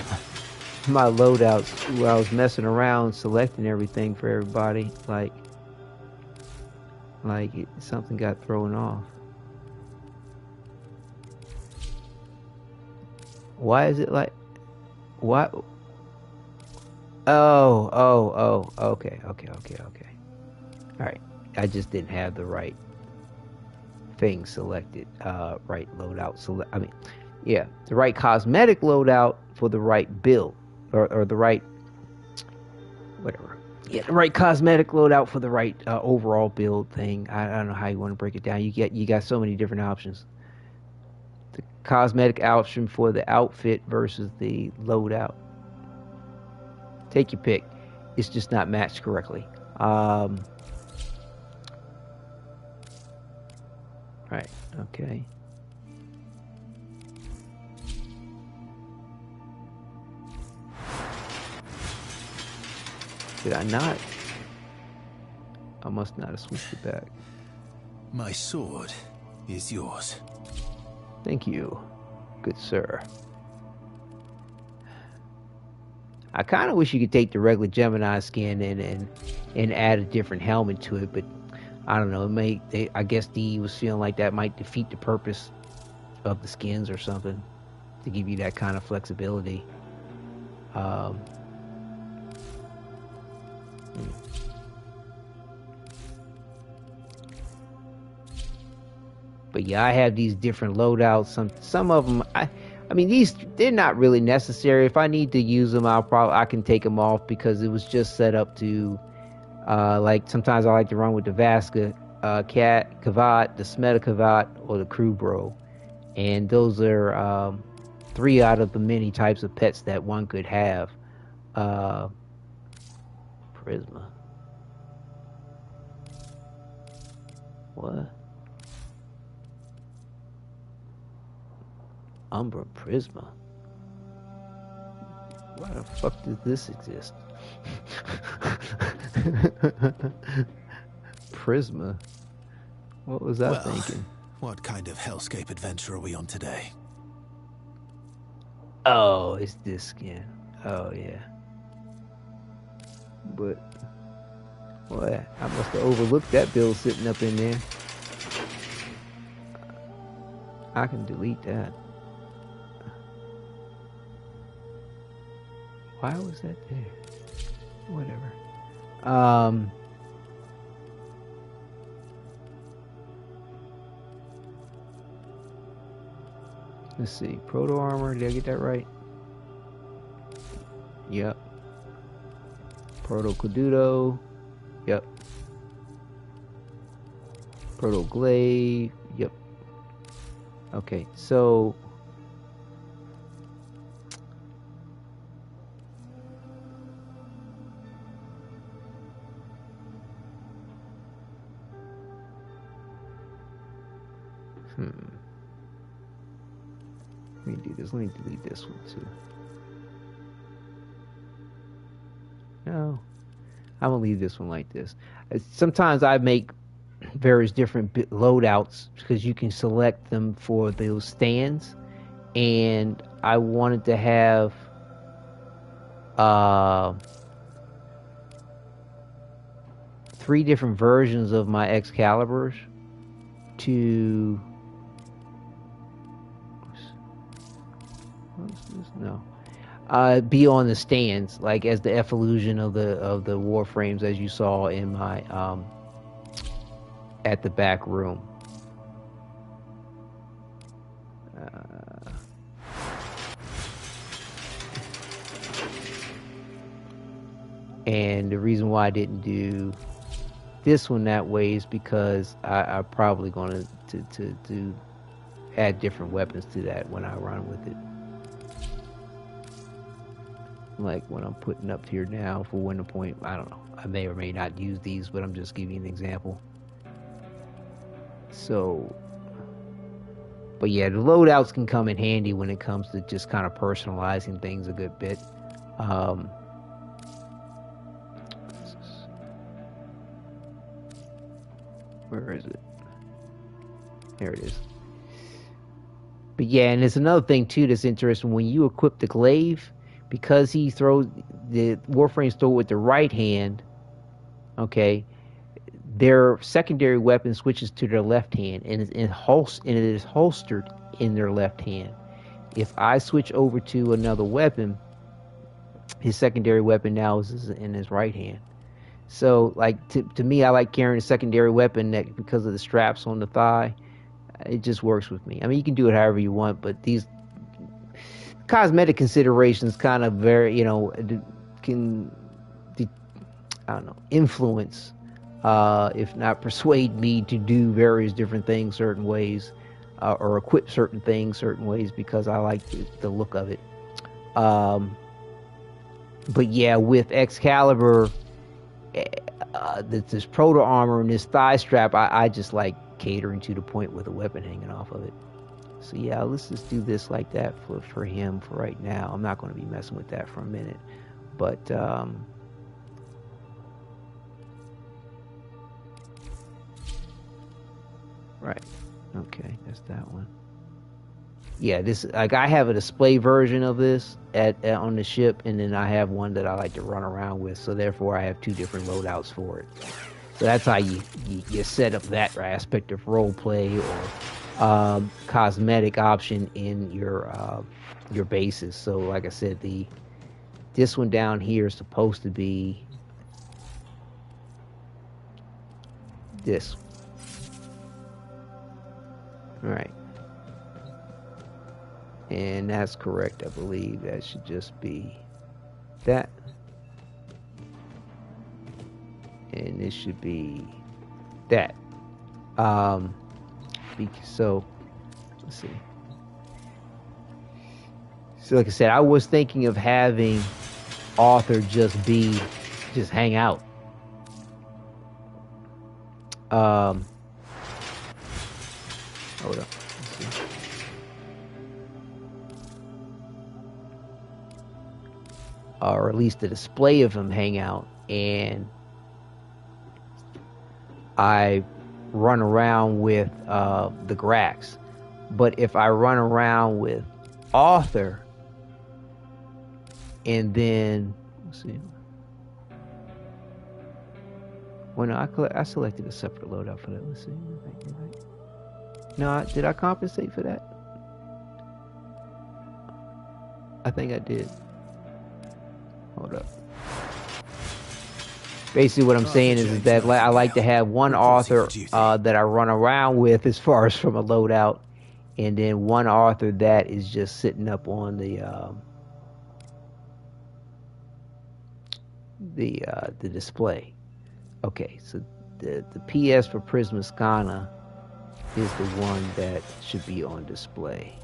my loadouts while I was messing around selecting everything for everybody. Something got thrown off. Why is it like what? Oh, okay. Alright. I just didn't have the right thing selected. Right loadout select. The right cosmetic loadout for the right build. Or the right whatever. Yeah, the right cosmetic loadout for the right overall build thing. I don't know how you want to break it down. You got so many different options. The cosmetic option for the outfit versus the loadout. Take your pick. It's just not matched correctly. Right. Okay. Did I not? I must not have switched it back. My sword is yours. Thank you, good sir. I kind of wish you could take the regular Gemini skin and add a different helmet to it, but I don't know. I guess DE was feeling like that might defeat the purpose of the skins or something to give you that kind of flexibility. But yeah, I have these different loadouts. Some of them, I mean, they're not really necessary. If I need to use them, I can take them off because it was just set up to, like sometimes I like to run with the Vaska, Kavat, the Smeta Kavat, or the Crew Bro, and those are 3 out of the many types of pets that one could have. Prisma. What? Umbra Prisma. Why the fuck does this exist? Prisma. What was I thinking? What kind of hellscape adventure are we on today? Oh, it's this skin. Oh yeah. But boy, I must have overlooked that build sitting up in there. I can delete that. Why was that there? Whatever. Let's see. Proto-Armor, did I get that right? Yep. Proto-Caduto. Yep. Proto-Glaive. Yep. Okay, so let me do this. Let me delete this one too. No, I'm gonna leave this one like this. Sometimes I make various different loadouts because you can select them for those stands, and I wanted to have three different versions of my Excaliburs to be on the stands, like as the evolution of the Warframes, as you saw in my at the back room. And the reason why I didn't do this one that way is because I'm probably going to add different weapons to that when I run with it. Like what I'm putting up here now for winter point. I don't know. I may or may not use these, but I'm just giving you an example. So, but yeah, the loadouts can come in handy when it comes to just kind of personalizing things a good bit. Where is it? There it is. But yeah, and there's another thing too that's interesting. When you equip the glaive, because he throws the Warframes throw with the right hand, okay, their secondary weapon switches to their left hand, and it is holstered in their left hand. If I switch over to another weapon, his secondary weapon now is in his right hand. So, like, to me, I like carrying a secondary weapon that, because of the straps on the thigh, it just works with me. I mean, you can do it however you want, but these cosmetic considerations kind of influence, if not persuade me to do various different things certain ways, or equip certain things certain ways, because I like the look of it. But yeah, with Excalibur, this Proto-Armor and this thigh strap, I just like catering to the point with a weapon hanging off of it. So yeah, let's just do this like that for him for right now. I'm not going to be messing with that for a minute, but right, okay, that's that one. Yeah, this, like, I have a display version of this on the ship, and then I have one that I like to run around with, so therefore I have two different loadouts for it. So that's how you set up that aspect of role play or cosmetic option in your bases. So like I said, this one down here is supposed to be this. All right. And that's correct, I believe. That should just be that. And this should be that. So, let's see. So, like I said, I was thinking of having Arthur just hang out. Hold up. Let's see. Or at least the display of him hang out, and I run around with the Grax. But if I run around with Arthur, and then let's see. Well, no, I selected a separate loadout for that. Let's see. No, did I compensate for that? I think I did. Hold up. Basically, what I'm saying is that I like to have one Arthur that I run around with as far as from a loadout, and then one Arthur that is just sitting up on the display. Okay, so the PS for Prismascana is the one that should be on display.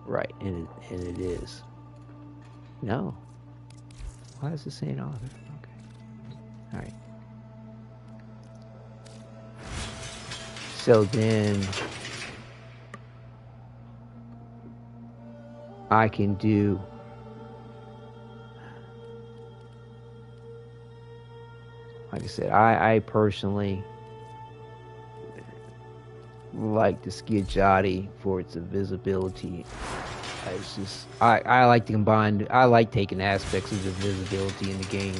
Right, and it is. No. Why is it saying Arthur? Okay. Alright. So then I can do like I said, I personally like the Skidjati for its invisibility. It's just I like to combine. I like taking aspects of the visibility in the game,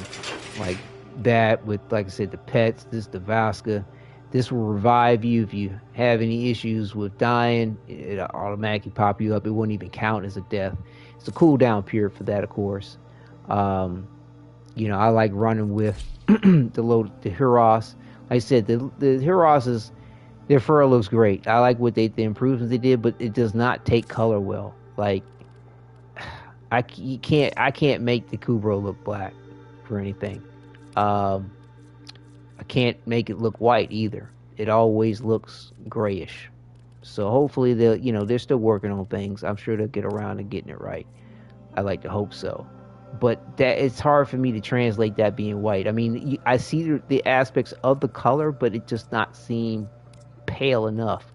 like that with, like I said, the pets. This the Vasca. This will revive you if you have any issues with dying. It'll automatically pop you up. It won't even count as a death. It's a cooldown period for that, of course. You know, I like running with the Hyros. Like I said, the Hyros is Their fur looks great. I like what the improvements they did, but it does not take color well. Like I can't make the Kubrow look black for anything. I can't make it look white either. It always looks grayish. So hopefully they're still working on things. I'm sure they'll get around to getting it right. I like to hope so. But that it's hard for me to translate that being white. I mean, I see the aspects of the color, but it does not seem pale enough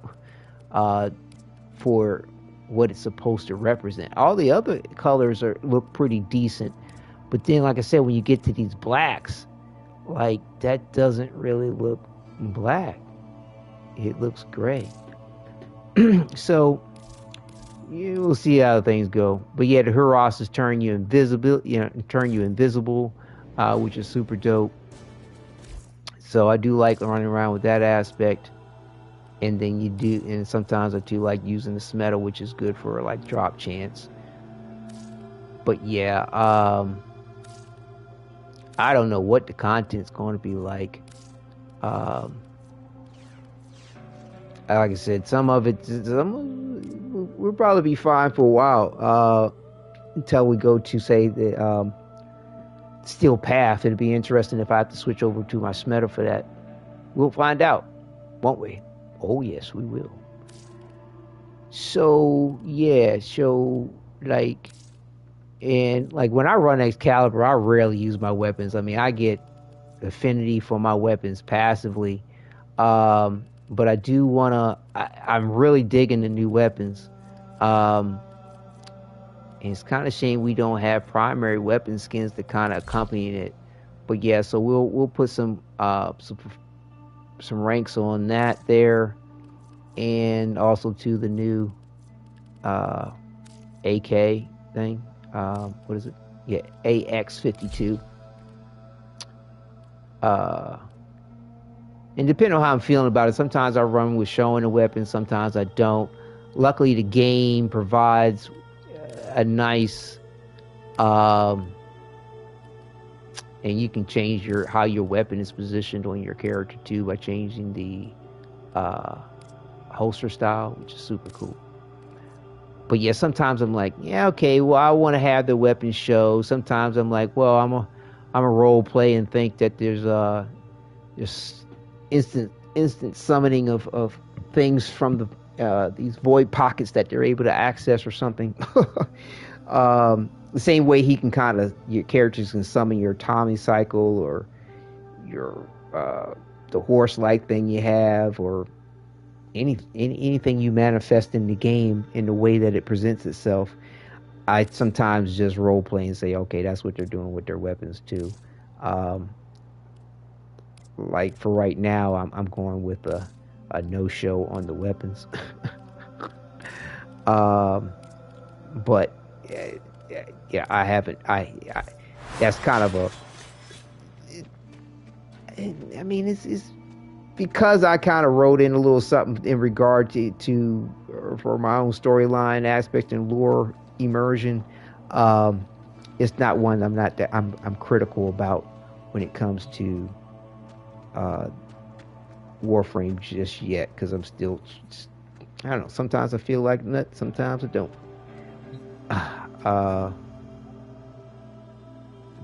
for what it's supposed to represent. All the other colors look pretty decent, but then, like I said, when you get to these blacks, like that doesn't really look black. It looks gray. So you'll see how things go. But yeah, the Huros's turn you invisible, which is super dope. So I do like running around with that aspect. And then and sometimes I do like using the Smetal, which is good for like drop chance. But yeah, I don't know what the content's going to be like. Like I said, some of it we'll probably be fine for a while until we go to, say, the Steel Path. It'll be interesting if I have to switch over to my Smetal for that. We'll find out, won't we? Oh, yes, we will. So, yeah, like, and, like, when I run Excalibur, I rarely use my weapons. I mean, I get affinity for my weapons passively. But I do want to... I'm really digging the new weapons. And it's kind of shame we don't have primary weapon skins to kind of accompany it. But yeah, so we'll put some ranks on that there. And also to the new AK thing. What is it? Yeah, AX52. And depending on how I'm feeling about it, sometimes I run with showing the weapon, sometimes I don't. Luckily, the game provides a nice, and you can change how your weapon is positioned on your character too by changing the holster style, which is super cool. But yeah, sometimes I'm like, yeah, okay, well, I want to have the weapon show. Sometimes I'm like, well, I'm a role play and think that there's instant summoning of things from these void pockets that they're able to access or something. The same way your characters can summon your Atomicycle or your the horse-like thing you have, or anything you manifest in the game in the way that it presents itself. I sometimes just role play and say, okay, that's what they're doing with their weapons too. Like for right now, I'm going with a no-show on the weapons. But yeah, I haven't. That's kind of a. I mean, it's because I kind of wrote in a little something in regard to for my own storyline aspect and lore immersion. It's not one I'm critical about when it comes to Warframe just yet, because I'm still I don't know, sometimes I feel like nut, sometimes I don't.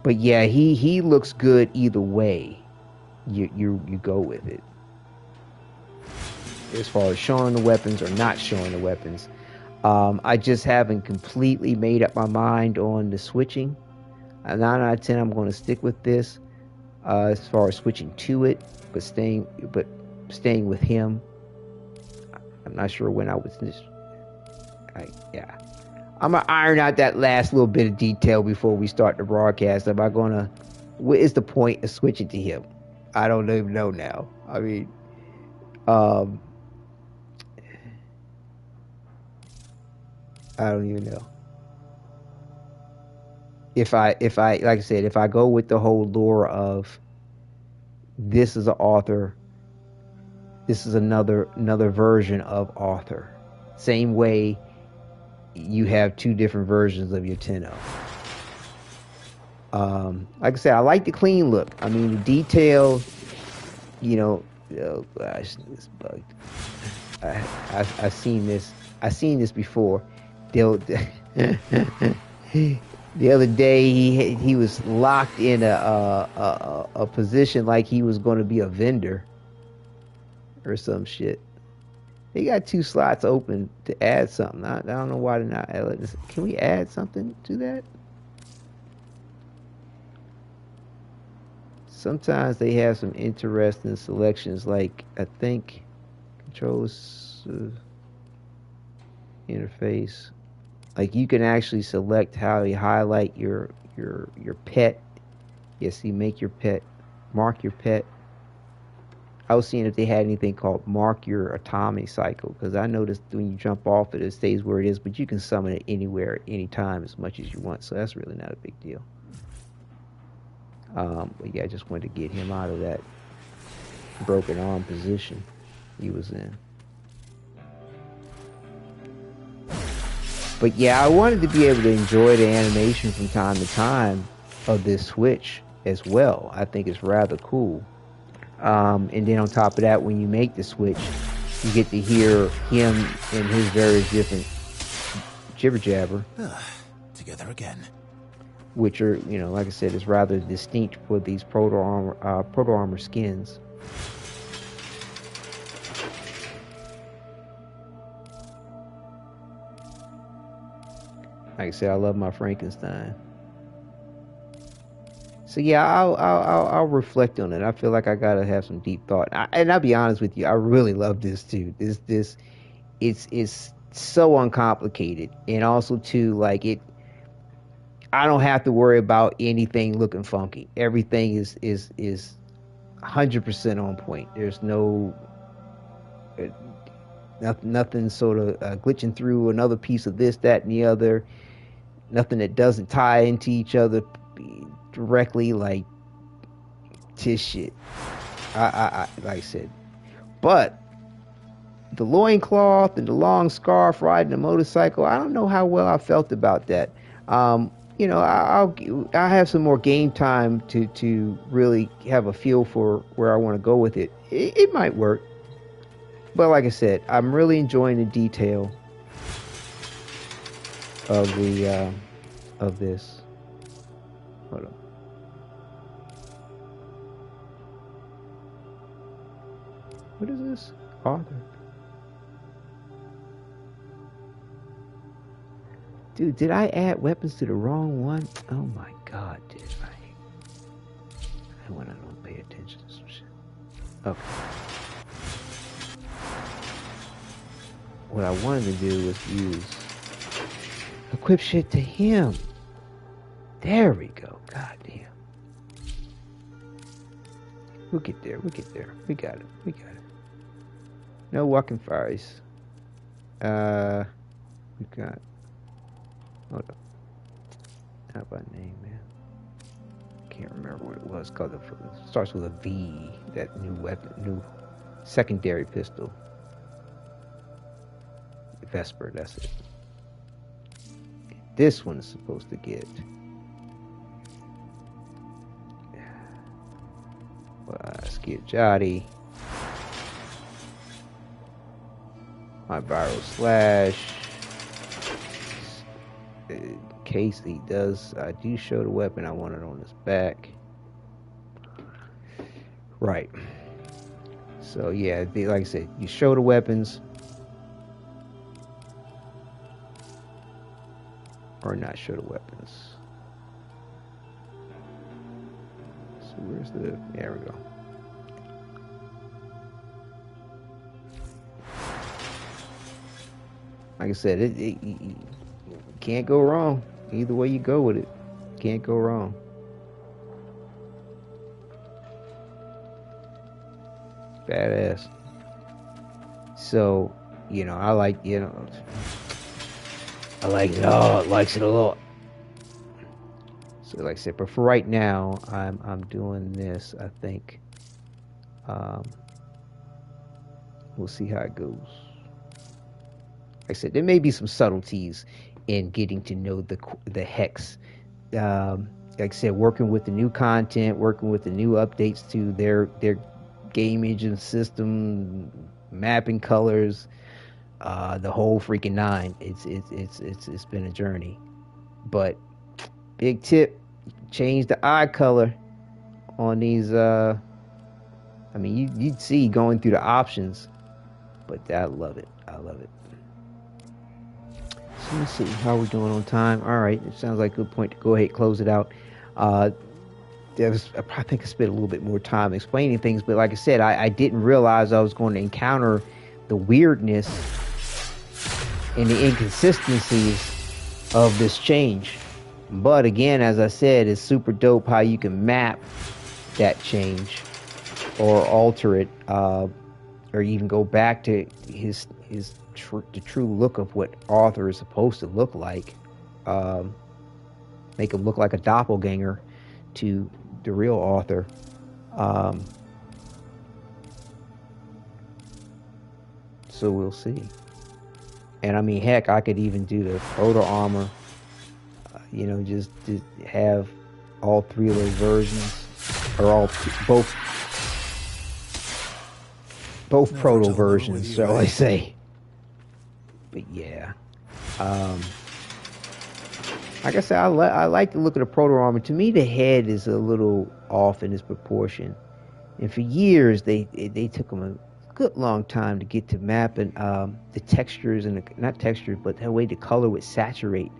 But yeah, he looks good either way you go with it, as far as showing the weapons or not showing the weapons. I just haven't completely made up my mind on the switching. 9 out of 10 I'm going to stick with this as far as switching to it, but staying with him. I'm not sure when I was I'm gonna iron out that last little bit of detail before we start the broadcast. What is the point of switching to him? I don't even know now. I mean, I don't even know. If I like I said, if I go with the whole lore of this is an author, this is another version of author. Same way you have two different versions of your Tenno. Like I said, I like the clean look. I mean, the detail, Oh gosh, it's bugged. I seen this. I seen this before. The other day, he was locked in a position like he was going to be a vendor or some shit. They got 2 slots open to add something. I don't know why they're not. Can we add something to that? Sometimes they have some interesting selections, like I think controls interface. Like you can actually select how you highlight your pet. Yes, you make your pet, mark your pet. I was seeing if they had anything called mark your Atomicycle, because I noticed when you jump off it, it stays where it is, but you can summon it anywhere, anytime, as much as you want. So that's really not a big deal. But yeah, I just wanted to get him out of that broken arm position he was in. But yeah, I wanted to be able to enjoy the animation from time to time of this switch as well. I think it's rather cool. And then on top of that, when you make the switch, you get to hear him and his various different jibber jabber. Together again. Which are, you know, like I said, is rather distinct for these Proto-Armor skins. Like I said, I love my Frankenstein. So yeah, I'll reflect on it. I feel like I gotta have some deep thought. And I'll be honest with you, I really love this too. It's so uncomplicated, and also too, like it. I don't have to worry about anything looking funky. Everything is 100% on point. There's nothing sort of glitching through another piece of this, that, and the other. Nothing that doesn't tie into each other directly, like this shit. I like I said, but the loincloth and the long scarf riding a motorcycle, I don't know how well I felt about that. You know, I'll have some more game time to really have a feel for where I want to go with it. It might work, but like I said, I'm really enjoying the detail of the of this. Hold on. What is this? Author. Dude, did I add weapons to the wrong one? Oh my god, did I? When I don't pay attention to some shit. Okay. What I wanted to do was use equip shit to him. There we go. God damn. We'll get there. We'll get there. We got it. We got it. No walking fires. We got. Hold up. How about name, man? Can't remember what it was. Called it starts with a V. That new weapon, new secondary pistol. Vesper. That's it. This one is supposed to get. Skidjati. My viral slash. In case he does, I do show the weapon. I want it on his back. Right. So yeah, like I said, you show the weapons. Or not show the weapons. So where's the... There we go. Like I said, you can't go wrong. Either way you go with it, can't go wrong. Badass. So, you know, I like, you know... I like it all. It likes it a lot. So, like I said, but for right now, I'm doing this. I think we'll see how it goes. Like I said, there may be some subtleties in getting to know the Hex. Like I said, working with the new content, working with the new updates to their game engine system, mapping colors, the whole freaking nine. It's been a journey. But big tip, change the eye color on these. I mean, you'd see going through the options, but I love it. I love it. So let's see how we're doing on time. All right, it sounds like a good point to go ahead and close it out. I think I spent a little bit more time explaining things, but like I said, I didn't realize I was going to encounter the weirdness and the inconsistencies of this change. But again, as I said, it's super dope how you can map that change or alter it, or even go back to the true look of what Arthur is supposed to look like. Make him look like a doppelganger to the real Arthur. So we'll see. And I mean, heck, I could even do the Proto-Armor, just to have all three of those versions, or both proto versions, shall I say. But yeah, like I said, I like the look of the Proto-Armor. To me, the head is a little off in its proportion, and for years they took them a good long time to get to mapping the textures and not textures, but the way the color would saturate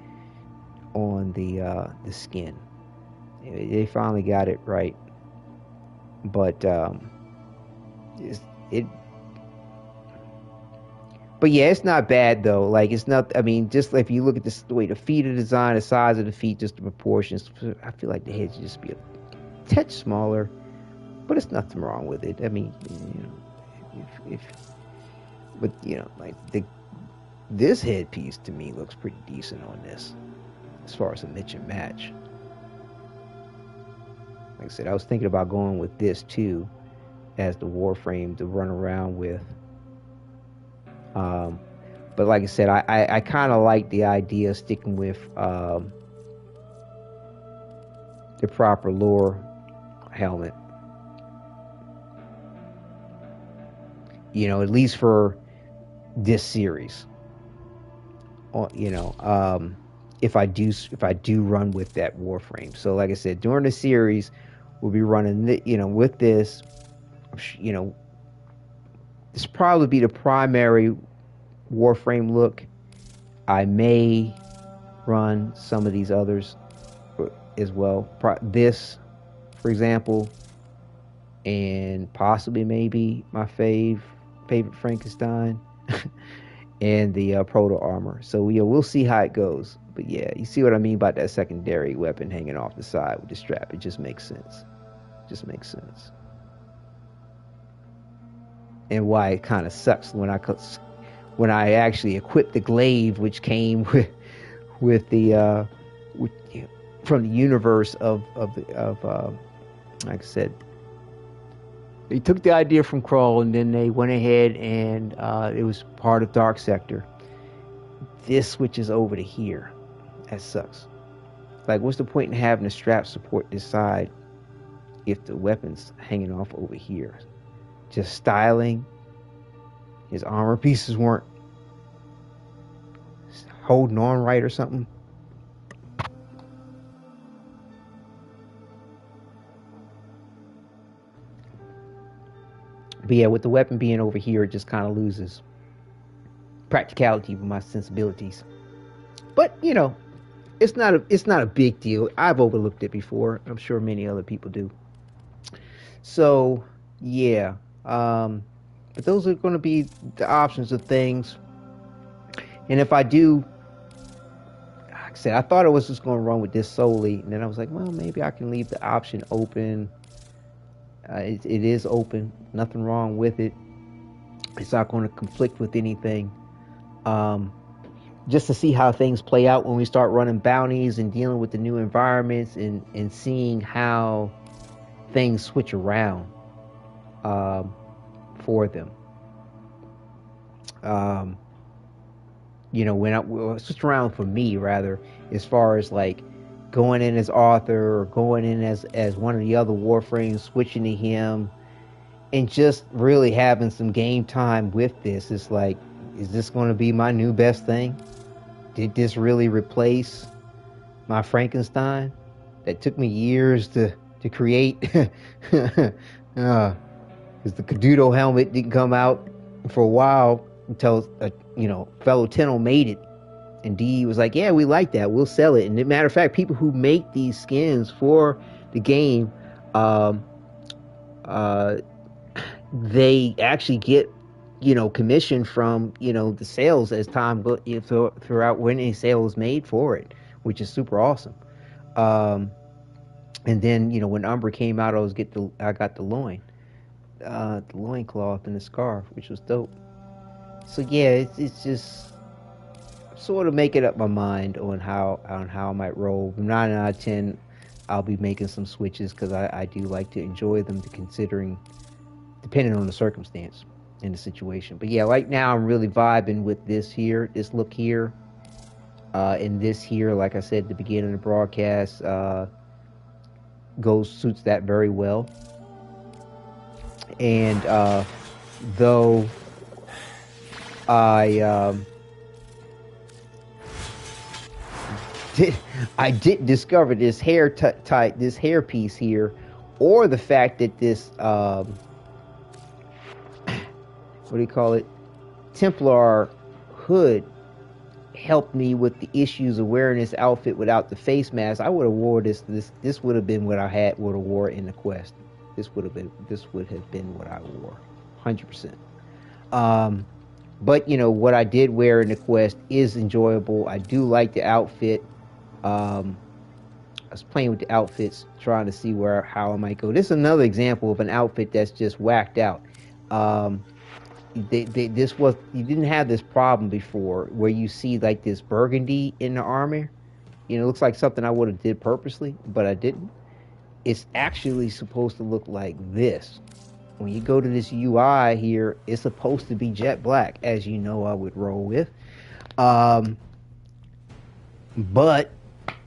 on the skin. They finally got it right, but But yeah, it's not bad though. Like, it's not. I mean, just if you look at the way the feet are designed, the size of the feet, just the proportions. I feel like the head should just be a touch smaller, but it's nothing wrong with it. I mean, like this headpiece to me looks pretty decent on this, as far as a mix and match. Like I said, I was thinking about going with this too, as the Warframe to run around with. But like I said, I kind of like the idea of sticking with the proper lore helmet. At least for this series. If I do run with that Warframe. So like I said, during the series, we'll be running with this. This probably be the primary Warframe look. I may run some of these others as well. This, for example, and possibly maybe my favorite Frankenstein, and the Proto-Armor. So we'll see how it goes. But yeah, you see what I mean about that secondary weapon hanging off the side with the strap. It just makes sense. And why it kind of sucks when I actually equipped the glaive, which came with the from the universe of like I said, they took the idea from Krull and then they went ahead and it was part of Dark Sector. This switches over to here. That sucks. Like, what's the point in having the strap support this side if the weapon's hanging off over here? Just styling. His armor pieces weren't holding on right or something. But yeah, with the weapon being over here, it just kind of loses practicality with my sensibilities. But it's not a big deal. I've overlooked it before. I'm sure many other people do. So yeah. But those are going to be the options of things. And if I do, like I said, I thought I was just going to run with this solely. And then I was like, well, maybe I can leave the option open. It is open. Nothing wrong with it. It's not going to conflict with anything. Just to see how things play out when we start running bounties and dealing with the new environments and seeing how things switch around. For them, when I switch around for me, rather, as far as like going in as Arthur or going in as one of the other Warframes, switching to him, and just really having some game time with this. It's like, is this going to be my new best thing? Did this really replace my Frankenstein that took me years to create? Because the Caduto helmet didn't come out for a while until fellow Tenno made it, and D was like, yeah, we like that, we'll sell it. And as a matter of fact, people who make these skins for the game, they actually get commission from the sales as time goes throughout when a sale is made for it, which is super awesome. And then when Umbra came out, I got the loincloth and the scarf, which was dope. So yeah, it's just sort of making up my mind on how I might roll. 9 out of 10, I'll be making some switches because I do like to enjoy them, depending on the circumstance and the situation. But yeah, right now I'm really vibing with this look here, and this here, like I said at the beginning of the broadcast, suits that very well. And though I didn't discover this hair this hair piece here, or the fact that this Templar hood helped me with the issues of wearing this outfit without the face mask, I would have wore this would have been what I would have wore in the quest. This would have been what I wore, 100%. But what I did wear in the quest is enjoyable. I do like the outfit. I was playing with the outfits, trying to see how I might go. This is another example of an outfit that's just whacked out. You didn't have this problem before, where you see like this burgundy in the armor. It looks like something I would have did purposely, but I didn't. It's actually supposed to look like this. When you go to this UI here, it's supposed to be jet black, as I would roll with. But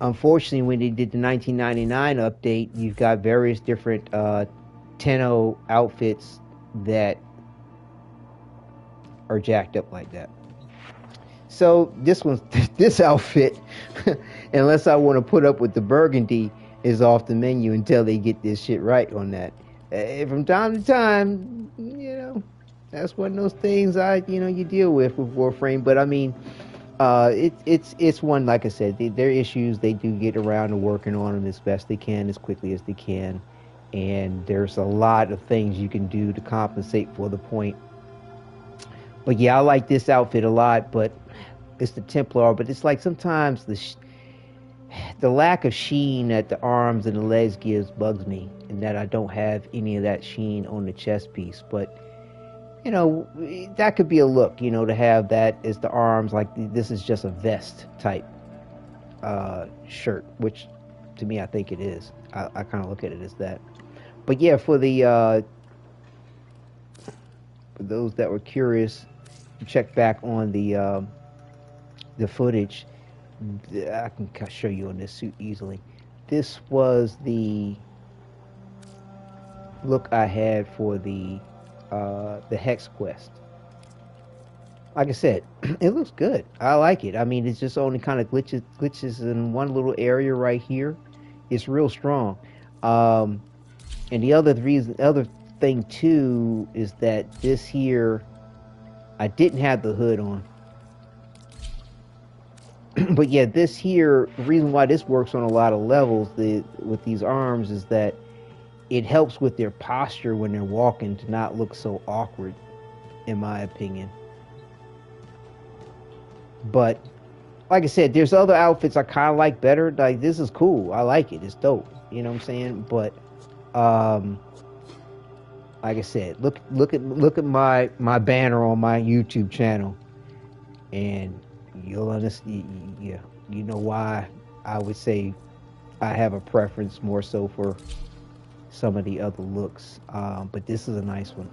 unfortunately, when they did the 1999 update, you've got various different Tenno outfits that are jacked up like that. So this outfit, unless I want to put up with the burgundy, is off the menu until they get this shit right on that. From time to time, that's one of those things you deal with Warframe. But I mean, it's one, like I said, their issues, they do get around to working on them as best they can, as quickly as they can, and there's a lot of things you can do to compensate for the point. But yeah, I like this outfit a lot, but it's the Templar. But it's like sometimes the lack of sheen that the arms and the legs gives bugs me, and that I don't have any of that sheen on the chest piece. But that could be a look, to have that as the arms, like this is just a vest type shirt, which to me I think it is. I kind of look at it as that. But yeah, for those that were curious, check back on the footage. I can show you on this suit easily. This was the look I had for the Hex Quest. Like I said, it looks good. I like it. I mean, it's just only kind of glitches in one little area right here. It's real strong. And the other thing too is that this here, I didn't have the hood on. But yeah, this here, the reason why this works on a lot of levels with these arms is that it helps with their posture when they're walking to not look so awkward, in my opinion. But like I said, there's other outfits I kind of like better. Like, this is cool. I like it. It's dope. You know what I'm saying? But like I said, look at my banner on my YouTube channel, and you'll understand. Yeah, you know why I would say I have a preference more so for some of the other looks. But this is a nice one.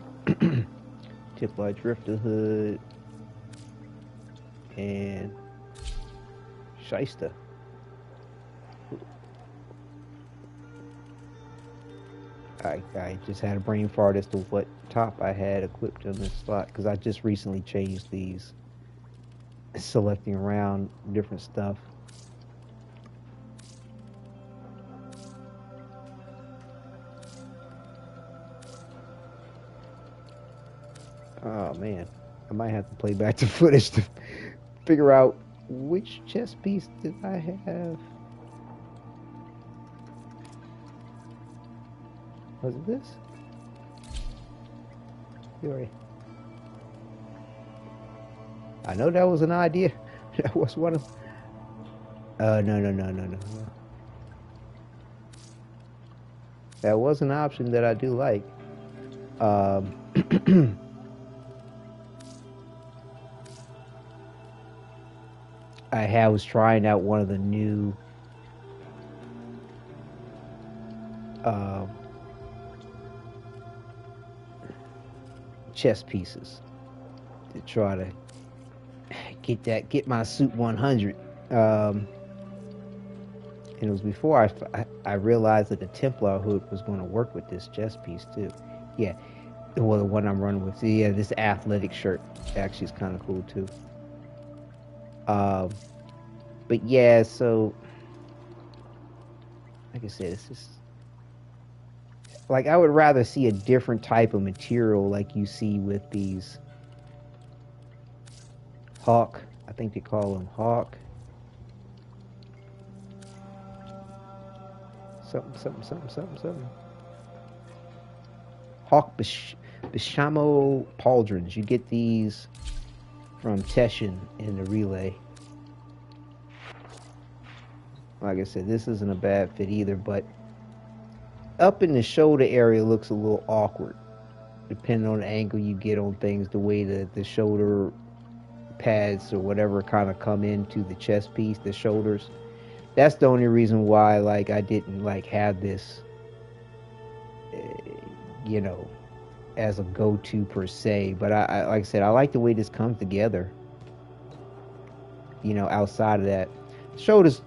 Templar Drifter hood and Shyster. I just had a brain fart as to what top I had equipped on this slot, because I just recently changed these, selecting around different stuff. Oh man, I might have to play back the footage to figure out which chess piece did I have. Was it this? Fury. I know that was an idea. That was one of. No. That was an option that I do like. I was trying out one of the new chess pieces to try to get my suit 100. And it was before I realized that the Templar hood was going to work with this chess piece too. Yeah, well, the one I'm running with. Yeah, this athletic shirt actually is kind of cool too. But yeah, so like I said, it's just like I would rather see a different type of material like you see with these Hawk. I think they call them Hawk. Something. Hawk Bishamo pauldrons. You get these from Teshin in the relay. Like I said, this isn't a bad fit either, but up in the shoulder area looks a little awkward, depending on the angle you get on things, the way the shoulder pads or whatever kind of come into the chest piece, the shoulders. That's the only reason why, like, I didn't like have this, you know, as a go-to per se. But I like I said, I like the way this comes together. You know, outside of that, shoulders,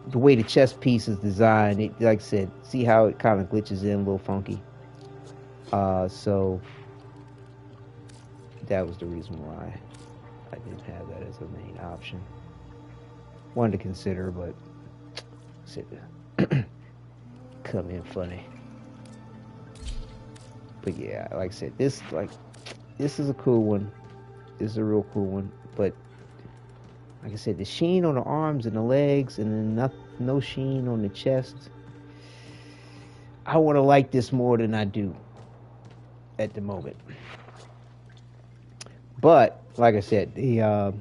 the way the chest piece is designed, it, like I said, see how it kind of glitches in a little funky. So that was the reason why I didn't have that as a main option. Wanted to consider, but said come in funny. But yeah, like I said, this is a cool one. This is a real cool one. But like I said, the sheen on the arms and the legs, and then no sheen on the chest. I want to like this more than I do at the moment. But like I said, the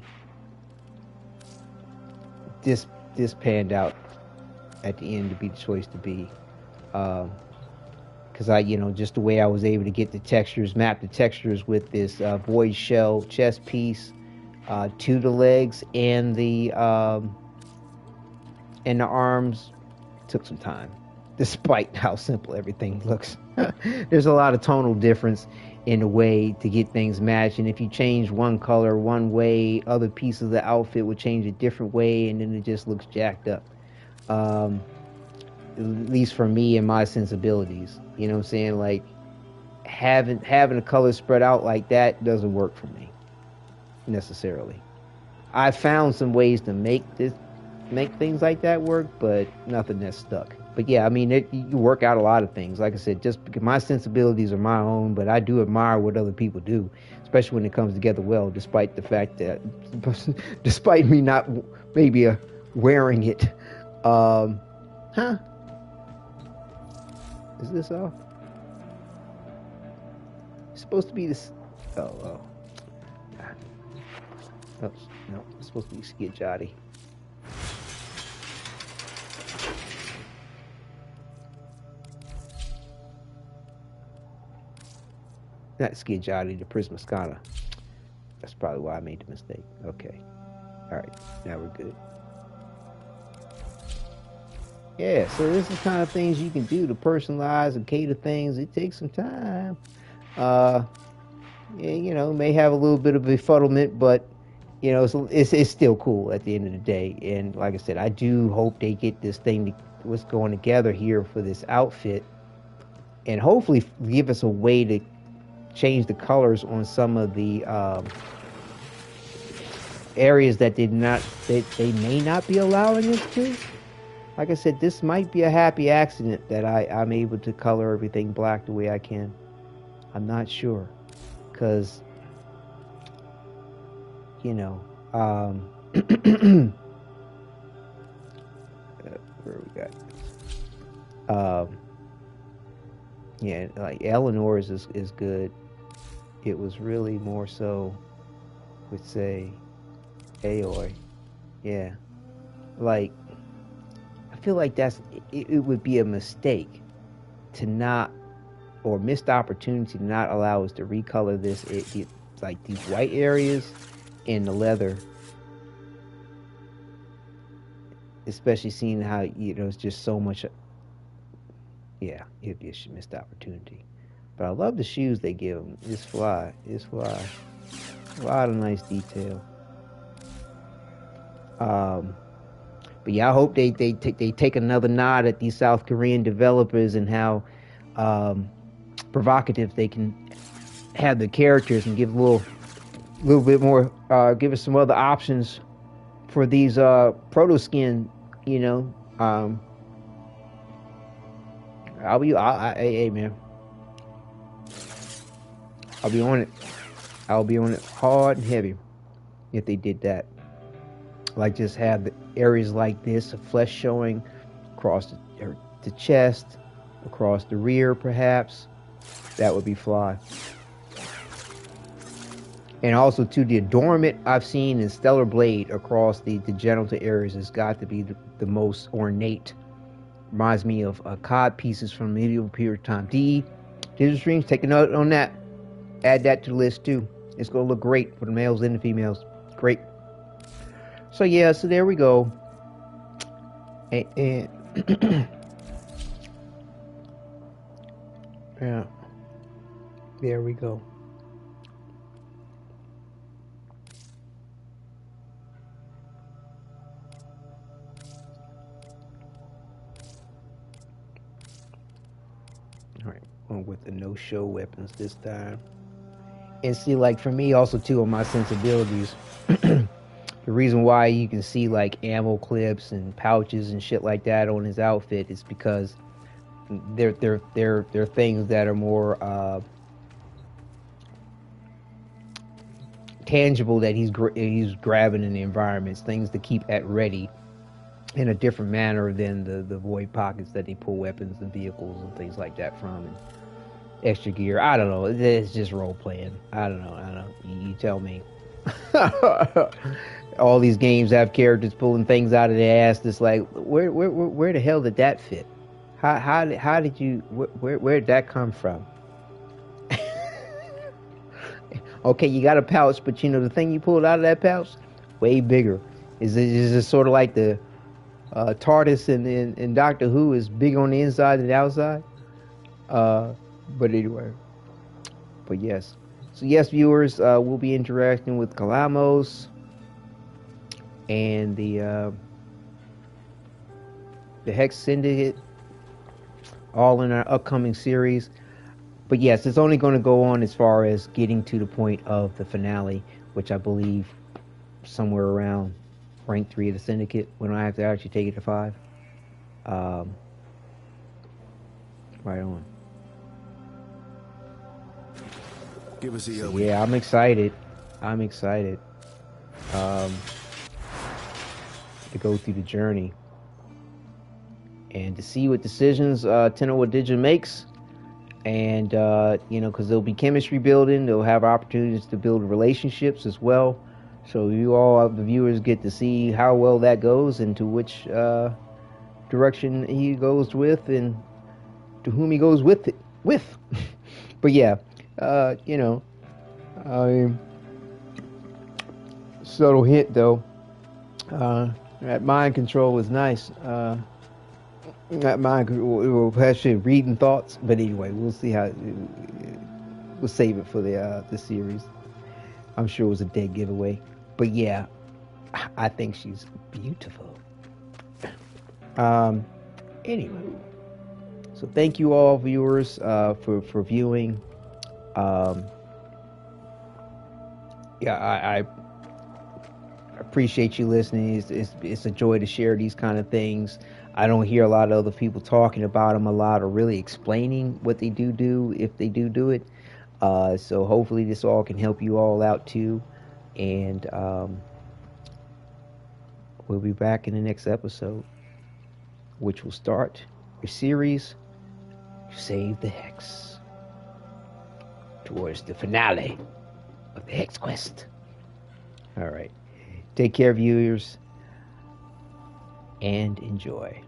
this panned out at the end to be the choice to be, because I, you know, just the way I was able to get the textures, map the textures with this void shell chest piece to the legs and the arms, took some time, despite how simple everything looks. There's a lot of tonal difference in the way to get things matched, and if you change one color one way, other pieces of the outfit would change a different way, and then it just looks jacked up. At least for me and my sensibilities, you know what I'm saying? Like having the colors spread out like that doesn't work for me necessarily. I found some ways to make things like that work, but nothing that's stuck. But yeah, I mean, you work out a lot of things. Like I said, just because my sensibilities are my own, but I do admire what other people do, especially when it comes together well, despite the fact that, despite me not maybe wearing it. Is this off? It's supposed to be this. Oh. Oh, no, it's supposed to be Skid Jotty. Not Skid Jotty, the Prismascana. That's probably why I made the mistake. Okay. Alright, now we're good. Yeah, so this is the kind of things you can do to personalize and cater things. It takes some time. Yeah, you know, may have a little bit of befuddlement, but you know, it's still cool at the end of the day. And like I said, I do hope they get this thing, what's going together here for this outfit, and hopefully give us a way to change the colors on some of the areas that they may not be allowing us to. Like I said, this might be a happy accident that I'm able to color everything black the way I can. I'm not sure, because you know, where we got yeah, like Eleanor's is good. It was really more so with, say, Aoi. Yeah, like I feel like it would be a mistake to not, or missed opportunity to not allow us to recolor this. Like these white areas in the leather, especially seeing how, you know, it's just so much. Yeah, it'd be a missed opportunity. But I love the shoes they give them. It's fly. It's fly. A lot of nice detail. But yeah, I hope they take another nod at these South Korean developers and how provocative they can have the characters, and give a little bit more, give us some other options for these proto skin, you know. Hey man, I'll be on it. I'll be on it hard and heavy if they did that. Like, just have the areas like this of flesh showing across the chest, across the rear, perhaps. That would be fly. And also, too, the adornment I've seen in Stellar Blade across the genital areas has got to be the most ornate. Reminds me of cod pieces from medieval period time. Digital Streams, take a note on that. Add that to the list, too. It's going to look great for the males and the females. Great. So yeah, so there we go. And yeah, there we go. All right, went with the no-show weapons this time. And see, like, for me also too, on my sensibilities, the reason why you can see like ammo clips and pouches and shit like that on his outfit is because they're things that are more tangible, that he's grabbing in the environments, things to keep at ready in a different manner than the void pockets that they pull weapons and vehicles and things like that from, and extra gear. I don't know. It's just role playing. I don't know. You tell me. All these games have characters pulling things out of their ass. It's like, where the hell did that fit? How did you, where did that come from? Okay, you got a pouch, but you know the thing you pulled out of that pouch, way bigger. Is it sort of like the TARDIS in Doctor Who is big on the inside and the outside? But anyway, but yes. So yes, viewers, we'll be interacting with Kalamos and the Hex Syndicate, all in our upcoming series. But yes, it's only going to go on as far as getting to the point of the finale, which I believe somewhere around rank 3 of the Syndicate, when I have to actually take it to 5. Right on. Give us a so, yeah, I'm excited. To go through the journey and to see what decisions Tenno Wadidja makes, and you know, because there'll be chemistry building, they'll have opportunities to build relationships as well. So you all, the viewers, get to see how well that goes and to which direction he goes with, and to whom he goes with. But yeah, you know, subtle hint though. That mind control is nice. That mind control, actually reading thoughts. But anyway, we'll see how. We'll save it for the series. I'm sure it was a dead giveaway. But yeah, I think she's beautiful. Anyway, So thank you all viewers for viewing. I appreciate you listening. It's a joy to share these kind of things. I don't hear a lot of other people talking about them a lot or really explaining what they do if they do it. So hopefully this all can help you all out too. And we'll be back in the next episode, which will start a series, Save the Hex, towards the finale of the Hex Quest. All right. Take care, viewers, and enjoy.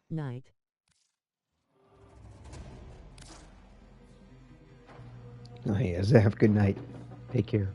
Night. Oh, yes. Have a good night. Take care.